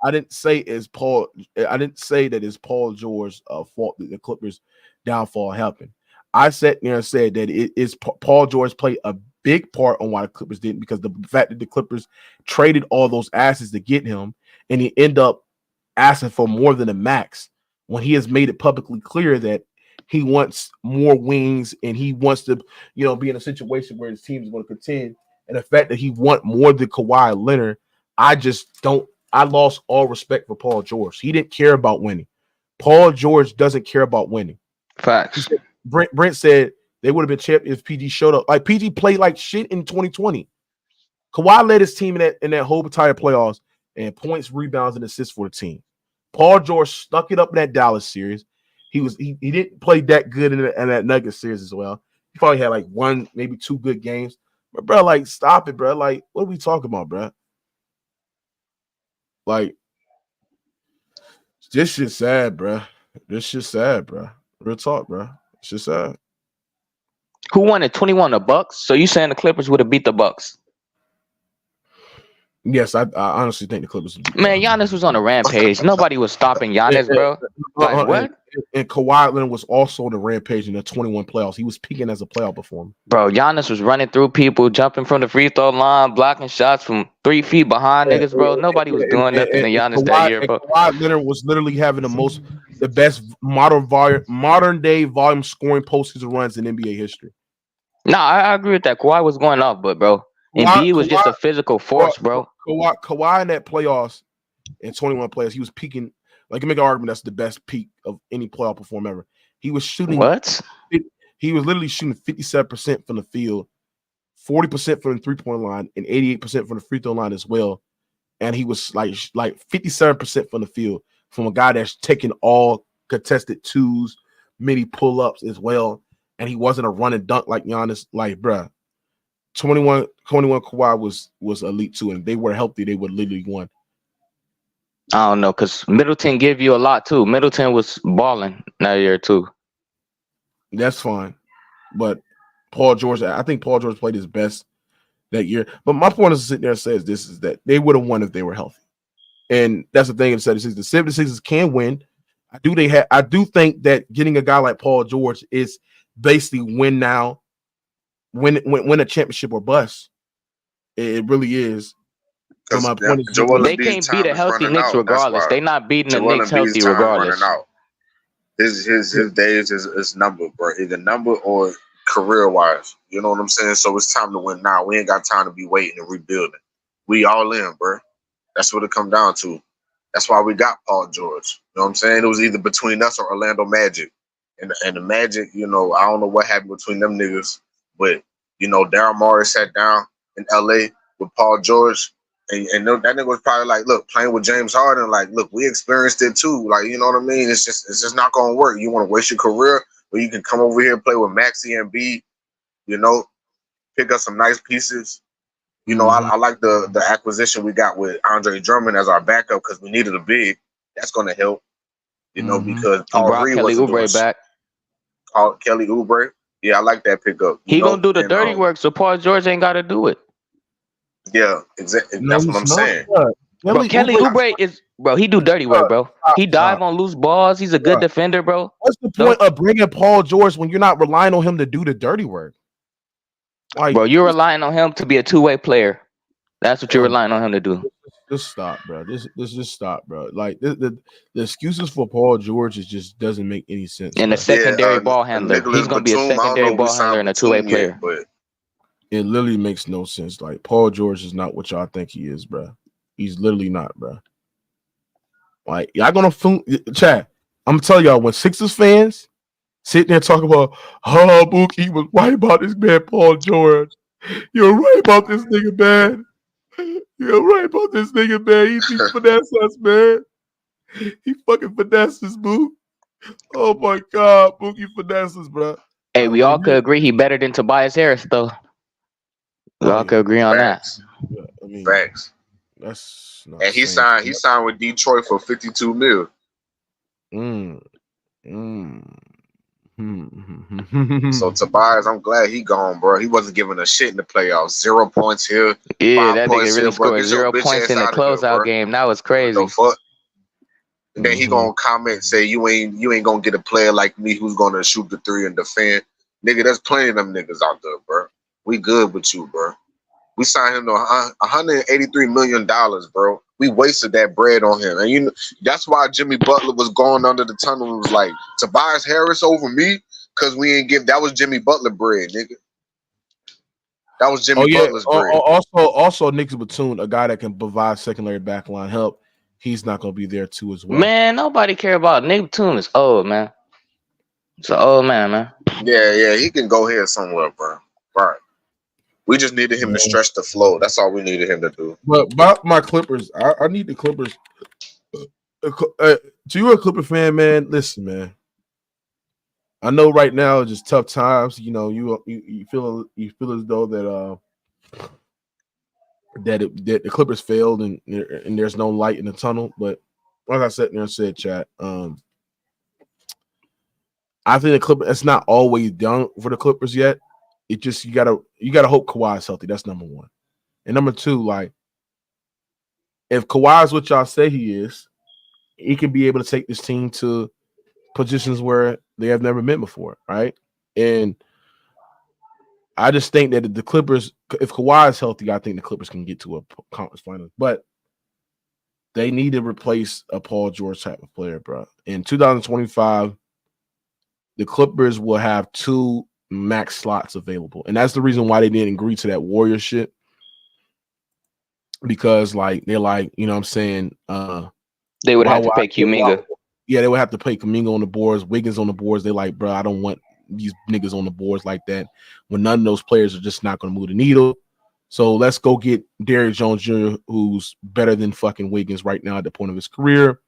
I didn't say it's Paul. I didn't say that it's Paul George's fault that the Clippers' downfall happened. I sat there and said that it is Paul George played a big part on why the Clippers didn't, because the fact that the Clippers traded all those assets to get him, and he ended up asking for more than a max when he has made it publicly clear that he wants more wings and he wants to, be in a situation where his team is going to contend. And the fact that he want more than Kawhi Leonard, I lost all respect for Paul George. He didn't care about winning. Paul George doesn't care about winning. Facts. Brent said They would have been champions if PG showed up. Like PG played like shit in 2020. Kawhi led his team in that whole entire playoffs and points, rebounds, and assists for the team. Paul George stuck it up in that Dallas series. He didn't play that good in that Nuggets series as well. He probably had like one, maybe two good games. But bro, like, stop it, bro. Like, what are we talking about, bro? Like, this shit's sad, bro. This shit's sad, bro. Real talk, bro. It's just sad. Who won it? 21 the Bucks. So you saying the Clippers would have beat the Bucks? Yes, I honestly think the Clippers. Man, Giannis was on a rampage. Nobody was stopping Giannis, bro. Like, what? And Kawhi Leonard was also on the rampage in the 21 playoffs. He was peaking as a playoff performer. Bro, Giannis was running through people, jumping from the free throw line, blocking shots from 3 feet behind niggas, bro. Nobody was doing nothing to Giannis that year, bro. Kawhi Leonard was literally having the best modern day volume scoring postseason runs in NBA history. Nah, I agree with that. Kawhi was going off, but bro, Embiid was just a physical force, bro. Kawhi in that playoffs in 21 playoffs, he was peaking. Like, you make an argument that's the best peak of any playoff performer ever. He was shooting what? He was literally shooting 57% from the field, 40% from the 3-point line, and 88% from the free throw line as well. And he was like 57% from the field from a guy that's taking all contested twos, mini pull-ups as well. And he wasn't a run and dunk like Giannis. Like, bruh, 21 Kawhi was elite too, and if they were healthy, they would literally won. I don't know, because Middleton give you a lot too. Middleton was balling that year too. That's fine. But Paul George, I think Paul George played his best that year. But my point is sitting there says this is that they would have won if they were healthy. And that's the thing in the 76ers. The 76ers can win. I do think that getting a guy like Paul George is basically win a championship or bust. It really is. My point is, they can't beat a healthy Knicks regardless. They're not beating the Knicks healthy regardless. His days is numbered, bro. Either number or career wise. You know what I'm saying? So it's time to win now. We ain't got time to be waiting and rebuilding. We all in, bro. That's what it come down to. That's why we got Paul George. You know what I'm saying? It was either between us or Orlando Magic. And the Magic, you know, I don't know what happened between them niggas, but, you know, Daryl Morey sat down in LA with Paul George. And that nigga was probably like, look, playing with James Harden, like, look, we experienced it too. Like, you know what I mean? It's just not gonna work. You want to waste your career, or you can come over here and play with Maxey and Embiid, you know, pick up some nice pieces. You know, I like the acquisition we got with Andre Drummond as our backup because we needed a big. That's gonna help, you know, because Paul Reed Kelly Oubre back. Kelly Oubre, yeah, I like that pickup. He gonna do the dirty work, so Paul George ain't got to do it. Yeah, exactly. That's what I'm saying. Bro, Kelly Oubre is, bro, he do dirty work, bro. He dive on loose balls. He's a good defender, bro. What's the point of bringing Paul George when you're not relying on him to do the dirty work? Like, bro, you're relying on him to be a two-way player. That's what you're relying on him to do. Just stop, bro. Just stop, bro. Like the excuses for Paul George just doesn't make any sense. And a secondary ball handler. He's gonna be a secondary ball handler and a two-way player. But it literally makes no sense. Like, Paul George is not what y'all think he is, bro. He's literally not, bro. Like, y'all gonna chat. I'm telling y'all, when Sixers fans sit there and talk about, oh, Mookie was right about this man, Paul George. You're right about this nigga, man. You're right about this nigga, man. He finesse us, man. He fucking finesses, boo. Oh my God, Mookie finesses, bro. Hey, we all could agree he better than Tobias Harris, though. We all could agree on facts. that. I mean, facts. That's not and he signed with Detroit for $52 million. So Tobias, I'm glad he gone, bro. He wasn't giving a shit in the playoffs. 0 points here. Yeah, that nigga really scored 0 points in the closeout game. That was crazy. The fuck? And then he gonna comment, say you ain't gonna get a player like me who's gonna shoot the three and defend. Nigga, there's plenty of them niggas out there, bro. We good with you, bro. We signed him to $183 million, bro. We wasted that bread on him. And you know, that's why Jimmy Butler was going under the tunnel and was like, Tobias Harris over me? Because we ain't give, that was Jimmy Butler bread, nigga. That was Jimmy Butler's bread. Also, Nick Batum, a guy that can provide secondary backline help, he's not going to be there too as well. Man, nobody care about Nick Batum. Is old, man. It's an old man, man. Yeah, he can go here somewhere, bro. Right. We just needed him to stretch the flow. That's all we needed him to do. But about my Clippers, I need the Clippers. To you, a Clipper fan, man. Listen, man. I know right now it's just tough times. You know, you feel as though that the Clippers failed and there's no light in the tunnel. But like I sat there and said, chat, I think the Clippers. It's not always done for the Clippers yet. It just you gotta hope Kawhi is healthy. That's number one, and number two, like if Kawhi is what y'all say he is, he can be able to take this team to positions where they have never been before, right? And I just think that the Clippers, if Kawhi is healthy, I think the Clippers can get to a conference final. But they need to replace a Paul George type of player, bro. In 2025, the Clippers will have 2 max slots available. And that's the reason why they didn't agree to that Warrior shit. Because, like, they're like, you know what I'm saying? They would have to pay Kuminga. Yeah, they would have to pay Kuminga on the boards, Wiggins on the boards. They're like, bro, I don't want these niggas on the boards like that when none of those players are just not going to move the needle. So let's go get Derrick Jones Jr., who's better than fucking Wiggins right now at the point of his career.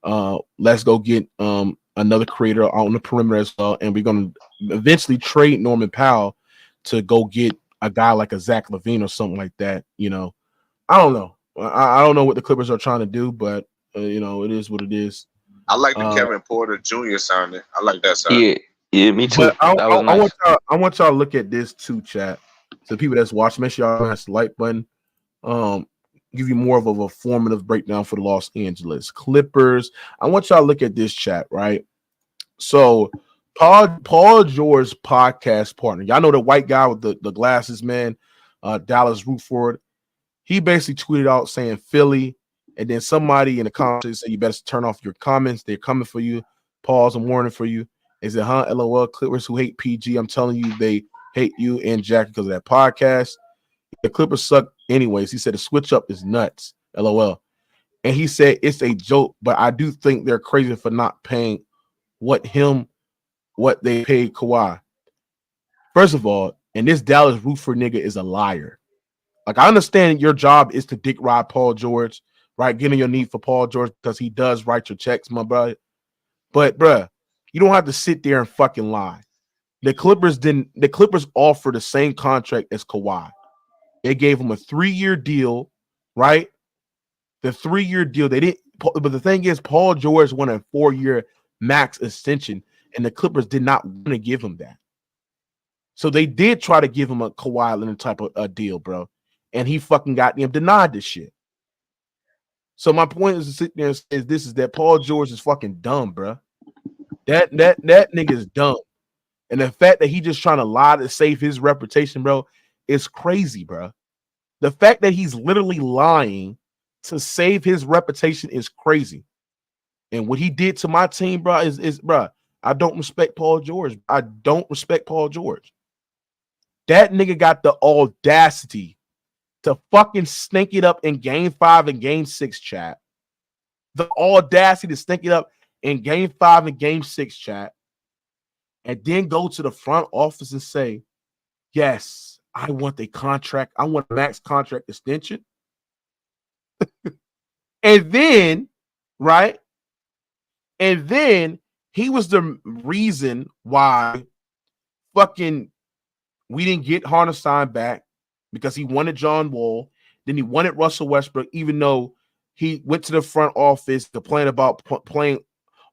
Let's go get another creator on the perimeter as well. And we're going to eventually trade Norman Powell to go get a guy like a Zach LaVine or something like that. You know, I don't know. I don't know what the Clippers are trying to do, but, you know, it is what it is. I like the Kevin Porter Jr. sounding. I like that sound. Yeah, me too. I Nice. want y'all to look at this too, chat. So the people that's watching, make sure y'all press the like button. Give you more of a formative breakdown for the Los Angeles Clippers. I want y'all to look at this chat, right? So Paul George's podcast partner, y'all know the white guy with the glasses, man, Dallas Rutherford. He basically tweeted out saying Philly, and then somebody in the comments said you better turn off your comments. They're coming for you. Pause, I'm warning for you. Is it LOL Clippers who hate PG? I'm telling you, they hate you and Jack because of that podcast. The Clippers suck anyways. He said the switch up is nuts. LOL. And he said it's a joke, but I do think they're crazy for not paying what they paid Kawhi. First of all, and this Dallas Rutherford nigga is a liar. Like, I understand your job is to dick ride Paul George, right? Getting your need for Paul George because he does write your checks, my brother. But, bruh, you don't have to sit there and fucking lie. The Clippers offered the same contract as Kawhi. They gave him a 3-year deal, right? The 3-year deal, they didn't, but the thing is, Paul George won a 4-year max extension, and the Clippers did not want to give him that. So they did try to give him a Kawhi Leonard type of a deal, bro. And he fucking got them denied this shit. So my point is to sit there and say this is that Paul George is fucking dumb, bro. That nigga is dumb. And the fact that he just trying to lie to save his reputation, bro, is crazy, bro. The fact that he's literally lying to save his reputation is crazy. And what he did to my team, bro, is bro, I don't respect Paul George. I don't respect Paul George. That nigga got the audacity to fucking stink it up in Game 5 and Game 6, chat. The audacity to stink it up in Game 5 and Game 6, chat. And then go to the front office and say, yes, I want a contract. I want a max contract extension. And then, right? And then he was the reason why fucking we didn't get Hardenstein back because he wanted John Wall. Then he wanted Russell Westbrook, even though he went to the front office to complain about playing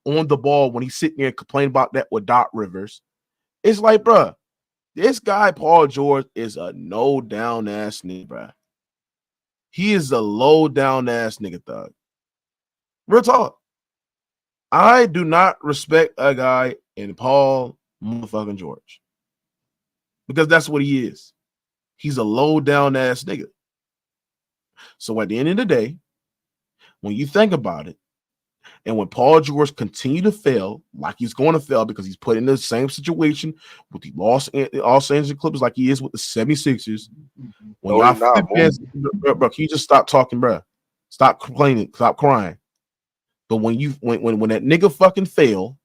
on the ball when he's sitting there complaining about that with Doc Rivers. It's like, bro, this guy, Paul George, is a no-down ass nigga, bro. He is a low-down ass nigga, thug. Real talk. I do not respect a guy in Paul motherfucking George. Because that's what he is. He's a low-down ass nigga. So at the end of the day, when you think about it, and when Paul George continued to fail, like he's going to fail because he's put in the same situation with the Los Angeles Clippers like he is with the 76ers. When y'all bro, can you just stop talking, bro? Stop complaining. Stop crying. But when that nigga fucking fail,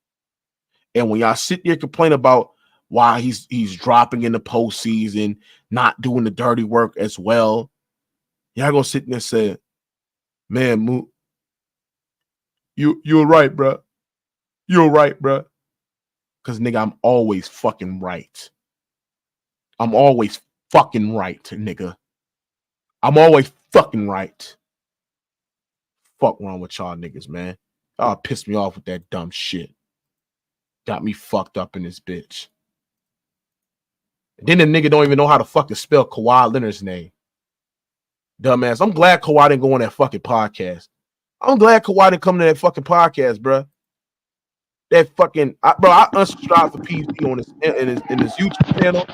and when y'all sit there and complain about why he's dropping in the postseason, not doing the dirty work as well. Y'all gonna sit there and say, man, Mook, you're right, bro. You're right, bro. Because, nigga, I'm always fucking right. I'm always fucking right, nigga. I'm always fucking right. Fuck wrong with y'all niggas, man. Y'all pissed me off with that dumb shit. Got me fucked up in this bitch. And then the nigga don't even know how to fucking spell Kawhi Leonard's name. Dumbass. I'm glad Kawhi didn't go on that fucking podcast. I'm glad Kawhi didn't come to that fucking podcast, bro. That fucking I unsubscribed for PG on his YouTube channel.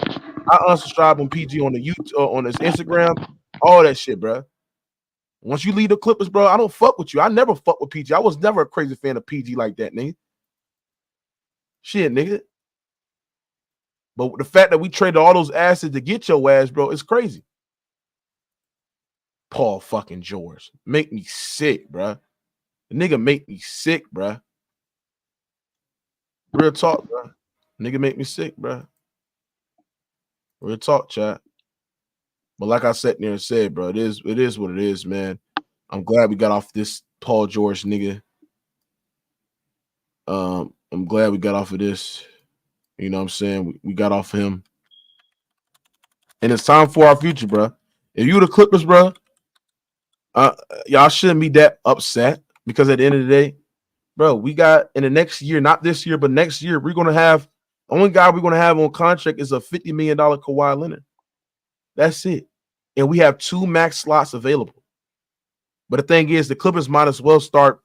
I unsubscribed on PG on the YouTube on his Instagram. All that shit, bro. Once you leave the Clippers, bro, I don't fuck with you. I never fuck with PG. I was never a crazy fan of PG like that, nigga. Shit, nigga. But the fact that we traded all those assets to get your ass, bro, it's crazy. Paul fucking George. Make me sick, bro. The nigga make me sick, bro. Real talk, bro. Nigga make me sick, bro. Real talk, chat. But like I sat there and said, bro, it is what it is, man. I'm glad we got off this Paul George nigga. I'm glad we got off of this. You know what I'm saying? We got off of him. And it's time for our future, bro. If you the Clippers, bro, y'all shouldn't be that upset because at the end of the day, bro, we got in the next year, not this year, but next year, we're going to have the only guy we're going to have on contract is a $50 million Kawhi Leonard. That's it. And we have 2 max slots available. But the thing is, the Clippers might as well start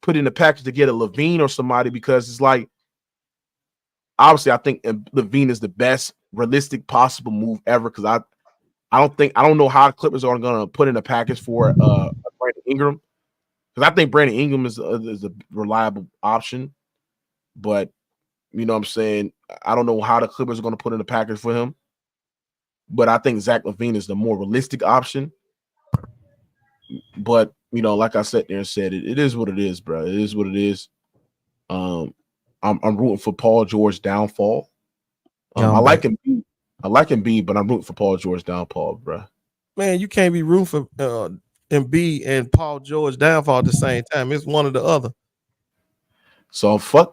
putting the package to get a Levine or somebody because it's like, obviously, I think Levine is the best realistic possible move ever because I don't know how the Clippers are going to put in a package for Brandon Ingram because I think Brandon Ingram is a reliable option, but you know what I'm saying, I don't know how the Clippers are going to put in a package for him, but I think Zach LaVine is the more realistic option. But you know, like I sat there and said, it is what it is, bro. It is what it is. I'm rooting for Paul George downfall. I like Embiid, but I'm rooting for Paul George downfall, bro. Man, you can't be rooting for Embiid and Paul George downfall at the same time. It's one or the other. So I'm gonna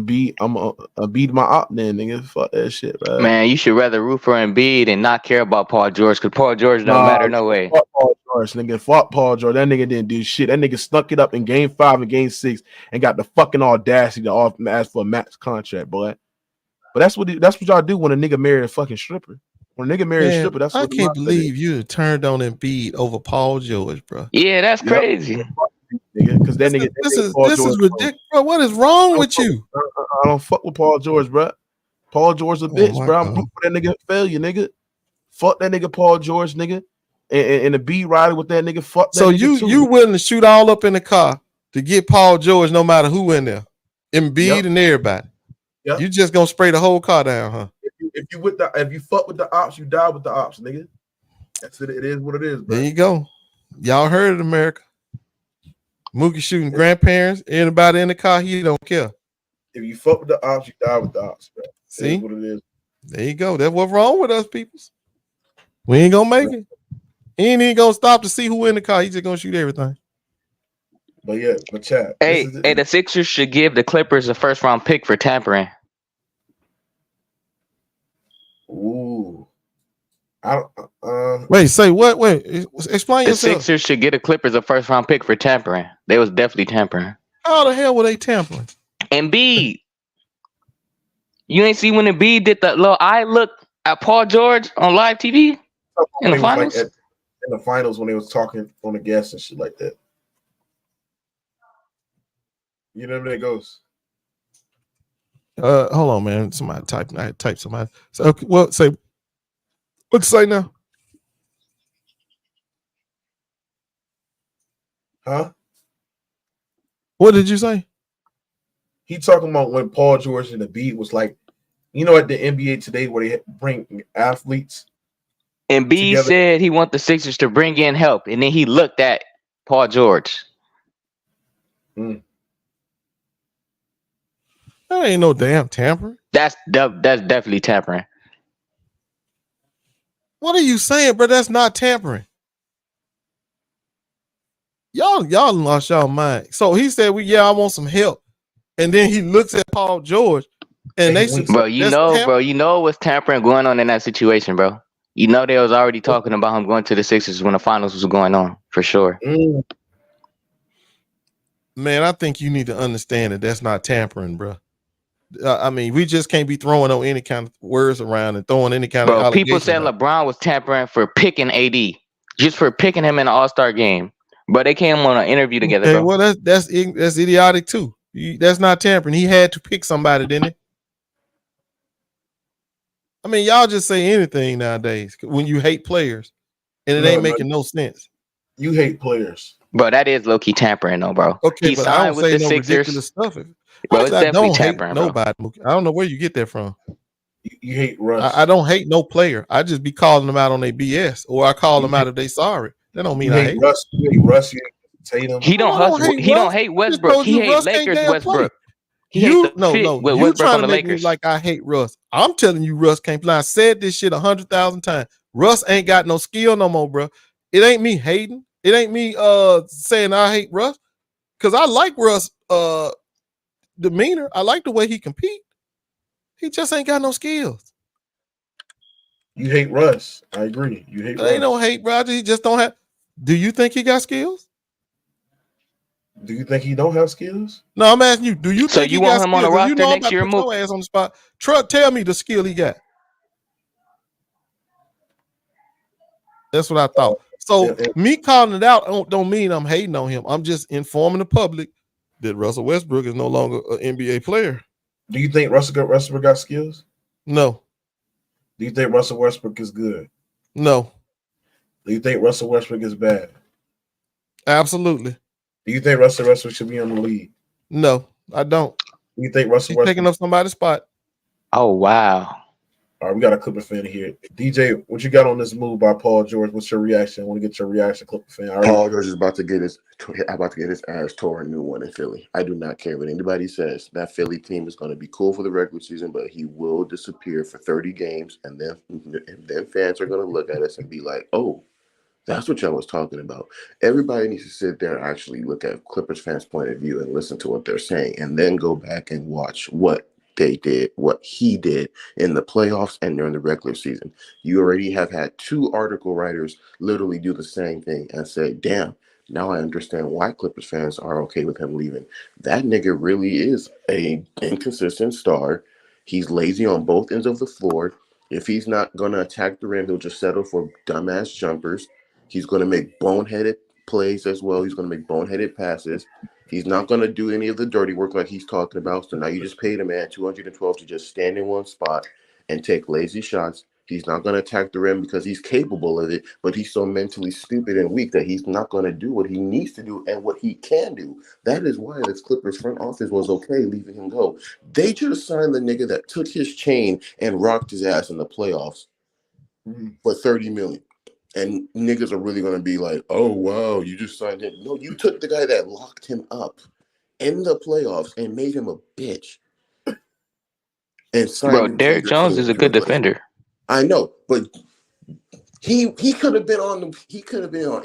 beat my op then, nigga. Fuck that shit, bro. Man, you should rather root for Embiid and not care about Paul George because Paul George don't matter no way. Fuck Paul George, nigga. Fuck Paul George. That nigga didn't do shit. That nigga snuck it up in Game 5 and Game 6 and got the fucking audacity to ask for a max contract, boy. But that's what y'all do when a nigga marry a fucking stripper. When a nigga marry a stripper, that's what I can't believe you turned on Embiid over Paul George, bro. Yeah, that's crazy. Nigga, because that nigga. This is ridiculous, bro. What is wrong with you? I don't fuck with Paul George, bro. Paul George a bitch, bro. I'm rooting for that nigga failure, nigga. Fuck that nigga Paul George, nigga. And the B rider with that nigga. Fuck that. So nigga you willing to shoot all up in the car to get Paul George, no matter who in there, Embiid and everybody. Yep. You just gonna spray the whole car down, huh? If you fuck with the ops, you die with the ops, nigga. That's it. It is what it is, bro. There you go. Y'all heard it, America. Mookie shooting grandparents, anybody in the car, he don't care. If you fuck with the ops, you die with the ops, bro. See what it is. There you go. That's what's wrong with us, peoples. We ain't gonna make it. He ain't even gonna stop to see who in the car. He's just gonna shoot everything. But yeah, but chat. Hey, the Sixers should give the Clippers a first-round pick for tampering. Ooh. Wait, say what? Wait, explain the yourself. The Sixers should get the Clippers a first-round pick for tampering. They was definitely tampering. How the hell were they tampering? Embiid. You ain't see when Embiid did the little eye look at Paul George on live TV in the finals? Like in the finals when they was talking on the guests and shit like that. You know where it goes. Hold on, man. Somebody type somebody. So, okay, well, say what to say now? Huh? What did you say? He talking about when Paul George and the Embiid was like, you know, at the NBA today where they bring athletes. Embiid said he want the Sixers to bring in help, and then he looked at Paul George. That ain't no damn tampering. That's definitely tampering. What are you saying, bro? That's not tampering. Y'all lost y'all mind. So he said, I want some help. And then he looks at Paul George and they said, bro, you know what's tampering going on in that situation, bro. You know they was already talking about him going to the Sixers when the finals was going on, for sure. Man, I think you need to understand that that's not tampering, bro. I mean, we just can't be throwing on any kind of words around and throwing any kind of allegations. People said LeBron was tampering for picking AD, just for picking him in an All-Star game. But they came on an interview together, bro. Well, that's idiotic too. That's not tampering. He had to pick somebody, didn't he? I mean, y'all just say anything nowadays when you hate players, and it ain't making no sense. You hate players, bro. That is low key tampering, though, bro. Okay, he but signed I don't with say the no Sixers. Ridiculous stuff. Bro, it's definitely tampering. Bro. Nobody. I don't know where you get that from. You hate Russ. I don't hate no player. I just be calling them out on their BS, or I call them out if they sorry. That don't mean I hate Russ. You hate Russ. You hate him. He don't hate Westbrook. He hates Lakers Westbrook. You trying to make me like I hate Russ. I'm telling you, Russ can't play. I said this shit 100,000 times. Russ ain't got no skill no more, bro. It ain't me hating. It ain't me saying I hate Russ, because I like Russ demeanor. I like the way he compete. He just ain't got no skills. You hate Russ. I agree. You hate Russ. Ain't no hate, bro. He just don't have. Do you think he got skills? Do you think he don't have skills? No, I'm asking you. Do you think you want him on the roster next year? Put your ass on the spot. Tell me the skill he got. That's what I thought. So me calling it out don't mean I'm hating on him. I'm just informing the public that Russell Westbrook is no longer an NBA player. Do you think Russell Westbrook got skills? No. Do you think Russell Westbrook is good? No. Do you think Russell Westbrook is bad? Absolutely. Do you think Russell Westbrook should be on the league? No, I don't. Do you think Russell Westbrook taking up somebody's spot? Oh, wow. All right, we got a Clipper fan here. DJ, what you got on this move by Paul George? What's your reaction? I want to get your reaction, Clipper fan. Right. Paul George is about to get his ass tore a new one in Philly. I do not care what anybody says. That Philly team is going to be cool for the regular season, but he will disappear for 30 games, and then fans are going to look at us and be like, "Oh, that's what y'all was talking about." Everybody needs to sit there and actually look at Clippers fans' point of view and listen to what they're saying, and then go back and watch what they did, what he did in the playoffs and during the regular season. You already have had 2 article writers literally do the same thing and say, damn, now I understand why Clippers fans are okay with him leaving. That nigga really is a inconsistent star. He's lazy on both ends of the floor. If he's not going to attack the rim, he'll just settle for dumbass jumpers. He's going to make boneheaded plays as well. He's going to make boneheaded passes. He's not going to do any of the dirty work like he's talking about. So now you just paid a man $212 to just stand in one spot and take lazy shots. He's not going to attack the rim because he's capable of it, but he's so mentally stupid and weak that he's not going to do what he needs to do and what he can do. That is why this Clippers front office was okay leaving him go. They just signed the nigga that took his chain and rocked his ass in the playoffs for $30 million. And niggas are really going to be like, oh, wow, you just signed him. No, you took the guy that locked him up in the playoffs and made him a bitch. And signed him. Derrick Jones is a good defender. I know, but he could have been on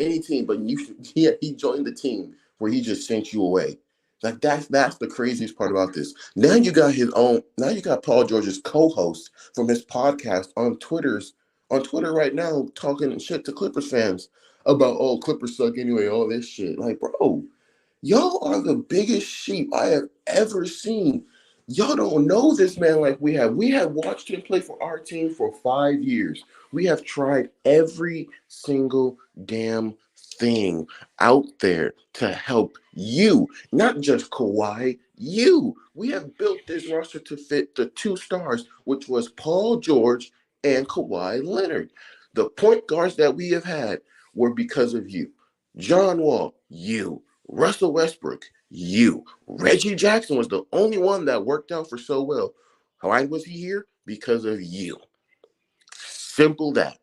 any team, but he joined the team where he just sent you away. Like that's the craziest part about this. Now you got Paul George's co-host from his podcast on Twitter right now talking shit to Clippers fans about, oh, Clippers suck anyway, all this shit. Like, bro, y'all are the biggest sheep I have ever seen. Y'all don't know this man like we have. We have watched him play for our team for 5 years. We have tried every single damn thing out there to help you, not just Kawhi, you. We have built this roster to fit the 2 stars, which was Paul George and Kawhi Leonard. The point guards that we have had were because of you. John Wall, you. Russell Westbrook, you. Reggie Jackson was the only one that worked out for so well. Why was he here? Because of you. Simple that.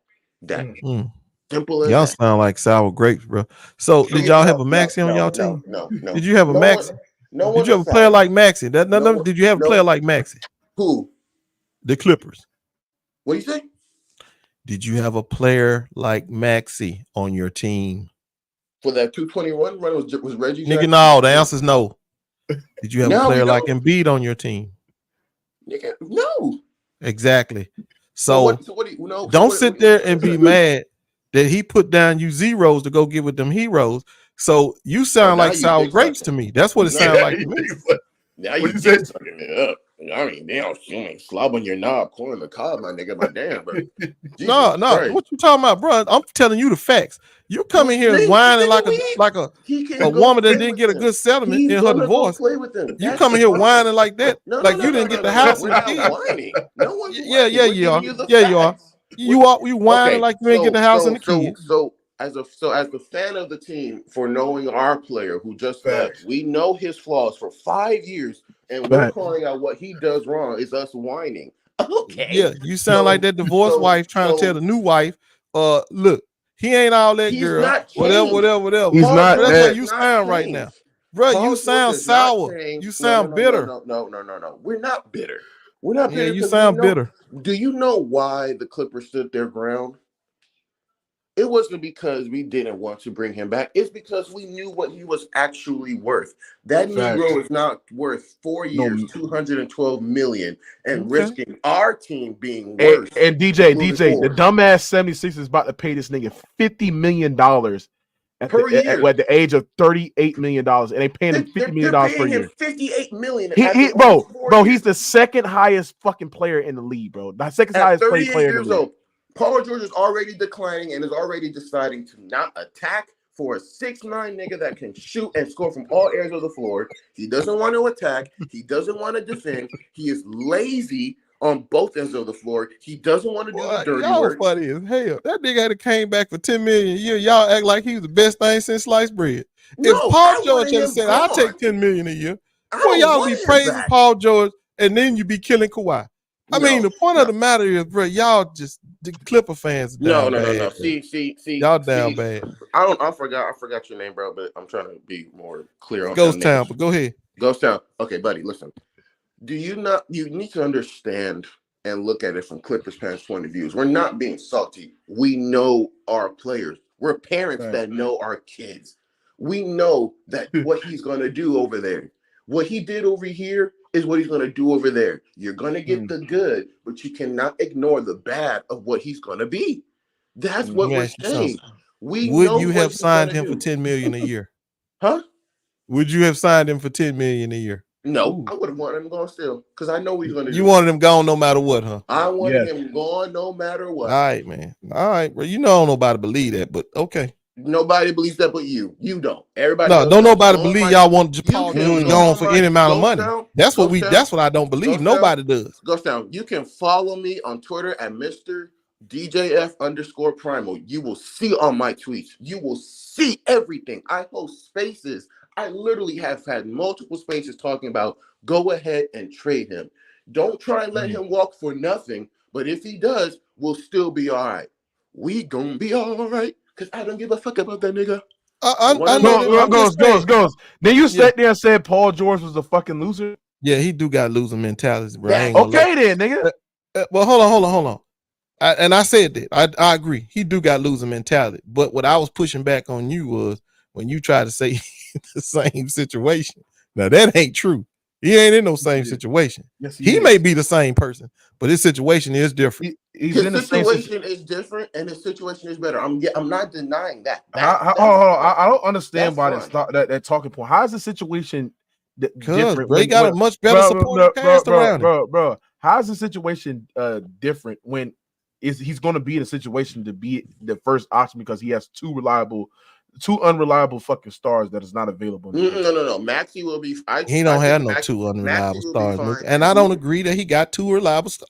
Simple as y'all that. sound like sour grapes, bro. So did y'all have a Maxey on y'all team? No. Did you have a Maxey? No Did one you have a player aside. like Maxey? No, Did you have a no. player like Maxey? Who? The Clippers. What do you say? Did you have a player like Maxey on your team? For that 221 run was Reggie Nigga, Jackson? no. The answer is no. Did you have a No, player we like don't. Embiid on your team? Nigga, no. Exactly. So So what do you know? don't sit there and be mad that he put down you zeros to go get with them heroes. So you sound now like you sour dick grapes to sucking. me. That's what it No, sounds like to me. Now What you you say? dick sucking it up. I mean, damn, you ain't slobbing your knob, corn the cob, my nigga. But damn, bro. No, what you talking about, bro? I'm telling you the facts. You come in here whining like a woman that didn't get a good settlement in her divorce. Play with them. You come in here whining like that, No, like you didn't get the house and We're the kids. not whining. No one's Yeah, whining. yeah, We're you are. giving the Yeah, you are. facts. You whining like you ain't get the house and the kids. So as the fan of the team, for knowing our player who just left, we know his flaws for 5 years, and we're calling out what he does wrong. Is us whining? Okay. Yeah, you sound like that divorced wife trying to tell the new wife, look, he ain't all that He's girl. not Whatever. He's not That's that. how you sound right now. Bro, Paul you George sound is not sour. saying- You sound bitter. No. We're not bitter. We're not bitter. Yeah, you 'cause sound bitter. Do you know why the Clippers stood their ground? It wasn't because we didn't want to bring him back. It's because we knew what he was actually worth. That Negro is not worth 4 years, $212 million, and risking our team being worse. And DJ, the dumbass 76 is about to pay this nigga $50 million at the age of $38 million, and they paying him $50 million per year. $58 million. Bro, he's the second highest fucking player in the league, bro. The second highest paid player in the league. Paul George is already declining and is already deciding to not attack for a 6'9" nigga that can shoot and score from all areas of the floor. He doesn't want to attack. He doesn't want to defend. He is lazy on both ends of the floor. He doesn't want to do the dirty y'all work. funny as hell. That nigga had came back for $10 million a year. Y'all act like he was the best thing since sliced bread. No, if Paul George had said, I'll take $10 million a year, boy, y'all be praising Paul George and then you be killing Kawhi. I mean, the point of the matter is, bro, y'all just the Clipper fans. No. Bad, See, y'all down bad. I forgot your name, bro, but I'm trying to be more clear on Ghost Town, but go ahead. Ghost Town. Okay, buddy, listen. You need to understand and look at it from Clippers fans' point of view. We're not being salty. We know our players. We're parents that know our kids. We know that what he's gonna do over there. What he did over here is what he's going to do over there. You're going to get the good, but you cannot ignore the bad of what he's going to be. That's what we're saying. Would you have signed him for $10 million a year? Huh? Would you have signed him for $10 million a year? No, I would have wanted him gone still because I know what he's going to do. You wanted him gone no matter what, huh? I wanted him gone no matter what. All right, man. All right, bro. You know nobody believe that, but okay. Nobody believes that but you. You don't. Everybody. No, don't nobody believe y'all want Paul George gone for any amount of money. That's what that's what I don't believe. Nobody does. Ghost Town. You can follow me on Twitter at Mr. DJF_Primal. You will see on my tweets. You will see everything. I host spaces. I literally have had multiple spaces talking about go ahead and trade him. Don't try and let him walk for nothing. But if he does, we'll still be all right. We gonna be all right. Because I don't give a fuck about that nigga. Goes. Then you sat there and said Paul George was a fucking loser? Yeah, he do got losing mentality, bro. Okay then, nigga. Well, hold on. I said that. I agree. He do got losing mentality. But what I was pushing back on you was when you try to say the same situation. Now, that ain't true. He ain't in no same situation. Yes, he may be the same person, but his situation is different. His situation is different, and his situation is better. I'm not denying that. I don't understand why that talking point. How is the situation different? They got a much better supporting cast around him. Bro. How is the situation different when he's going to be in a situation to be the first option because he has two unreliable fucking stars that is not available. No. Maxey will be. He don't have no two unreliable stars, and I don't agree that he got two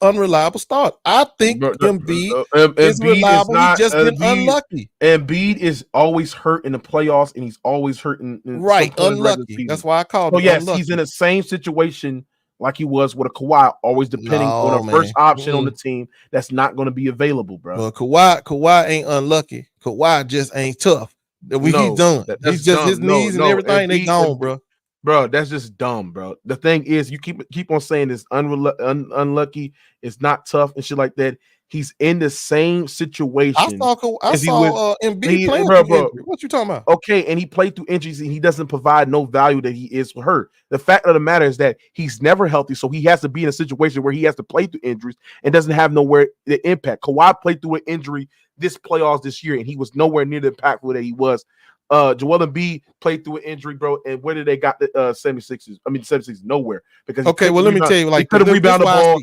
unreliable stars. I think Embiid is reliable. He just been unlucky. Embiid is always hurt in the playoffs, and he's always hurting. Unlucky. That's why I called him. Yes, unlucky. He's in the same situation like he was with a Kawhi, always depending on the first option on the team that's not going to be available, bro. Well, Kawhi ain't unlucky. Kawhi just ain't tough. He's done. He's just his knees and everything. They gone, bro. Bro, that's just dumb, bro. The thing is, you keep on saying it's unlucky, it's not tough and shit like that. He's in the same situation. I saw Embiid playing bro. through injury. What you talking about? Okay, and he played through injuries and he doesn't provide no value that he is for her. The fact of the matter is that he's never healthy, so he has to be in a situation where he has to play through injuries and doesn't have nowhere the impact. Kawhi played through an injury this playoffs this year, and he was nowhere near the impactful that he was. Joel Embiid played through an injury, bro, and where did they got the 76ers? I mean, the 76ers nowhere because okay. Well, let me tell you, like, he could have rebounded the ball.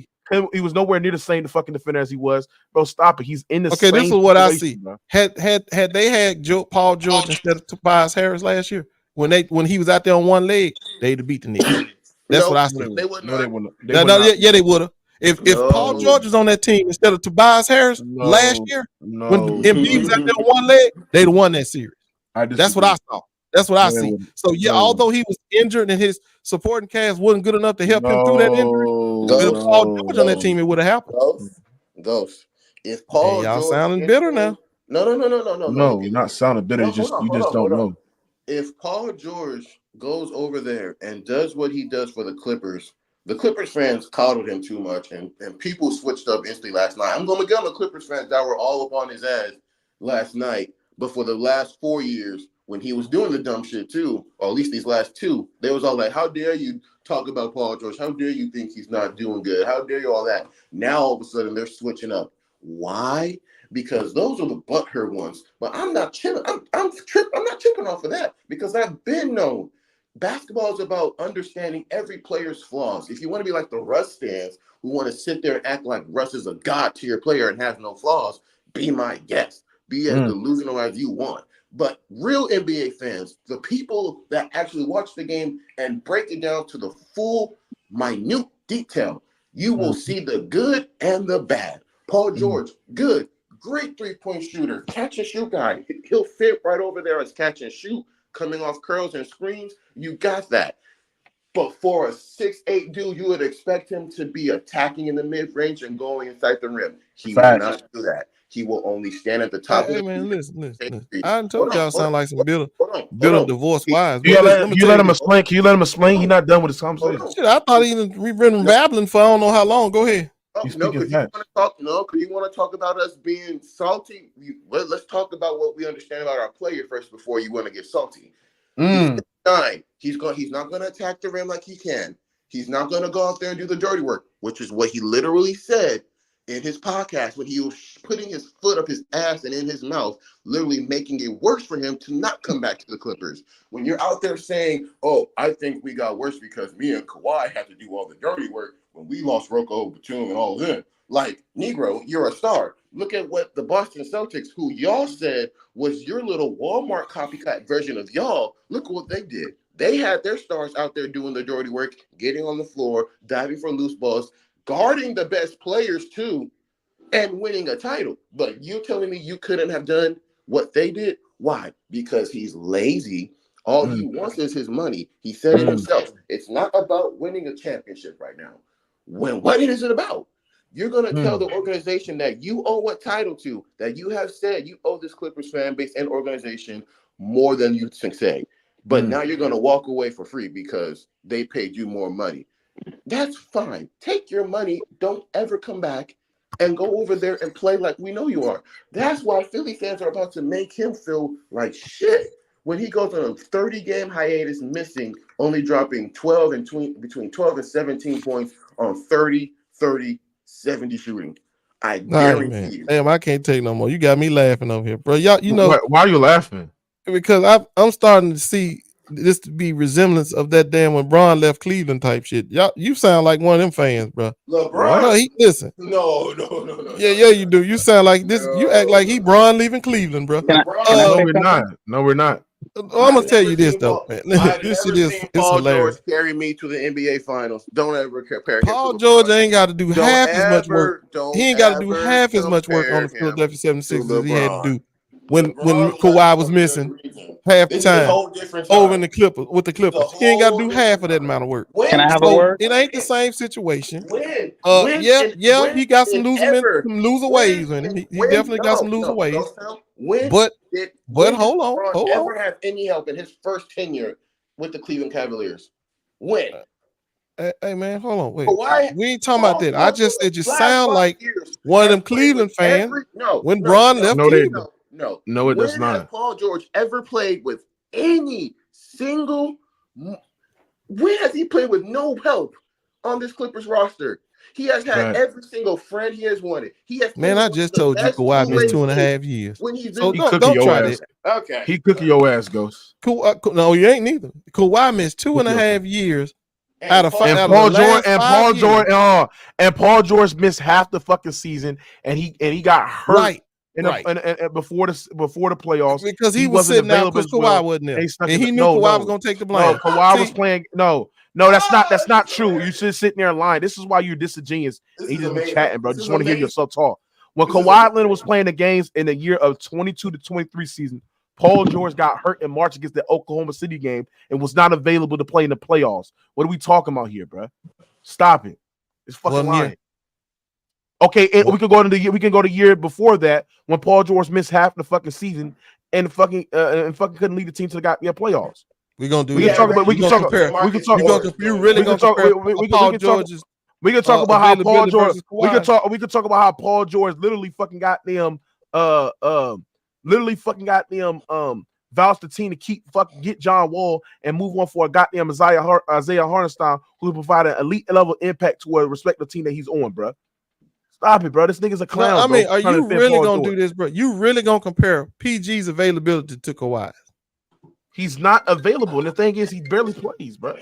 He was nowhere near the same fucking defender as he was, bro. Stop it. He's in the same. Okay, this is what I see. Bro. Had they had Paul George instead of Tobias Harris last year when he was out there on one leg, they'd have beat the Knicks. That's what I see. They wouldn't. Yeah, they would have. If Paul George was on that team instead of Tobias Harris last year, when Embiid was out there on one leg, they'd have won that series. That's what I saw. That's what I see. So although he was injured and his supporting cast wasn't good enough to help him through that injury, with Paul George on that team, it would have happened. Ghost. If Paul y'all George sounding bitter now. No, you're not sounding bitter. You just don't know. If Paul George goes over there and does what he does for the Clippers fans coddled him too much, and people switched up instantly last night. I'm going to get on the Clippers fans that were all up on his ass last night, but for the last 4 years, when he was doing the dumb shit too, or at least these last two, they was all like, how dare you talk about Paul George? How dare you think he's not doing good? How dare you all that? Now, all of a sudden, they're switching up. Why? Because those are the butthurt ones. But I'm not chilling. I'm not tripping off of that because I've been known. Basketball is about understanding every player's flaws. If you want to be like the Russ fans who want to sit there and act like Russ is a god to your player and has no flaws, be my guest. Be as delusional as you want. But real NBA fans, the people that actually watch the game and break it down to the full, minute detail, you will see the good and the bad. Paul George, good, great three-point shooter, catch and shoot guy. He'll fit right over there as catch and shoot, coming off curls and screens. You got that. But for a 6'8" dude, you would expect him to be attacking in the mid-range and going inside the rim. He will not do that. He will only stand at the top. Hey, man, listen. I told y'all sound like some bitter divorced wives. You let him explain. Can you let him explain? He's not done with his conversation. Shit, I thought we've been babbling for I don't know how long. Go ahead. Because you want to talk about us being salty. Let's talk about what we understand about our player first before you want to get salty. He's not going to attack the rim like he can. He's not going to go out there and do the dirty work, which is what he literally said in his podcast when he was putting his foot up his ass and in his mouth, literally making it worse for him to not come back to the Clippers. When you're out there saying, oh, I think we got worse because me and Kawhi had to do all the dirty work when we lost Rocco, Batum, and all of them. Like, Negro, you're a star. Look at what the Boston Celtics, who y'all said was your little Walmart copycat version of y'all, look what they did. They had their stars out there doing the dirty work, getting on the floor, diving for loose balls, guarding the best players too, and winning a title. But you telling me you couldn't have done what they did? Why? Because he's lazy. All he wants is his money. He said it himself. It's not about winning a championship right now. What is it about? You're going to tell the organization that you owe a title to, that you have said you owe this Clippers fan base and organization more than you can say. But now you're going to walk away for free because they paid you more money. That's fine. Take your money. Don't ever come back and go over there and play like we know you are. That's why Philly fans are about to make him feel like shit when he goes on a 30-game hiatus, missing, only dropping between 12 and 17 points on 30, 70 shooting. I guarantee you. Damn, I can't take no more. You got me laughing over here, bro. Y'all, you know why are you laughing? Because I'm starting to see this to be resemblance of that damn when Bron left Cleveland type shit. Y'all, you sound like one of them fans, bro. LeBron? No, listen. No. Yeah, you do. You sound like this. You act like he Bron leaving Cleveland, bro. No, we're not. I'm gonna tell you this though, man. This shit is hilarious. George carry me to the NBA Finals. Don't ever compare. Paul George ain't got to do half as much work. He ain't got to do half as much work on the Philadelphia 76ers as he had to do when Kawhi was missing half the time over in the Clippers with the Clippers. He ain't got to do half of that amount of work. Can I have a word? It ain't the same situation. He got some loser ways in him. He definitely got some loser ways. But hold on. Ever have any help in his first tenure with the Cleveland Cavaliers? When? Hey man, hold on, wait. Kawhi, We ain't talking about that. I just said you last sound 5 like years one of has them played Cleveland with fans. no, When no, Bron no, left No, they Cleveland. No, it does When has not. Paul George ever played with any single? When has he played with no help on this Clippers roster? He has had Right. every single friend he has wanted. He has Man, played I with just the told you best Kawhi missed two-way 2.5 team years. when he's So been. He cooking don't your try ass. that. Okay. He cooking your ass, Ghost. No, you ain't neither. Kawhi missed 2.5 years out of And out of Paul the George last and 5 Paul years. George and Paul George missed half the fucking season, and he got hurt Right. before the playoffs Because he was wasn't sitting out available because as Kawhi well. wasn't there. Stuck And in he knew Kawhi was gonna take the blame. No, Kawhi was playing. No, that's not true. You should sit there and lying. This is why you're disingenuous. This You is just be amazing. chatting, bro. This Just is want to hear amazing. yourself talk. When This is Kawhi Leonard was playing the games in the year of 22 to 23 season, Paul George got hurt in March against the Oklahoma City game and was not available to play in the playoffs. What are we talking about here, bro? Stop it. It's fucking Wasn't lying. here. Okay, and we can go to the year before that when Paul George missed half the fucking season and fucking couldn't lead the team to the goddamn playoffs. We're gonna do We that. can talk about. We can talk. compare. We can talk. You really gonna compare Paul George's We can talk about how Paul availability George. versus We can Kawhi? talk about how Paul George literally fucking got them. Vouched the team to get John Wall and move on for a goddamn Isaiah Hardenstein, who provided an elite level impact to a respective team that he's on, bro. Stop it, bro. This nigga's a clown. No, I mean, bro. are you really gonna do this, bro? You really gonna compare PG's availability to Kawhi? He's not available, and the thing is, he barely plays, bro.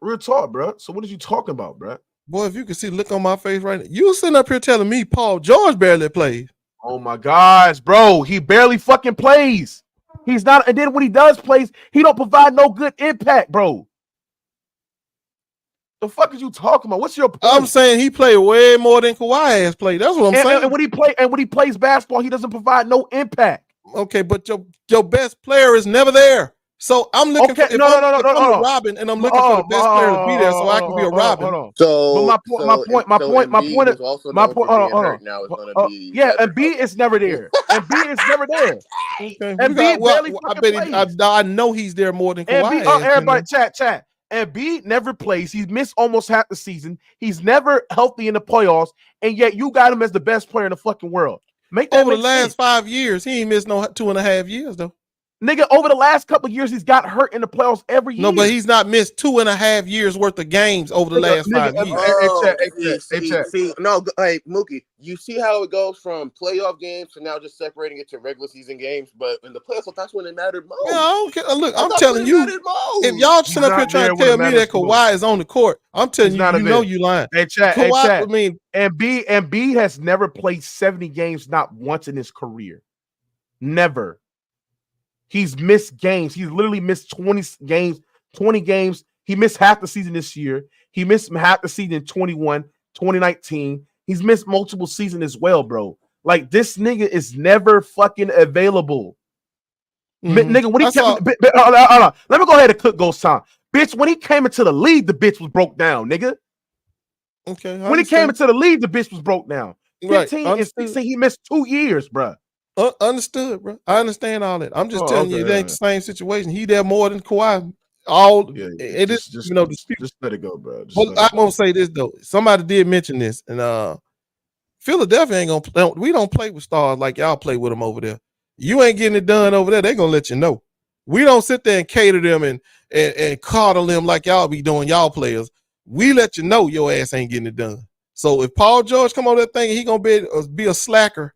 Real talk, bro. So what are you talking about, bro? Boy, if you can see the look on my face right now, you sitting up here telling me Paul George barely plays. Oh my gosh, bro. He barely fucking plays. He's not, and then when he does plays, he don't provide no good impact, bro. The fuck is you talking about? What's your point? I'm saying he played way more than Kawhi has played. That's what I'm saying. And when he plays basketball, he doesn't provide no impact. Okay, but your best player is never there. So I'm looking for I'm a Robin, and I'm looking for the best player to be there, so I can be a Robin. So Embiid is also known for being hurt now. Is going to be Embiid is never there. Embiid is never there. Embiid barely plays. I know he's there more than Kawhi. Everybody, chat. Embiid never plays. He's missed almost half the season. He's never healthy in the playoffs, and yet you got him as the best player in the fucking world. Over the last 5 years, he ain't missed no 2.5 years though. Nigga, over the last couple of years, he's got hurt in the playoffs every year. No, but he's not missed 2.5 years worth of games over the last 5 years. Hey, Mookie, you see how it goes from playoff games to now just separating it to regular season games, but in the playoffs, that's when it mattered most. Yeah, I don't care. Look, I'm telling you, if y'all sit up here trying to tell me that Kawhi is on the court, I'm telling you, you know you lying. Hey, chat. Kawhi, I mean, Embiid has never played 70 games, not once in his career. Never. He's missed games. He's literally missed 20 games. He missed half the season this year. He missed half the season in 2019. He's missed multiple seasons as well, bro. Like, this nigga is never fucking available. Nigga, when he let me go ahead and cook ghost time. Bitch, when he came into the league, the bitch was broke down, nigga. Okay. When he came into the league, the bitch was broke down. 15 and 16, he missed 2 years, bro. Understood, bro. I understand all that. I'm just telling you, it ain't the same situation. He there more than Kawhi. Just let it go, bro. I'm gonna say this though. Somebody did mention this, and Philadelphia ain't gonna play. We don't play with stars like y'all play with them over there. You ain't getting it done over there. They gonna let you know. We don't sit there and cater them and coddle them like y'all be doing, y'all players. We let you know your ass ain't getting it done. So if Paul George come on that thing, he gonna be a slacker.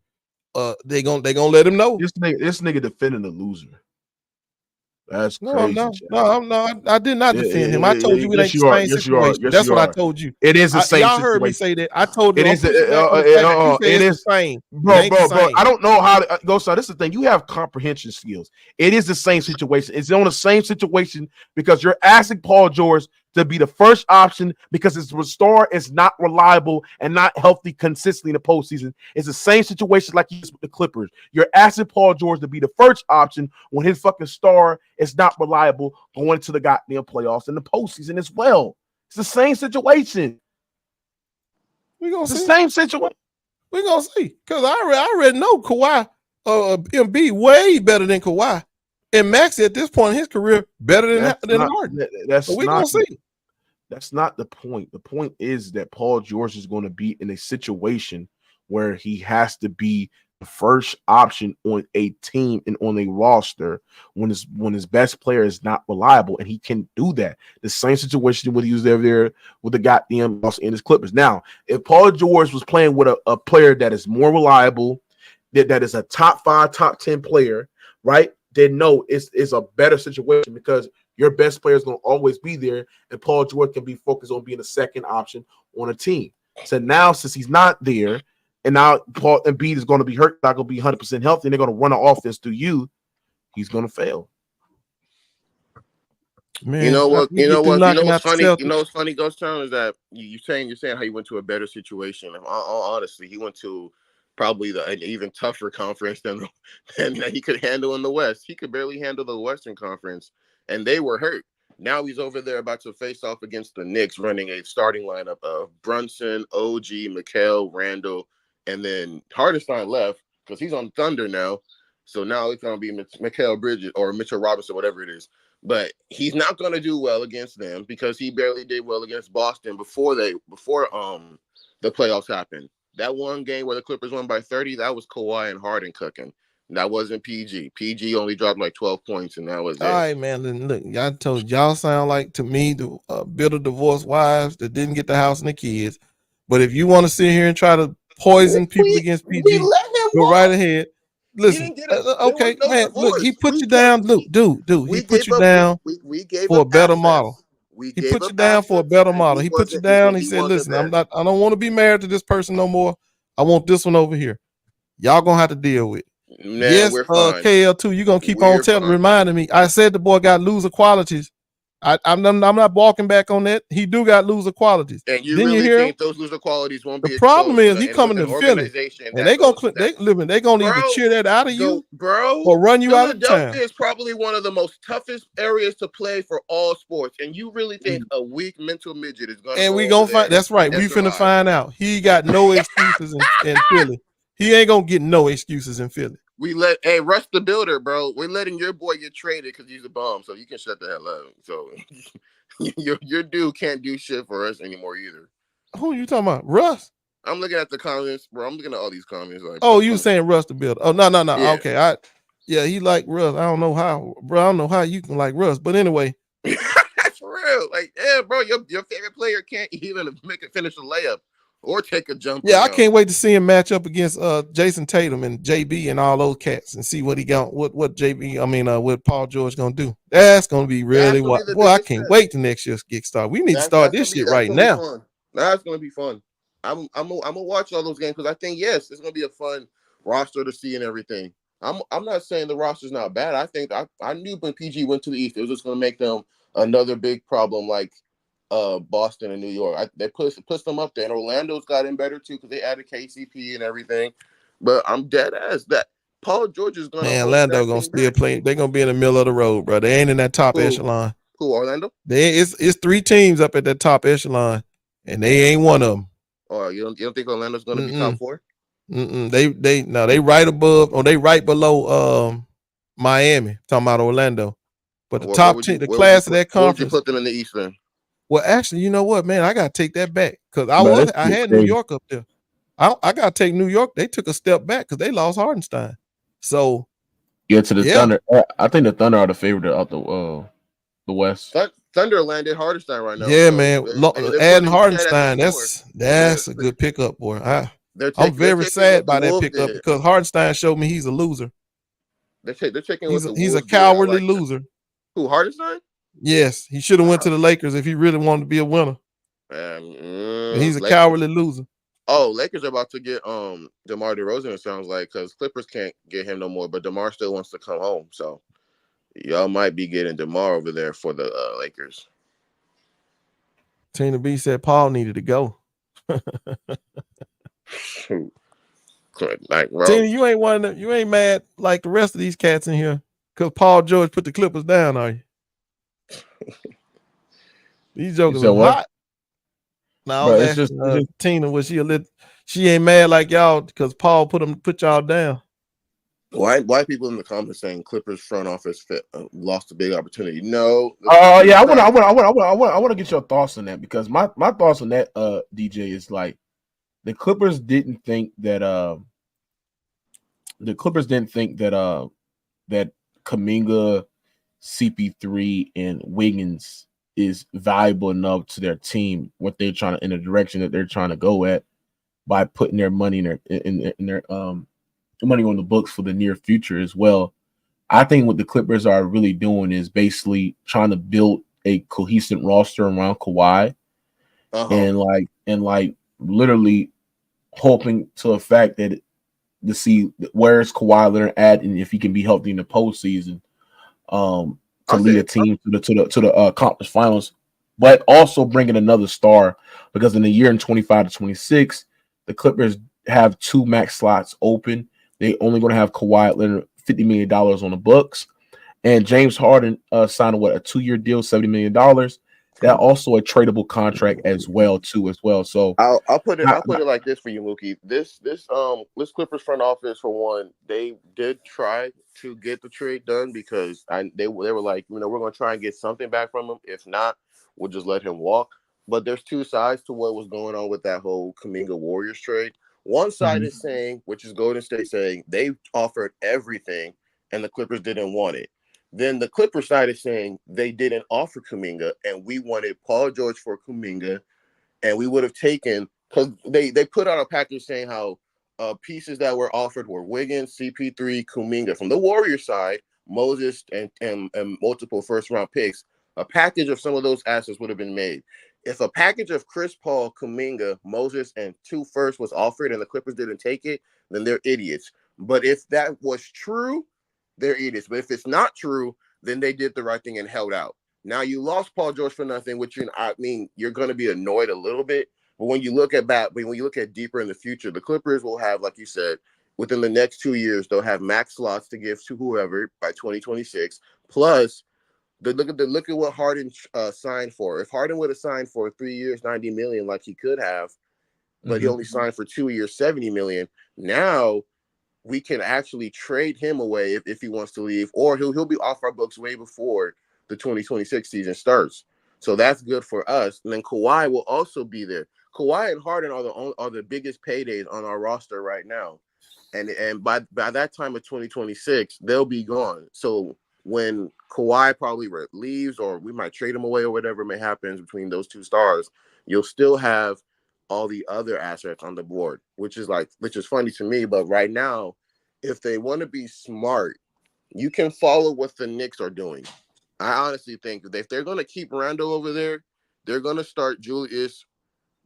They gonna let him know. This nigga defending the loser. That's crazy. I did not defend him. I told you it ain't the same situation. That's what I told you. It is the same. Y'all heard me say that. I told you it is. It is the same, bro. I don't know how to go. So this is the thing. You have comprehension skills. It is the same situation. It's on the same situation because you're asking Paul George to be the first option because his star is not reliable and not healthy consistently in the postseason. It's the same situation like you with the Clippers. You're asking Paul George to be the first option when his fucking star is not reliable going into the goddamn playoffs and the postseason as well. It's the same situation. It's the same situation. We're gonna see. Because I already know Kawhi Embiid way better than Kawhi. And Maxey at this point in his career better than Harden. So we're gonna see. That's not the point. The point is that Paul George is going to be in a situation where he has to be the first option on a team and on a roster when his best player is not reliable, and he can do that. The same situation when he was there with the goddamn Los Angeles Clippers. Now, if Paul George was playing with a player that is more reliable, that is a top 5, top 10 player, right? Then no, it's a better situation because your best player is going to always be there, and Paul George can be focused on being a second option on a team. So now, since he's not there, and now Paul Embiid is going to be hurt, not going to be 100% healthy, and they're going to run an offense through you, he's going to fail. Man, you know what's funny? You know what's funny, Ghost Town, is that you're saying how he went to a better situation. Honestly, he went to probably an even tougher conference than he could handle in the West. He could barely handle the Western Conference, and they were hurt. Now he's over there about to face off against the Knicks, running a starting lineup of Brunson, OG, Mikal, Randall, and then Hardenstein left because he's on Thunder now. So now it's going to be Mikal Bridges or Mitchell Robinson, whatever it is. But he's not going to do well against them because he barely did well against Boston before the playoffs happened. That one game where the Clippers won by 30, that was Kawhi and Harden cooking. That wasn't PG. PG only dropped like 12 points, and that was it. All right, man. Look, y'all told y'all sound like to me the bitter divorced wives that didn't get the house and the kids. But if you want to sit here and try to poison people against PG, go right ahead. Listen, okay, man. Look, he put you down. Look, dude, he put you down for a better model. He put you down for a better model. He put you down. He said, "Listen, I don't want to be married to this person no more. I want this one over here. Y'all gonna have to deal with it." Nah, yes, KL2, you're gonna keep on reminding me. I said the boy got loser qualities. I'm not walking back on that. He do got loser qualities. And you really think those loser qualities won't be? The problem is he coming to Philly, and they gonna either cheer that out of you, bro, or run you out of town. Philadelphia is probably one of the most toughest areas to play for all sports, and you really think a weak mental midget is gonna? And we gonna find. That's right. We finna find out. He got no excuses in Philly. He ain't gonna get no excuses in Philly. We Russ the Builder, bro. We're letting your boy get traded because he's a bum, so you can shut the hell up. So your dude can't do shit for us anymore either. Who are you talking about, Russ? I'm looking at the comments, bro. I'm looking at all these comments. Like, oh, you saying Russ the Builder? Oh, no. Yeah. Okay, he like Russ. I don't know how, bro. I don't know how you can like Russ, but anyway, that's real. Like, yeah, bro. Your favorite player can't even finish a layup or take a jump. Yeah, I can't wait to see him match up against Jason Tatum and JB and all those cats and see what he got. What what Paul George gonna do? That's gonna be really what. Boy, I can't wait till next year's get started. We need to start this shit right now. That's gonna be fun. I'm gonna watch all those games because I think it's gonna be a fun roster to see and everything. I'm not saying the roster's not bad. I think I knew when PG went to the East, it was just gonna make them another big problem like Boston and New York. They push them up there, and Orlando's got in better too because they added KCP and everything. But I'm dead ass that Paul George is gonna. Man, Orlando gonna still play. They're gonna be in the middle of the road, bro. They ain't in that top echelon. Who, Orlando? It's 3 teams up at that top echelon, and they ain't one of them. Oh, you don't think Orlando's gonna be top 4? They right above or they right below Miami. Talking about Orlando, but the top 10, the class of that conference. Where would you put them in the East then? Well, actually, you know what, man? I gotta take that back because I had New York up there. I gotta take New York. They took a step back because they lost Hardenstein. So to the Thunder. I think the Thunder are the favorite out the West. Thunder landed Hardenstein right now. Yeah, so man. Adding Hardenstein, that's a good pickup, boy. I'm very sad by that pickup because Hardenstein showed me he's a loser. They're taking he's a cowardly loser. Who, Hardenstein? Yes, he should have went to the Lakers if he really wanted to be a winner. He's a cowardly loser. Oh, Lakers are about to get DeMar DeRozan, it sounds like, because Clippers can't get him no more, but DeMar still wants to come home. So y'all might be getting DeMar over there for the Lakers. Tina B said Paul needed to go. Like, bro. Tina, you ain't mad like the rest of these cats in here because Paul George put the Clippers down, are you? These jokers are hot. Now I was asking Tina, was she ain't mad like y'all because Paul put y'all down? Why people in the comments saying Clippers front office lost a big opportunity? No. Yeah, I want to get your thoughts on that, because my thoughts on that, DJ, is like the Clippers didn't think that that Kuminga, CP3, and Wiggins is valuable enough to their team, what they're trying to, in the direction that they're trying to go at, by putting their money in their money on the books for the near future as well. I think what the Clippers are really doing is basically trying to build a cohesive roster around Kawhi, and literally hoping to the fact that to see where's Kawhi Leonard at, and if he can be healthy in the postseason, to lead a team to the conference finals, but also bringing another star, because in the year in 25 to 26, the Clippers have 2 max slots open. They only going to have Kawhi Leonard $50 million on the books, and James Harden signed a 2-year deal, $70 million. That also a tradable contract as well. So I'll put it like this for you, Mookie. This Clippers front office, for one, they did try to get the trade done, because they were like, we're going to try and get something back from him. If not, we'll just let him walk. But there's two sides to what was going on with that whole Kuminga Warriors trade. One side is saying, which is Golden State saying, they offered everything and the Clippers didn't want it. Then the Clipper side is saying they didn't offer Kuminga, and we wanted Paul George for Kuminga, and we would have taken, because they put out a package saying how pieces that were offered were Wiggins, CP3, Kuminga. From the Warriors side, Moses and multiple first-round picks. A package of some of those assets would have been made. If a package of Chris Paul, Kuminga, Moses, and 2 firsts was offered and the Clippers didn't take it, then they're idiots. But if that was true, they're idiots. But if it's not true, then they did the right thing and held out. Now you lost Paul George for nothing, which you're going to be annoyed a little bit. But when you look at deeper in the future, the Clippers will have, like you said, within the next 2 years, they'll have max slots to give to whoever by 2026. Plus, look at what Harden signed for. If Harden would have signed for 3 years, $90 million, like he could have, but he only signed for 2 years, $70 million. Now we can actually trade him away if he wants to leave, or he'll be off our books way before the 2026 season starts. So that's good for us. And then Kawhi will also be there. Kawhi and Harden are the biggest paydays on our roster right now. And by that time of 2026, they'll be gone. So when Kawhi probably leaves, or we might trade him away, or whatever may happen between those 2 stars, you'll still have all the other assets on the board, which is funny to me. But right now, if they want to be smart, you can follow what the Knicks are doing. I honestly think that if they're going to keep Randall over there, they're going to start Julius,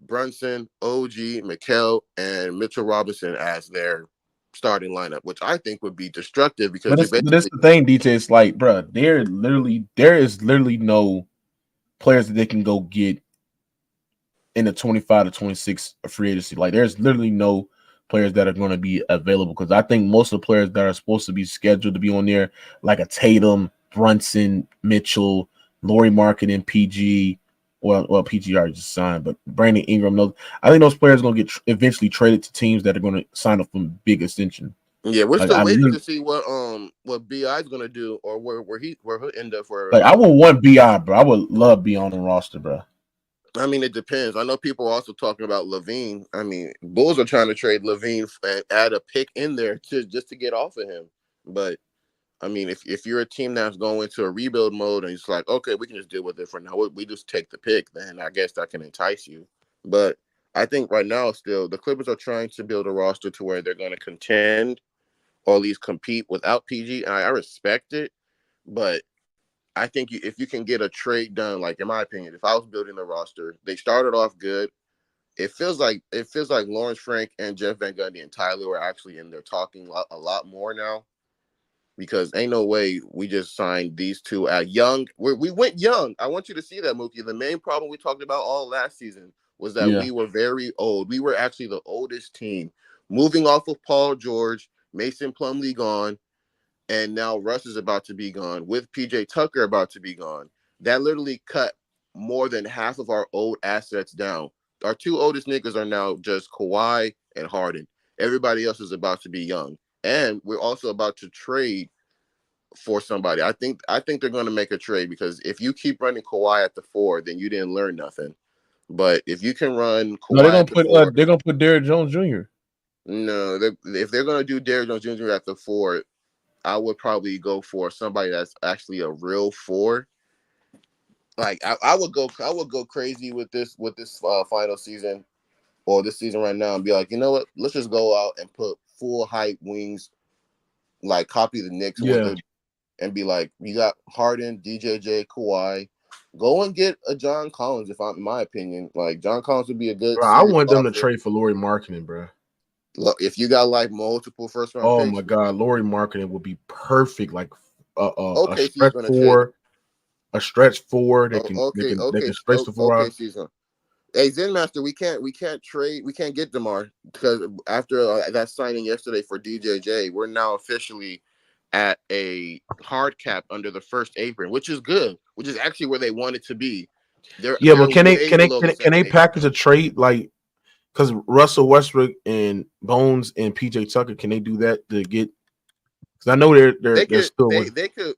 Brunson, OG, Mikal, and Mitchell Robinson as their starting lineup, which I think would be destructive, because but that's the thing, DJ. It's like, bro, there is literally no players that they can go get in the 25 to 26 free agency. Like, there's literally no players that are going to be available, because I think most of the players that are supposed to be scheduled to be on there, like a Tatum, Brunson, Mitchell, Lauri Markkanen, and PG, well, PG already just signed, but Brandon Ingram, I think those players are going to get eventually traded to teams that are going to sign up for big extension. Yeah, we're still waiting to see what BI is going to do, or where he'll end up for. Like, I would want BI, bro. I would love BI on the roster, bro. I mean, it depends. I know people are also talking about Levine. I mean, Bulls are trying to trade Levine and add a pick in there just to get off of him. But I mean, if you're a team that's going into a rebuild mode and it's like, okay, we can just deal with it for now, we just take the pick, then I guess that can entice you. But I think right now, still, the Clippers are trying to build a roster to where they're going to contend, or at least compete without PG. And I respect it, but I think if you can get a trade done, like in my opinion, if I was building the roster, they started off good. It feels like Lawrence Frank and Jeff Van Gundy and Tyler are actually in there talking a lot more now, because ain't no way we just signed these two at young. We went young. I want you to see that, Mookie. The main problem we talked about all last season was that we were very old. We were actually the oldest team, moving off of Paul George, Mason Plumlee gone, and now Russ is about to be gone, with PJ Tucker about to be gone. That literally cut more than half of our old assets down. Our 2 oldest niggas are now just Kawhi and Harden. Everybody else is about to be young. and we're also about to trade for somebody. I think they're going to make a trade because if you keep running Kawhi at the 4, then you didn't learn nothing. But if you can run Kawhi No, they're gonna at the 4, they're gonna put Derrick Jones Jr. No, if they're going to do Derrick Jones Jr. at the 4, I would probably go for somebody that's actually a real 4. Like I would go crazy with this final season or this season right now and be like, you know what? Let's just go out and put full height wings, like copy the Knicks and be like, you got Harden, DJJ, Kawhi. Go and get a John Collins. In my opinion, like John Collins would be a good. Bro, I want them to trade for Lauri Markkanen, bro. Look, if you got like multiple first round oh picks, my god, Lauri Markkanen would be perfect. Like okay, a stretch four. They can stretch the 4 out. Season. Hey, Zen Master, we can't get DeMar because after that signing yesterday for DJJ, we're now officially at a hard cap under the first apron, which is good, which is actually where they want it to be. But can they package a trade like because Russell Westbrook and Bones and PJ Tucker, can they do that to get? Because I know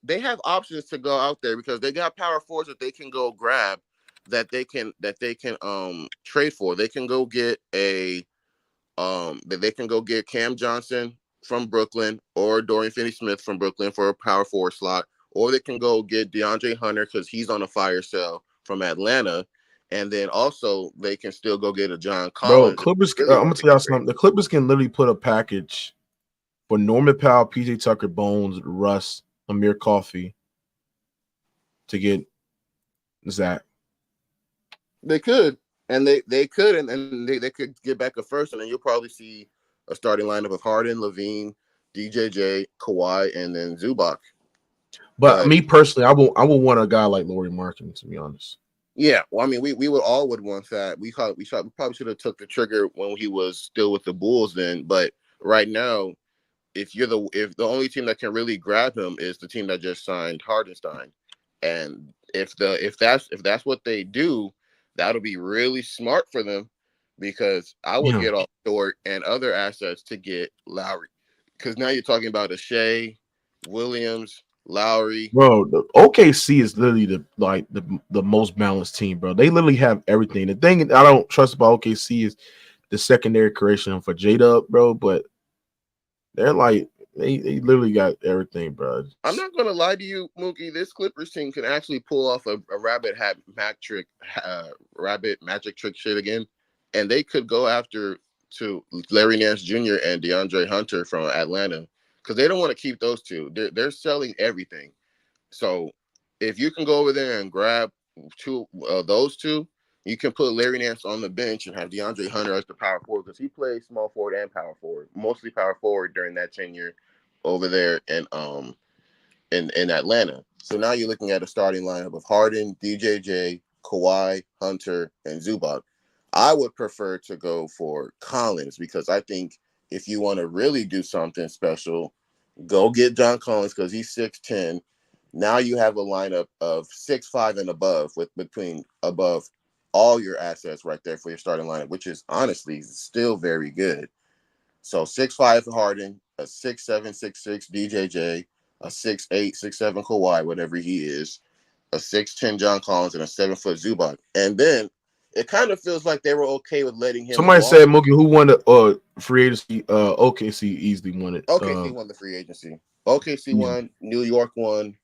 they have options to go out there because they got power forwards that they can go grab that they can trade for. They can go get Cam Johnson from Brooklyn or Dorian Finney-Smith from Brooklyn for a power forward slot, or they can go get DeAndre Hunter because he's on a fire sale from Atlanta, and then also they can still go get a John Collins. Bro, Clippers. I'm gonna tell y'all something. The Clippers can literally put a package for Norman Powell, PJ Tucker, Bones, Russ, Amir Coffey to get Zach. They could, and they could, and they could get back a first, and then you'll probably see a starting lineup of Harden, Levine, DJJ, Kawhi, and then Zubac. But me personally, I would want a guy like Lauri Markkanen, to be honest. Yeah, well, I mean, we would want that. We probably should have took the trigger when he was still with the Bulls then. But right now, if the only team that can really grab him is the team that just signed Hardenstein, and if that's what they do, that'll be really smart for them because I would get off Dort and other assets to get Lowry because now you're talking about Shea, Williams, Lowry. Bro, the OKC is literally the most balanced team, bro. They literally have everything. The thing I don't trust about OKC is the secondary creation for J-Dub, bro, but they're like they literally got everything, bro. I'm not gonna lie to you, Mookie. This Clippers team can actually pull off a rabbit magic trick shit again, and they could go after to Larry Nance Jr. and DeAndre Hunter from Atlanta because they don't want to keep those two. They're selling everything. So if you can go over there and grab those two, you can put Larry Nance on the bench and have DeAndre Hunter as the power forward because he plays small forward and power forward, mostly power forward during that tenure over there in Atlanta. So now you're looking at a starting lineup of Harden, DJJ, Kawhi, Hunter, and Zubac. I would prefer to go for Collins because I think if you want to really do something special, go get John Collins because he's 6'10". Now you have a lineup of 6'5" and above above all your assets right there for your starting lineup, which is honestly still very good. So 6'5" for Harden, a 6'7", 6'6" DJJ, a 6'8", 6'7" Kawhi, whatever he is, a 6'10" John Collins, and a 7-foot Zubac. And then it kind of feels like they were okay with letting him. Somebody said, Mookie, who won the free agency? OKC easily won it. OKC won the free agency. OKC won. New York won.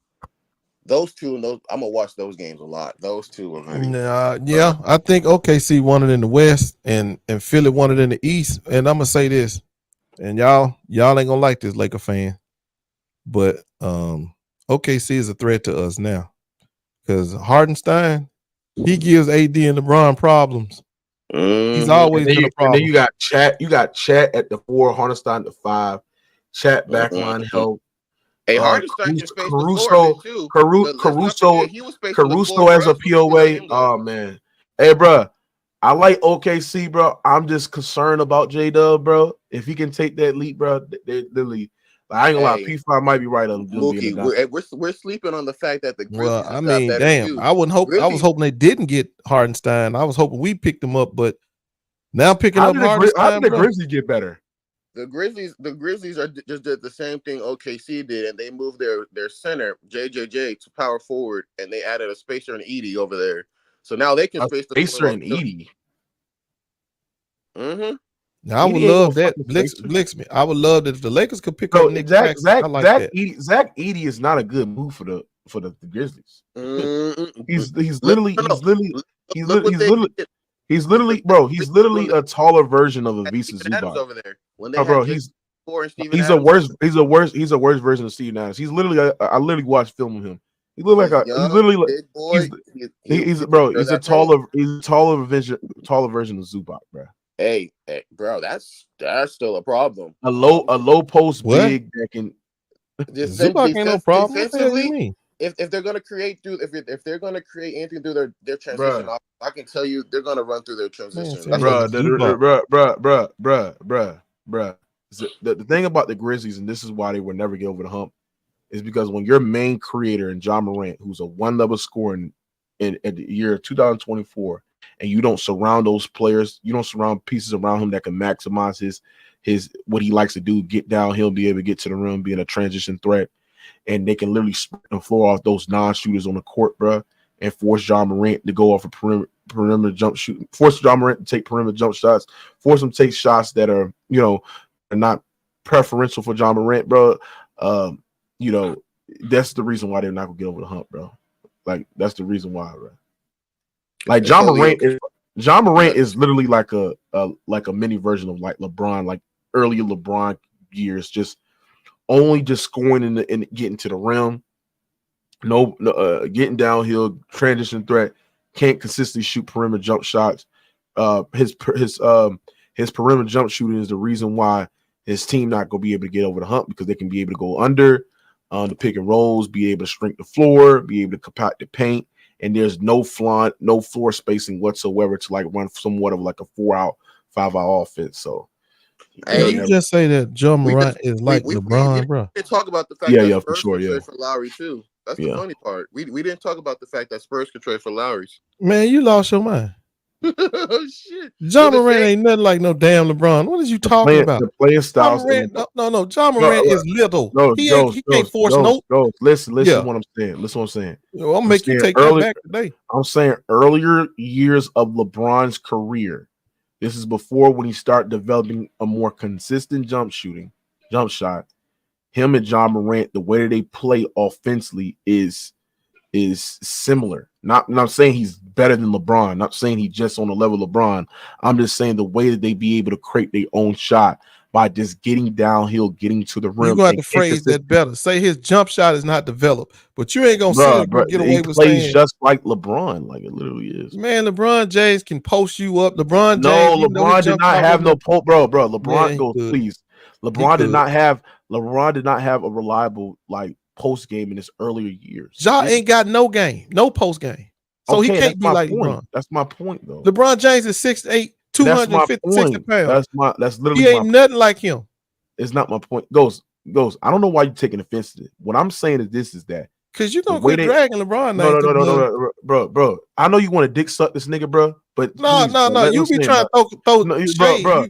Those two, I'm gonna watch those games a lot. Those two are very. I think OKC won it in the West, and Philly won it in the East. And I'm gonna say this, and y'all ain't gonna like this, Laker fan, but OKC is a threat to us now because Hardenstein, he gives AD and LeBron problems. He's always been a problem. And then you got Chat at the 4, Hardenstein at the 5, Chat backline help. Hey, Hardenstein just faced the 4 too. Caruso as a POA. Oh man, hey, bro, I like OKC, bro. I'm just concerned about J-Dub, bro. If he can take that leap, bro, they literally. I ain't gonna lie, P5 might be right on Mookie. We're sleeping on the fact that the Grizzlies. Well, I mean, damn. I was hoping they didn't get Hardenstein. I was hoping we picked him up, but now picking up Hardenstein. How did the Grizzlies get better? The Grizzlies just did the same thing OKC did, and they moved their center JJJ to power forward, and they added a spacer and Edie over there. So now they can space the Spacer floor. and Edie. Mm-hmm. Now I would Edie ain't love no that. fucking Blix me. I would love that if the Lakers could pick Bro, up Nick Claxton. I like that. Zach Edey is not a good move for the Grizzlies. Mm-hmm. He's Look literally a taller version of a Visa Zubac over there. When they bro, he's a worse version of Steve Adams. He's literally I literally watched film of him. He looked like he's literally like big boy. He's a taller version of Zubac, bro. Hey, bro, that's still a problem. A low post big that can Zubac ain't no problem. What the hell you mean? If they're gonna create if they're gonna create anything through their transition, I can tell you they're gonna run through their transition. Bruh. The thing about the Grizzlies, and this is why they will never get over the hump, is because when your main creator in John Morant, who's a one-level scorer in the year 2024, and you don't surround those players, you don't surround pieces around him that can maximize his what he likes to do, get downhill, be able to get to the rim, be in a transition threat, and they can literally sprint the floor off those non-shooters on the court, bro, and force John Morant to go off a perimeter jump shoot, force John Morant to take perimeter jump shots, force him to take shots that are, are not preferential for John Morant, bro. That's the reason why they're not gonna get over the hump, bro. Like that's the reason why, bro. Like John Morant is literally like a mini version of like LeBron, like early LeBron years, just scoring and getting to the rim, getting downhill, transition threat, can't consistently shoot perimeter jump shots. His perimeter jump shooting is the reason why his team not gonna be able to get over the hump, because they can be able to go under the pick and rolls, be able to shrink the floor, be able to compact the paint, and there's no floor spacing whatsoever to like run somewhat of like a 4-out, 5-out offense. So you just say that John Morant is like LeBron, bro. We didn't talk about the fact that Spurs could trade for Lowry too. That's the funny part. We didn't talk about the fact that Spurs could trade for Lowry. Man, you lost your mind. Oh shit! John Morant ain't nothing like no damn LeBron. What is you talking about? The playing styles. No. John Morant is little. He can't force no. Listen what I'm saying. Listen what I'm saying. I'll make you take that back today. I'm saying earlier years of LeBron's career. This is before when he started developing a more consistent jump shot. Him and John Morant, the way that they play offensively is similar. Not saying he's better than LeBron. Not saying he's just on the level of LeBron. I'm just saying the way that they be able to create their own shot by just getting downhill, getting to the rim. You're going to have to phrase that better. Say his jump shot is not developed, but you ain't going to get away with saying. He plays just like LeBron, like it literally is. Man, LeBron James can post you up. LeBron did not have no post, bro. LeBron goes, please. LeBron did not have a reliable like post game in his earlier years. Ja ain't got no game, no post game. So he can't be like LeBron. That's my point, though. LeBron James is 6'8", 250 pounds. That's literally he ain't nothing like him. It's not my point. Goes. I don't know why you're taking offense to it. What I'm saying is that because you're gonna quit dragging LeBron. No, bro. I know you want to dick suck this nigga, bro. But no. You be trying to throw shade. Bro.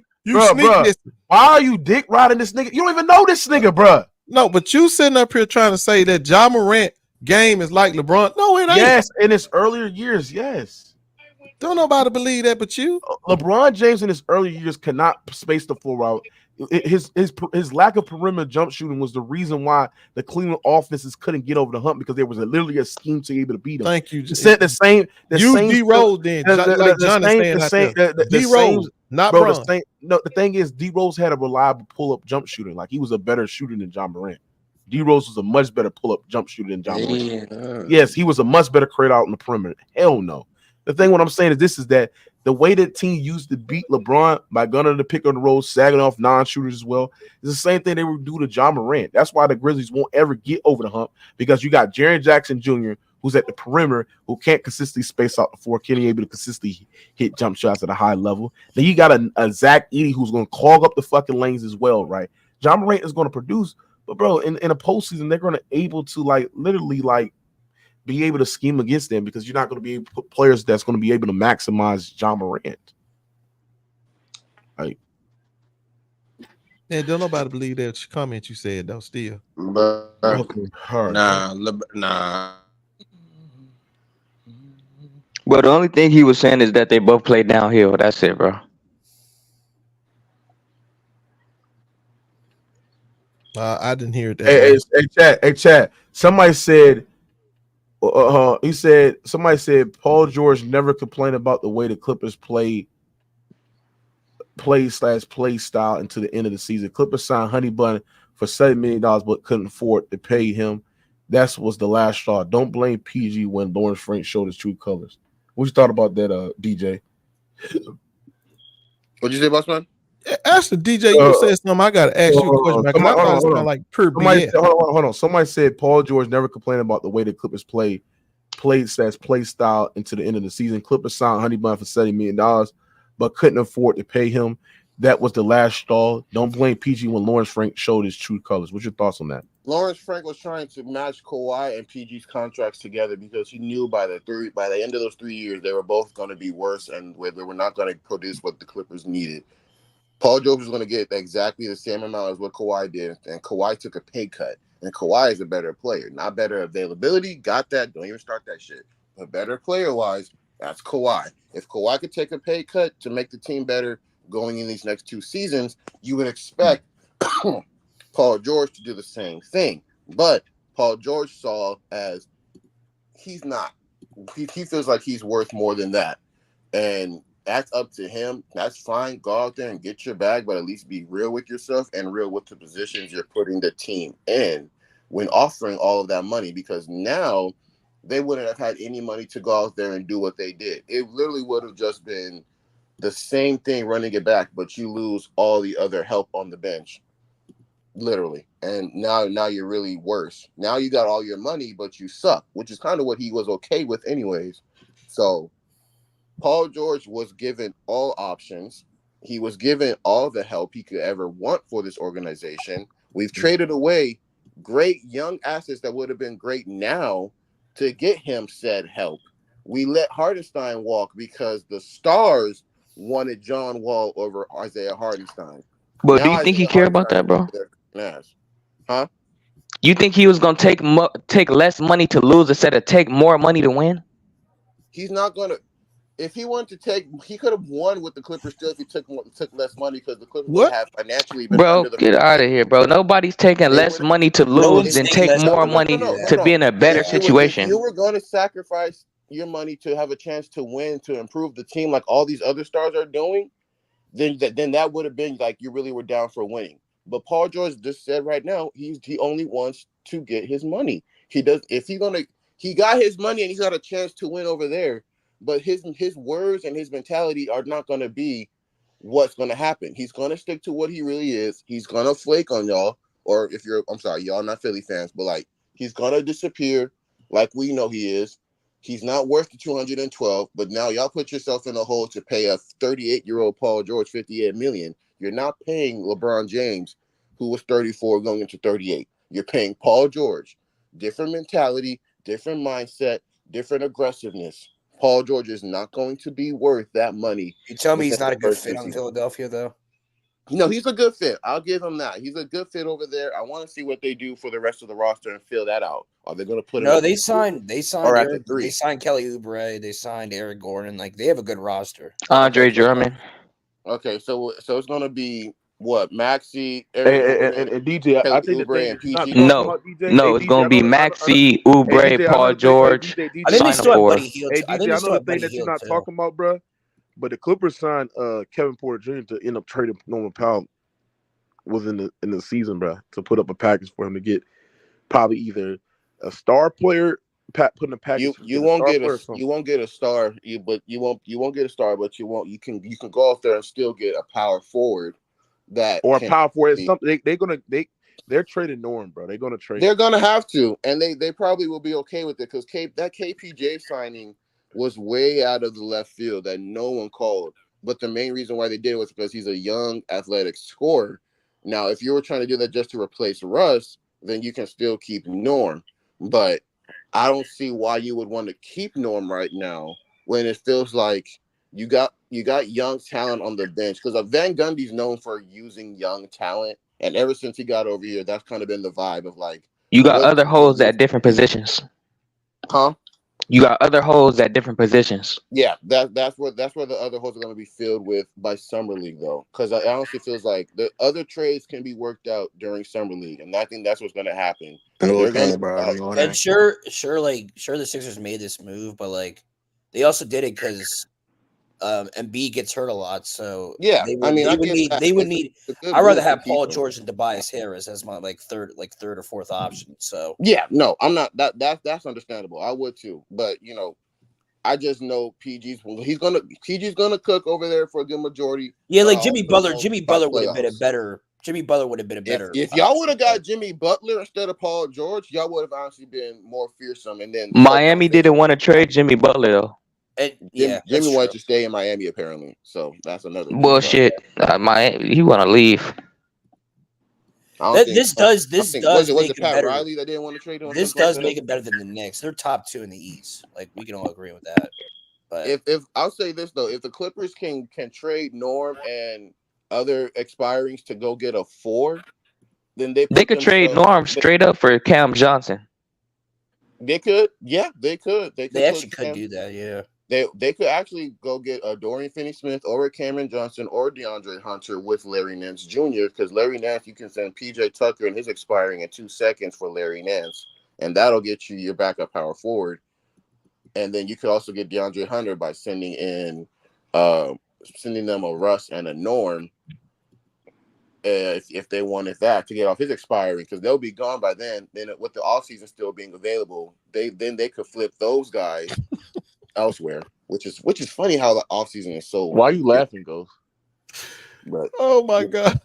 Why are you dick riding this nigga? You don't even know this nigga, bro. No, but you sitting up here trying to say that Ja Morant game is like LeBron. No, it ain't. Yes, in his earlier years, yes. Don't nobody believe that but you. LeBron James in his earlier years cannot space the floor out. His lack of perimeter jump shooting was the reason why the Cleveland offenses couldn't get over the hump, because there was literally a scheme to be able to beat them. Thank you. The same D-Rose then. Like John is saying out there. D-Rose, not bro. The thing is, D-Rose had a reliable pull-up jump shooting. Like he was a better shooter than John Morant. D-Rose was a much better pull-up jump shooter than John Morant. Yes, he was a much better creator out in the perimeter. Hell no. The thing what I'm saying is that the way that team used to beat LeBron by gunning the pick on the road, sagging off non-shooters as well, is the same thing they would do to John Morant. That's why the Grizzlies won't ever get over the hump, because you got Jaren Jackson Jr., who's at the perimeter, who can't consistently space out the floor, can't able to consistently hit jump shots at a high level. Then you got a Zach Edey who's going to clog up the fucking lanes as well, right? John Morant is going to produce, but bro, in a postseason, they're going to able to literally be able to scheme against them, because you're not going to be able to put players that's going to be able to maximize John Morant. And don't nobody believe that comment you said though. Still, But Okay, all right. Nah. But the only thing he was saying is that they both play downhill. That's it, bro. I didn't hear it that Hey, way. chat. Somebody said, somebody said Paul George never complained about the way the Clippers play style until the end of the season. Clippers signed Honey Bun for $7 million, but couldn't afford to pay him. That was the last straw. Don't blame PG when Lawrence Frank showed his true colors. What you thought about that, DJ? What'd you say, boss man? Ask the DJ. You said something. I gotta ask you a question because I thought it sounded like pure BS. Hold on. Somebody said Paul George never complained about the way the Clippers play style into the end of the season. Clippers signed Honey Bun for $70 million, but couldn't afford to pay him. That was the last straw. Don't blame PG when Lawrence Frank showed his true colors. What's your thoughts on that? Lawrence Frank was trying to match Kawhi and PG's contracts together because he knew by the end of those 3 years they were both going to be worse and they were not going to produce what the Clippers needed. Paul George was going to get exactly the same amount as what Kawhi did, and Kawhi took a pay cut. And Kawhi is a better player, not better availability. Got that? Don't even start that shit. But better player-wise, that's Kawhi. If Kawhi could take a pay cut to make the team better going in these next 2 seasons, you would expect Paul George to do the same thing. But Paul George saw as he's not. He feels like he's worth more than that. And that's up to him. That's fine. Go out there and get your bag, but at least be real with yourself and real with the positions you're putting the team in when offering all of that money, because now they wouldn't have had any money to go out there and do what they did. It literally would have just been the same thing running it back, but you lose all the other help on the bench. Literally. And now you're really worse. Now you got all your money, but you suck, which is kind of what he was okay with anyways. So Paul George was given all options. He was given all the help he could ever want for this organization. We've traded away great young assets that would have been great now to get him said help. We let Hardenstein walk because the Stars wanted John Wall over Isaiah Hardenstein. But Now do you think he care about that, bro? Huh? You think he was gonna take less money to lose instead of take more money to win? He's not gonna. If he wanted to take, he could have won with the Clippers still if he took less money because the Clippers would have financially been Bro, under the. get out of here, bro. Nobody's taking less money to lose than take more money to be in a better If you situation. were going to sacrifice your money to have a chance to win, to improve the team like all these other stars are doing, then that would have been like you really were down for winning. But Paul George just said right now he only wants to get his money. He does he got his money and he's got a chance to win over there. But his words and his mentality are not going to be what's going to happen. He's going to stick to what he really is. He's going to flake on y'all. Or I'm sorry, y'all not Philly fans, but like he's going to disappear like we know he is. He's not worth the 212, but now y'all put yourself in a hole to pay a 38-year-old Paul George $58 million. You're not paying LeBron James, who was 34 going into 38. You're paying Paul George. Different mentality, different mindset, different aggressiveness. Paul George is not going to be worth that money. You tell me he's not a good fit on Philadelphia, though? No, he's a good fit. I'll give him that. He's a good fit over there. I want to see what they do for the rest of the roster and fill that out. Are they going to put him? No, they signed Kelly Oubre. They signed Eric Gordon. Like they have a good roster. Andre Drummond. Okay, so it's going to be what? Maxey, Eric Gordon, and DJ. I think the thing and that you're not PG. talking about, DJ. No, it's gonna be Maxey, Oubre, Paul George. I think they still have Buddy Hield. Hey, DJ, I know the thing that you're not talking about, bro. But the Clippers signed Kevin Porter Jr. to end up trading Norman Powell in the season, bro, to put up a package for him to get probably either a star player, putting a package. You won't get a star. You won't get a star, but you can go out there and still get a power forward or a power forward. Something they're trading Norm, bro. They're gonna trade. They're gonna have to, and they probably will be okay with it because that KPJ signing was way out of the left field that no one called. But the main reason why they did it was because he's a young, athletic scorer. Now, if you were trying to do that just to replace Russ, then you can still keep Norm. But I don't see why you would want to keep Norm right now when it feels like You got young talent on the bench because Van Gundy's known for using young talent, and ever since he got over here, that's kind of been the vibe of like You got what other can they holes use at different to do? positions. Huh? You got other holes at different positions. Yeah, that's where the other holes are going to be filled with by summer league though, because I honestly feels like the other trades can be worked out during summer league, and I think that's what's going to happen. No They're going comment, to bro. I don't know And that. sure, the Sixers made this move, but like they also did it because Embiid gets hurt a lot, so yeah. they I would mean, I they would get need that. they would It's need. a good I'd rather move to have keep Paul him. George and Tobias Harris as my third or fourth option. So Yeah, no, I'm not. That's understandable. I would too, but I just know PG's gonna cook over there for a good majority. yeah, like Also Jimmy by Butler would have been a playoffs. better. Jimmy Butler would have been a better If y'all would option. have got Jimmy Butler instead of Paul George, y'all would have honestly been more fearsome and then Miami didn't want to trade Jimmy Butler though. Yeah, Jimmy that's wanted true. to stay in Miami apparently, so that's another thing. Bullshit. Miami, he want to leave. This does was make it him Pat better. Riley that didn't want to trade him? Or This something does like make that? him better than the Knicks. They're top 2 in the East. Like we can all agree with that. But If I'll say this though, if the Clippers can trade Norm and other expirings to go get a 4, then they They could trade Norm straight up for Cam Johnson. They could, yeah, they could. They actually could do that, yeah. They could actually go get a Dorian Finney-Smith or a Cameron Johnson or DeAndre Hunter with Larry Nance Jr. Because Larry Nance, you can send PJ Tucker and his expiring in 2 seconds for Larry Nance, and that'll get you your backup power forward. And then you could also get DeAndre Hunter by sending them a Russ and a Norm. If they wanted that to get off his expiring, because they'll be gone by then. Then with the offseason still being available, they could flip those guys elsewhere, which is funny how the offseason is so. Why are you laughing, Ghost? But oh my god,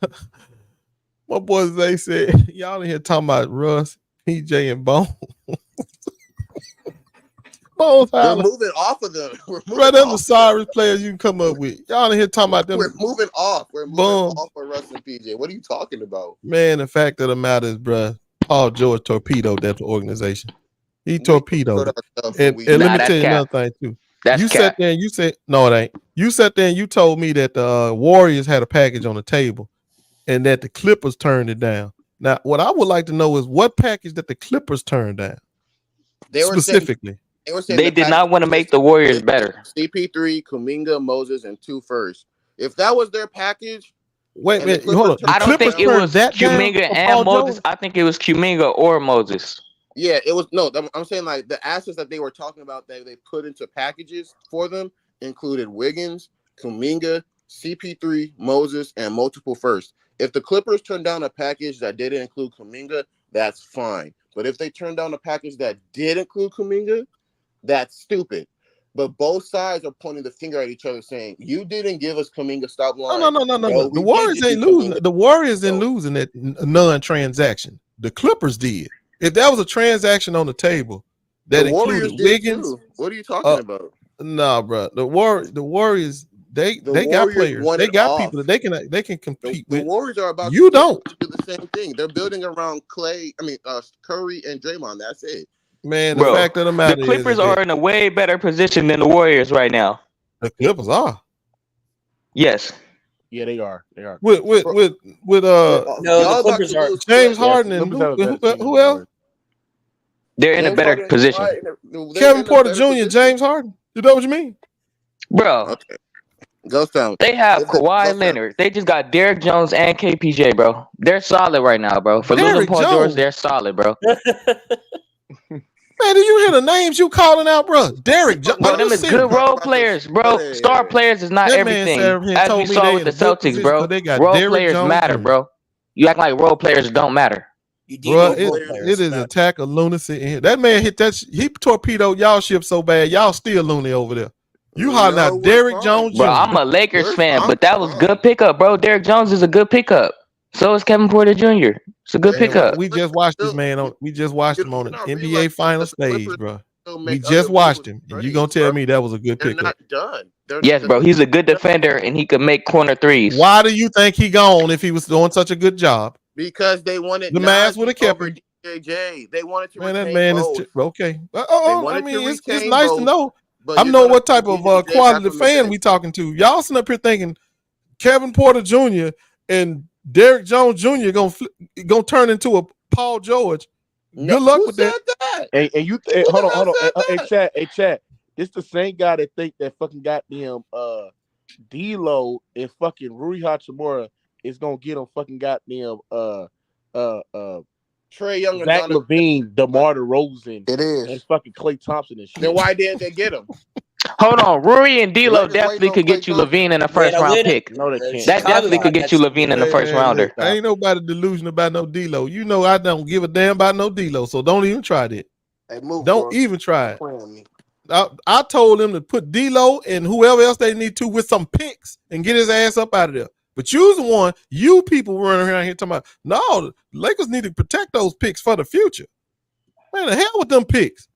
my boy Zay said y'all in here talking about Russ, PJ, and Bone. Bones we're moving off of them. Right, them the sorriest players you can come up with. Y'all in here talking about them. We're moving off. We're moving off of Russ and PJ. What are you talking about? Man, the fact of the matter is, bruh, Paul George torpedoed that organization. He torpedoed it. And let me tell you another thing too. You sat there and you said, no, it ain't. You sat there and you told me that the Warriors had a package on the table and that the Clippers turned it down. Now, what I would like to know is what package that the Clippers turned down. They were specifically. They did not want to make the Warriors better. CP3, Kuminga, Moses, and 2 firsts. If that was their package, wait, hold on. I don't think it was Kuminga and Moses. I think it was Kuminga or Moses. Yeah, it was I'm saying like the assets that they were talking about that they put into packages for them included Wiggins, Kuminga, CP3, Moses, and multiple firsts. If the Clippers turned down a package that didn't include Kuminga, that's fine. But if they turned down a package that did include Kuminga, that's stupid. But both sides are pointing the finger at each other, saying, "You didn't give us Kuminga. Stop lying." No. The Warriors ain't losing. The Warriors ain't losing that non-transaction. The Clippers did. If that was a transaction on the table that included Wiggins, what are you talking about? Nah, bro. The Warriors, they got players. They got people that they can compete with. The Warriors are about to do the same thing. They're building around Curry and Draymond. That's it. Man, the fact of the matter the Clippers are in a way better position than the Warriors right now. The Clippers are. Yes. Yeah, they are. They are. With the Clippers are James Harden and who else? They're in a better position. Kevin Porter Jr., James Harden. You know what you mean? Bro. Okay. Ghost Town. They have Kawhi Leonard. They just got Derrick Jones and KPJ, bro. They're solid right now, bro. For losing Paul George, they're solid, bro. Man, do you hear the names you calling out, bro? Derrick Jones. Bro, them is good role players, bro. Star players is not everything. As we saw with the Celtics, bro. Role players matter, bro. You act like role players don't matter. Bro, it is attack of lunacy in here. That man hit that. He torpedoed y'all ship so bad, y'all still loony over there. You hollering out Derrick Jones, bro. I'm a Lakers fan, but that was good pickup, bro. Derrick Jones is a good pickup. So is Kevin Porter Jr. It's a good pickup. We just watched this man we just watched him on an NBA final stage, bro. We just watched him. And you gonna tell me that was a good pickup? Yes, bro. He's a good defender and he could make corner threes. Why do you think he gone if he was doing such a good job? Because they wanted the Mavs would have kept him. DJJ. They wanted to retain that man both. Is okay. I mean, it's nice to know. I know what type of quality fan we talking to. Y'all sitting up here thinking Kevin Porter Jr. and Derrick Jones Jr. gonna turn into a Paul George. Good luck with that. And you hold on. Hey, Chad. This the same guy that think that fucking goddamn D-Lo and fucking Rui Hachimura is gonna get him fucking goddamn Trae Young and Zach Donovan. LaVine, DeMar DeRozan, It is. and fucking Klay Thompson and shit. Then why didn't they get him? Hold on, Rui and D'Lo Lakers definitely waiting could on get Klay you Thompson. Levine in a first round pick. No, they can't. That definitely could get you Levine in the first rounder. Ain't nobody delusional about no D-Lo. You know I don't give a damn about no D-Lo, so don't even try that. Hey, move, don't bro. even try it. Playing me. I told them to put D-Lo and whoever else they need to with some picks and get his ass up out of there. But you's the one, you people running around here talking about, no, the Lakers need to protect those picks for the future. Man, the hell with them picks.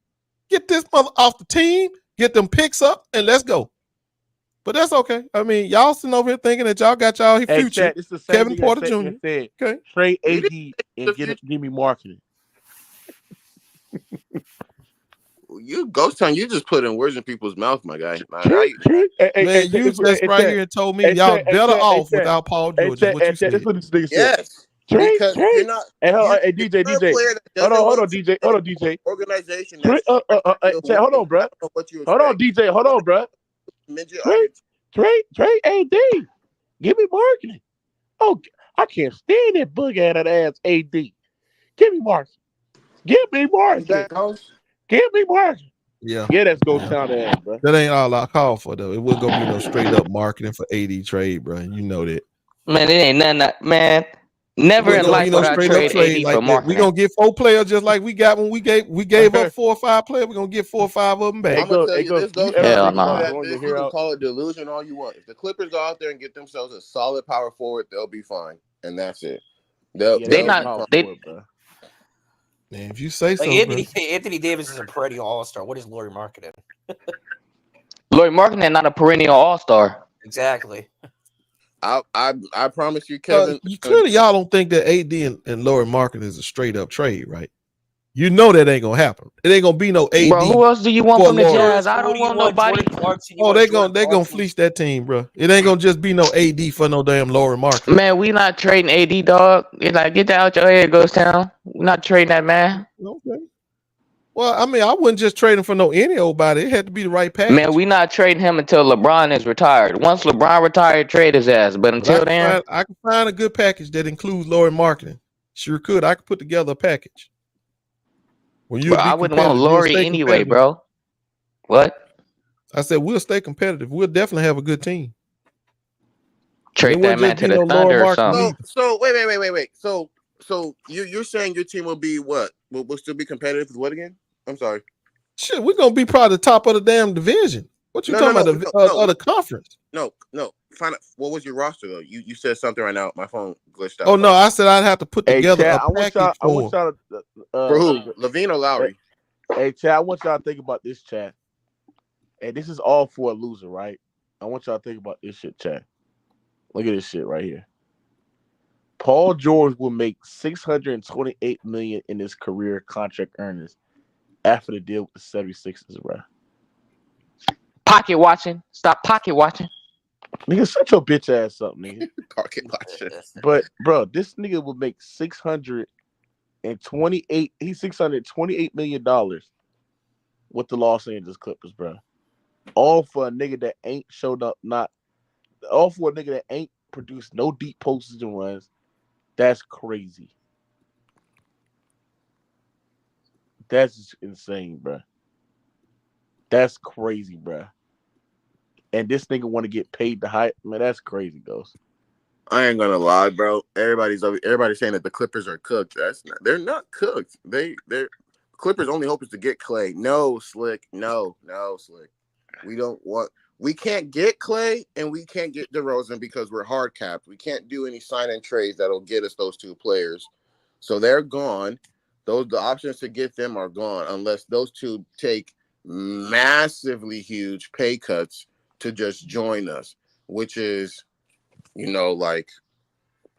Get this mother off the team, get them picks up, and let's go. But that's okay. I mean, y'all sitting over here thinking that y'all got y'all future. Chad, it's the same Kevin Porter Jr. Said, okay. Trade AD and give me marketing. You Ghost Town, you just put in words in people's mouth, my guy. Man, you just right here and told me y'all better off without Paul George. Is what you said. That's what this nigga said. Yes. Because you're not. Hey, DJ. Hold on, DJ. Organization. Chad, hold on, bro. Hold on, DJ. Bro. Trade AD. Give me marketing. Oh, I can't stand that bug out of ass AD. Give me marketing. Give me marketing. Yeah, that's Ghost Town ass, bro. That ain't all I call for though. It wasn't gonna be no straight up marketing for AD trade, bro. You know that. Man, it ain't nothing. Man, never in life would I trade AD for marketing. We gonna get 4 players just like we got when we gave up 4 or 5 players. We're gonna get 4 or 5 of them back. I'm gonna tell you this goes. Hell no. You can call it delusion all you want. If the Clippers go out there and get themselves a solid power forward, they'll be fine, and that's it. They not. They. Man, if you say so, Anthony Davis is a perennial all-star. What is Lauri Markkanen? Lauri Markkanen not a perennial all-star. Exactly. I promise you, Kevin. Clearly, y'all don't think that AD and Lauri Markkanen is a straight up trade, right? You know that ain't gonna happen. It ain't gonna be no AD. Bro, who else do you want from the Jazz? I don't want nobody. Oh, they gonna fleece that team, bro. It ain't gonna just be no AD for no damn Lauri Markkanen. Man, we not trading AD, dog. Like, get that out your head, Ghost Town. We not trading that man. Okay. Well, I mean, I wouldn't just trade him for no any old body. It had to be the right package. Man, we not trading him until LeBron is retired. Once LeBron retired, trade his ass. But until then, I can find a good package that includes Lauri Markkanen. Sure could. I could put together a package. Bro, I wouldn't want Lauri anyway, bro. What? I said we'll stay competitive. We'll definitely have a good team. Trade that man to the Thunder or something. So wait. So you're saying your team will be what? Will still be competitive with what again? I'm sorry. Shit, we're gonna be probably the top of the damn division. What you talking about? The conference? No. Find out what was your roster though. You said something right now. My phone glitched out. Oh no, I said I'd have to put together a package for who? Levine or Lowry? Hey, Chad, I want y'all to think about this, Chad. And this is all for a loser, right? I want y'all to think about this shit, Chad. Look at this shit right here. Paul George will make $628 million in his career contract earnings after the deal with the 76ers, bro. Pocket watching. Stop pocket watching. Nigga, shut your bitch ass up, nigga. Pocket watching. But, bro, this nigga will make $628 million with the Los Angeles Clippers, bro. All for a nigga that ain't showed up, all for a nigga that ain't produced no deep postseason runs. That's crazy. That's just insane, bro. That's crazy, bro. And this nigga want to get paid the hype, man. That's crazy, Ghost. I ain't gonna lie, bro. Everybody's saying that the Clippers are cooked. They're not cooked. They're Clippers' only hope is to get Clay. No, Slick. No, Slick. We can't get Clay and we can't get DeRozan because we're hard capped. We can't do any sign and trades that'll get us those 2 players. So they're gone. The options to get them are gone unless those 2 take massively huge pay cuts to just join us, which is, like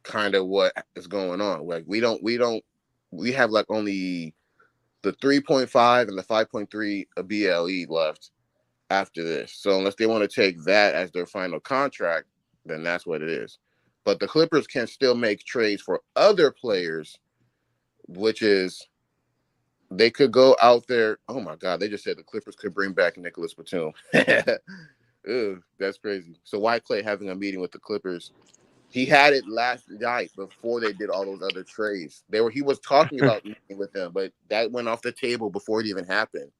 kind of what is going on. Like we have like only the 3.5 and the 5.3 of BLE left. after this. So unless they want to take that as their final contract, then that's what it is. But the Clippers can still make trades for other players, which is they could go out there. Oh my God, they just said the Clippers could bring back Nicholas Batum. Ugh, that's crazy. So why Clay having a meeting with the Clippers? He had it last night before they did all those other trades. He was talking about meeting with them, but that went off the table before it even happened.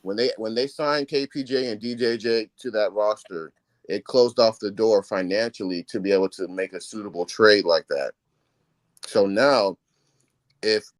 When they signed KPJ and DJJ to that roster, it closed off the door financially to be able to make a suitable trade like that. So now, if